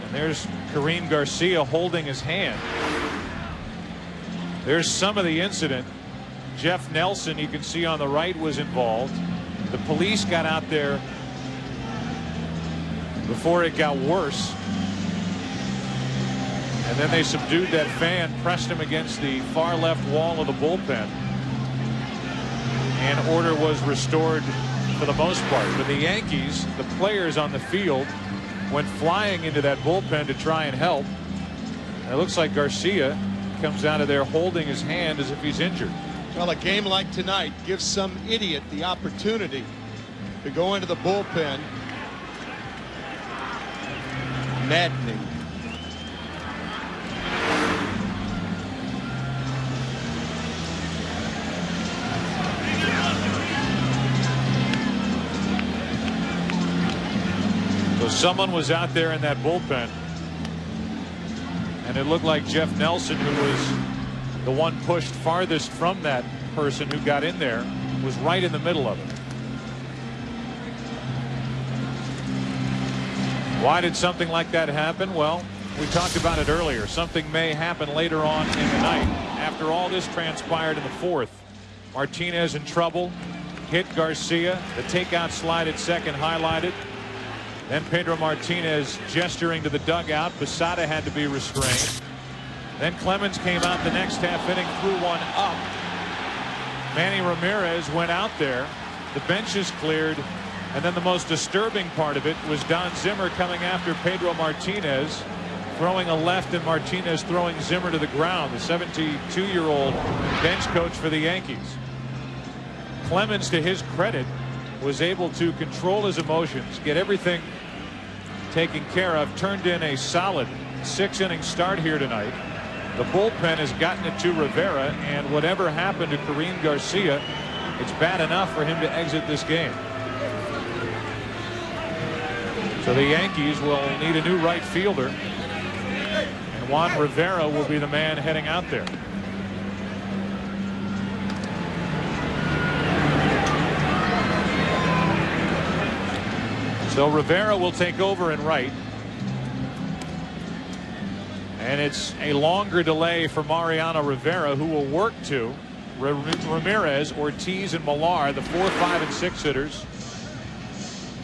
And there's Karim Garcia holding his hand. There's some of the incident. Jeff Nelson, you can see on the right, was involved. The police got out there before it got worse, and then they subdued that fan, pressed him against the far left wall of the bullpen, and order was restored for the most part. But the Yankees, the players on the field, went flying into that bullpen to try and help. And it looks like Garcia comes out of there holding his hand as if he's injured. Well, a game like tonight gives some idiot the opportunity to go into the bullpen. Maddening. So someone was out there in that bullpen, and it looked like Jeff Nelson, who was the one pushed farthest from that person who got in there, was right in the middle of it. Why did something like that happen? Well, we talked about it earlier. Something may happen later on in the night. After all this transpired in the fourth, Martinez in trouble, hit Garcia, the takeout slide at second highlighted. Then Pedro Martinez gesturing to the dugout. Posada had to be restrained. Then Clemens came out the next half inning, threw one up. Manny Ramirez went out there. The bench is cleared. And then the most disturbing part of it was Don Zimmer coming after Pedro Martinez, throwing a left, and Martinez throwing Zimmer to the ground, the 72-year-old bench coach for the Yankees. Clemens, to his credit, was able to control his emotions, get everything taken care of, turned in a solid 6-inning start here tonight. The bullpen has gotten it to Rivera, and whatever happened to Karim Garcia, it's bad enough for him to exit this game. So the Yankees will need a new right fielder, and Juan Rivera will be the man heading out there. So Rivera will take over in right. And it's a longer delay for Mariano Rivera, who will work to Ramirez, Ortiz, and Millar, the 4, 5, and 6 hitters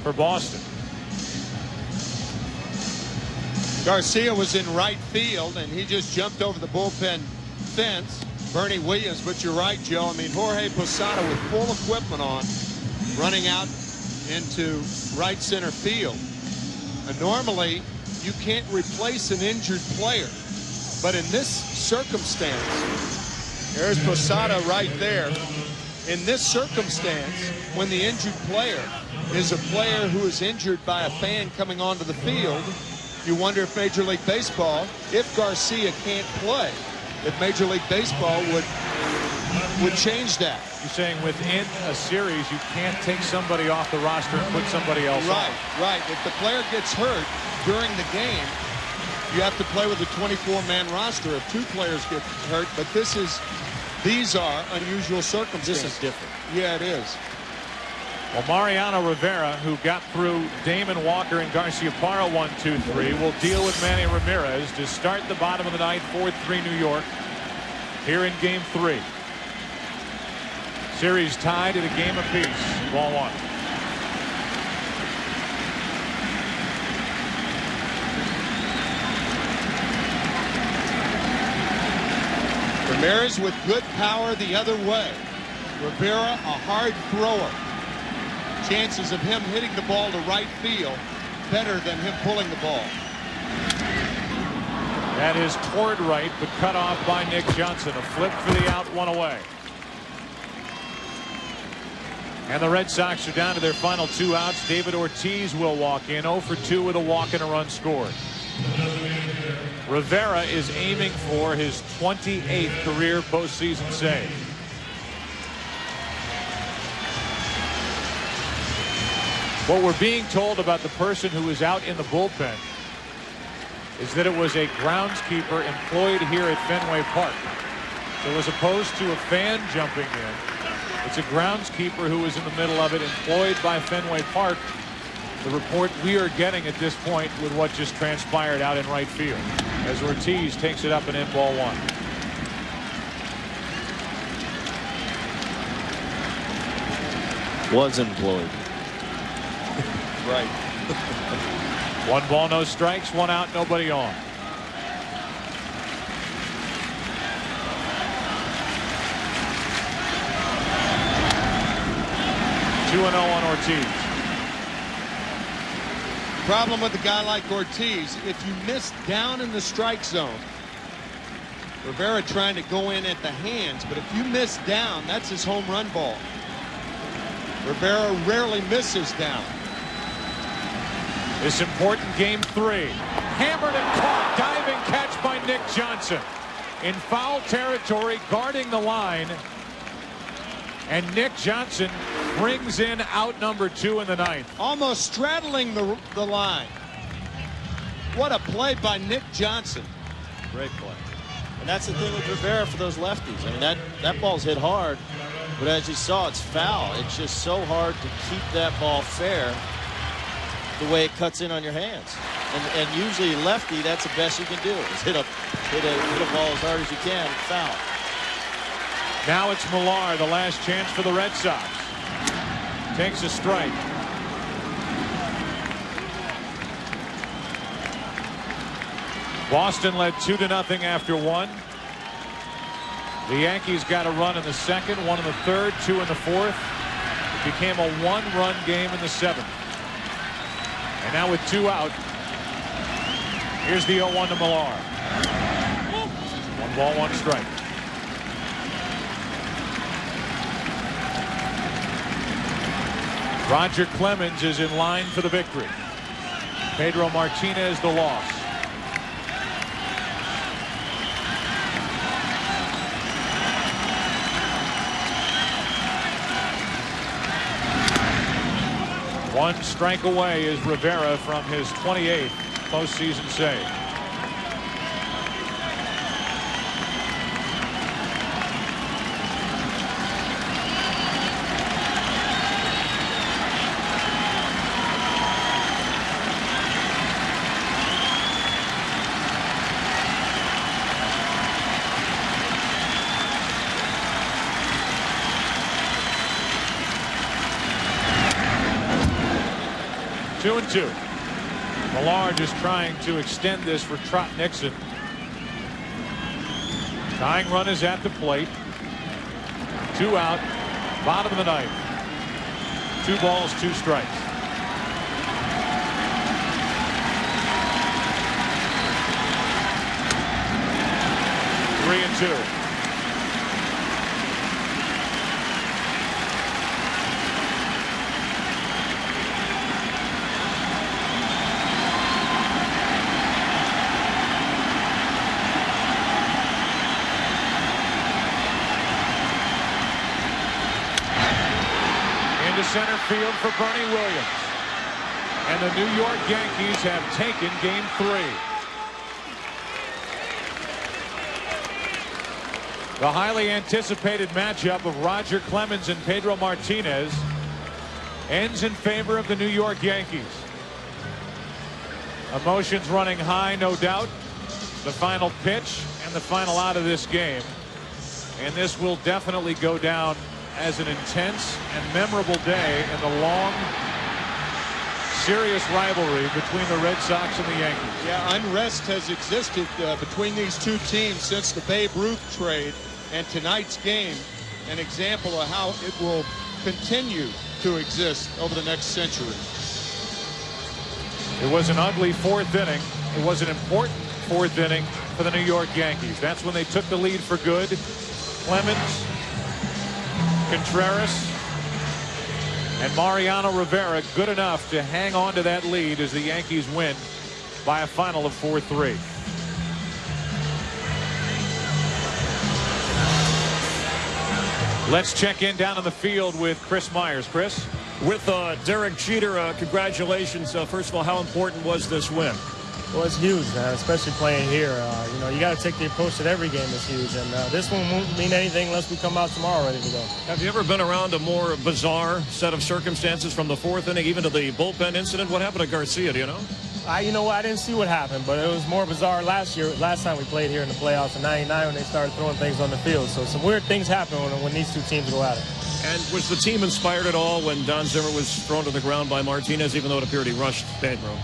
for Boston. Garcia was in right field, and he just jumped over the bullpen fence. Bernie Williams, but you're right, Joe. I mean, Jorge Posada with full equipment on, running out into right center field. And normally, you can't replace an injured player. But in this circumstance, there's Posada right there. In this circumstance, when the injured player is a player who is injured by a fan coming onto the field, you wonder if Major League Baseball, if Garcia can't play, if Major League Baseball would change that. You're saying within a series, you can't take somebody off the roster and put somebody else on. Right. If the player gets hurt during the game, you have to play with a 24-man roster if 2 players get hurt. But these are unusual circumstances. This is different. Yeah, it is. Well, Mariano Rivera, who got through Damon, Walker, and Garcia Parra 1-2-3, will deal with Manny Ramirez to start the bottom of the ninth, 4-3 New York, here in Game 3. Series tied at a game apiece. Ball 1. Ramirez with good power the other way. Rivera, a hard thrower. Chances of him hitting the ball to right field better than him pulling the ball. That is toward right, but cut off by Nick Johnson. A flip for the out, 1 away. And the Red Sox are down to their final 2 outs. David Ortiz will walk in, 0 for 2 with a walk and a run scored. Rivera is aiming for his 28th career postseason save. What we're being told about the person who was out in the bullpen is that it was a groundskeeper employed here at Fenway Park. So as opposed to a fan jumping in, it's a groundskeeper who was in the middle of it, employed by Fenway Park. The report we are getting at this point with what just transpired out in right field as Ortiz takes it up and in ball one. Was employed. Right. 1 ball, no strikes, 1 out, nobody on. Two and 0 on Ortiz. Problem with a guy like Ortiz, if you miss down in the strike zone, Rivera trying to go in at the hands, but if you miss down, that's his home run ball. Rivera rarely misses down. This important game 3. Hammered and caught. Diving catch by Nick Johnson. In foul territory, guarding the line. And Nick Johnson brings in out number 2 in the 9th. Almost straddling the line. What a play by Nick Johnson. Great play. And that's the thing with Rivera for those lefties. I mean, that ball's hit hard, but as you saw, it's foul. It's just so hard to keep that ball fair the way it cuts in on your hands. And usually lefty, that's the best you can do, is hit a ball as hard as you can, foul. Now it's Millar, the last chance for the Red Sox. Takes a strike. Boston led 2-0 after 1. The Yankees got a run in the 2nd, 1 in the 3rd, 2 in the 4th. It became a 1-run game in the 7th. And now with 2 out, here's the 0-1 to Millar. 1 ball, 1 strike. Roger Clemens is in line for the victory. Pedro Martinez the loss. One strike away is Rivera from his 28th postseason save. Two and 2. Millar just trying to extend this for Trot Nixon. Tying run is at the plate. 2 out. Bottom of the 9th. 2 balls, 2 strikes. Three and 2. Center field for Bernie Williams. And the New York Yankees have taken game 3. The highly anticipated matchup of Roger Clemens and Pedro Martinez ends in favor of the New York Yankees. Emotions running high, no doubt. The final pitch and the final out of this game. And this will definitely go down as an intense and memorable day in the long, serious rivalry between the Red Sox and the Yankees. Yeah, unrest has existed between these two teams since the Babe Ruth trade, and tonight's game, an example of how it will continue to exist over the next century. It was an ugly 4th inning. It was an important 4th inning for the New York Yankees. That's when they took the lead for good. Clemens, Conteras, and Mariano Rivera good enough to hang on to that lead as the Yankees win by a final of 4-3. Let's check in down on the field with Chris Myers. Chris? with Derek Jeter. Congratulations. First of all, how important was this win? Well, it's huge, man, especially playing here. You got to take the approach that every game is huge, and this one won't mean anything unless we come out tomorrow ready to go. Have you ever been around a more bizarre set of circumstances from the fourth inning, even to the bullpen incident? What happened to Garcia, do you know? You know what? I didn't see what happened, but it was more bizarre last time we played here in the playoffs in '99 when they started throwing things on the field. So some weird things happen when these two teams go at it. And was the team inspired at all when Don Zimmer was thrown to the ground by Martinez, even though it appeared he rushed Pedro?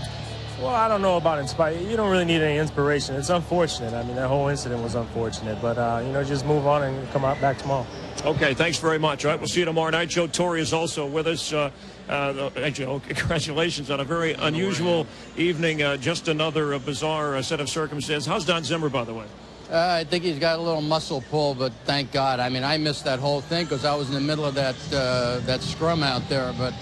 Well, I don't know about inspired. You don't really need any inspiration. It's unfortunate. I mean, that whole incident was unfortunate. But, just move on and come out back tomorrow. Okay, thanks very much. All right, we'll see you tomorrow night. Joe Torre is also with us. Joe, congratulations on a very unusual evening. Just another bizarre set of circumstances. How's Don Zimmer, by the way? I think he's got a little muscle pull, but thank God. I mean, I missed that whole thing because I was in the middle of that scrum out there. But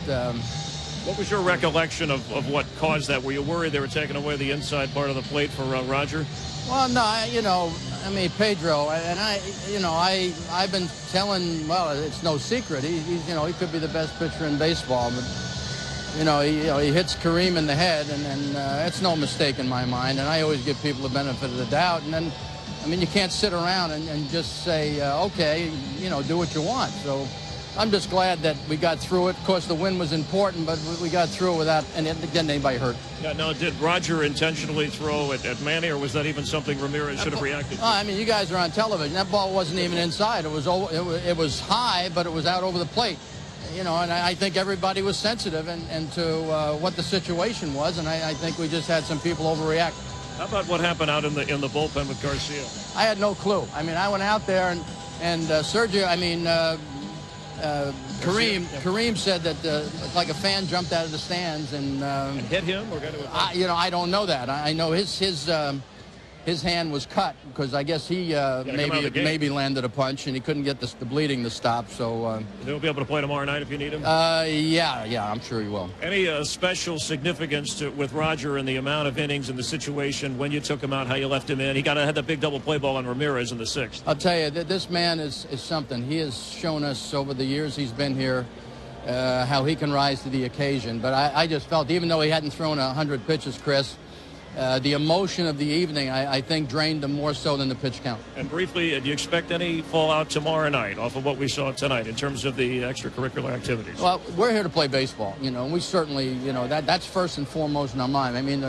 what was your recollection of what caused that? Were you worried they were taking away the inside part of the plate for Roger? Well, no, I mean, Pedro, and I've been telling, well, it's no secret. He could be the best pitcher in baseball, but he hits Kareem in the head, and it's no mistake in my mind. And I always give people the benefit of the doubt. And then, I mean, you can't sit around and just say, okay, do what you want. So I'm just glad that we got through it. Of course, the win was important, but we got through it without getting anybody hurt. Yeah, now, did Roger intentionally throw at Manny, or was that even something Ramirez should have reacted to? I mean, you guys are on television. That ball wasn't even inside. It was high, but it was out over the plate. And I think everybody was sensitive and to what the situation was, and I think we just had some people overreact. How about what happened out in the bullpen with Garcia? I had no clue. I mean, I went out there and Sergio, Kareem said that like a fan jumped out of the stands and hit him or got to I don't know that. I know his hand was cut because I guess he maybe landed a punch and he couldn't get the bleeding to stop. So he'll be able to play tomorrow night if you need him. Yeah, I'm sure he will. Any special significance with Roger and the amount of innings and the situation when you took him out, how you left him in? He had that big double play ball on Ramirez in the sixth. I'll tell you, this man is something. He has shown us over the years he's been here how he can rise to the occasion. But I just felt, even though he hadn't thrown 100 pitches, Chris, the emotion of the evening, I think, drained him more so than the pitch count. And briefly, do you expect any fallout tomorrow night off of what we saw tonight in terms of the extracurricular activities? Well, we're here to play baseball, and we certainly, that's first and foremost in our mind. I mean,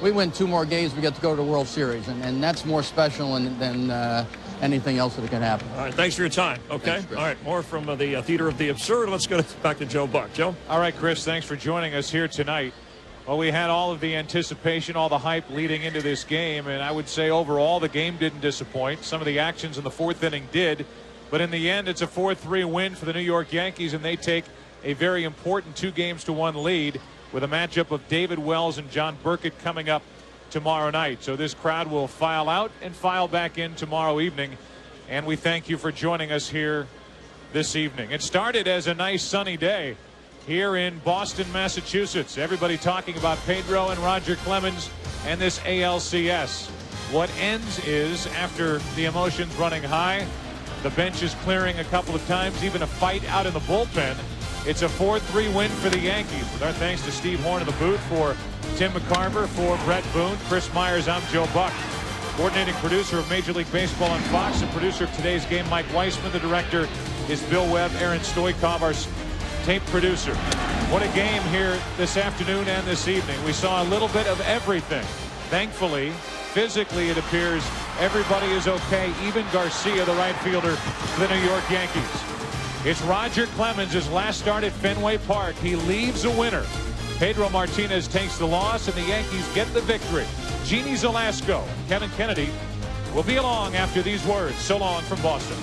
we win 2 more games, we get to go to the World Series, and that's more special than anything else that can happen. All right, thanks for your time. Okay, thanks, all right, more from the Theater of the Absurd. Let's go back to Joe Buck. Joe? All right, Chris, thanks for joining us here tonight. Well, we had all of the anticipation, all the hype leading into this game, and I would say overall the game didn't disappoint. Some of the actions in the fourth inning did, but in the end it's a 4-3 win for the New York Yankees, and they take a very important 2-1 lead with a matchup of David Wells and John Burkett coming up tomorrow night. So this crowd will file out and file back in tomorrow evening, and we thank you for joining us here this evening. It started as a nice sunny day here in Boston, Massachusetts. Everybody talking about Pedro and Roger Clemens and this ALCS. What ends is, after the emotions running high, the bench is clearing a couple of times, even a fight out in the bullpen. It's a 4-3 win for the Yankees. With our thanks to Steve Horn in the booth, for Tim McCarver, for Brett Boone, Chris Myers, I'm Joe Buck. Coordinating producer of Major League Baseball on Fox, and producer of today's game, Mike Weissman. The director is Bill Webb. Aaron Stoikov, our tape producer. What a game here this afternoon and this evening. We saw a little bit of everything. Thankfully, physically it appears everybody is okay, even Garcia, the right fielder for the New York Yankees. It's Roger Clemens, his last start at Fenway Park. He leaves a winner. Pedro Martinez takes the loss, and the Yankees get the victory. Jeannie Zelasco and Kevin Kennedy will be along after these words. So long from Boston.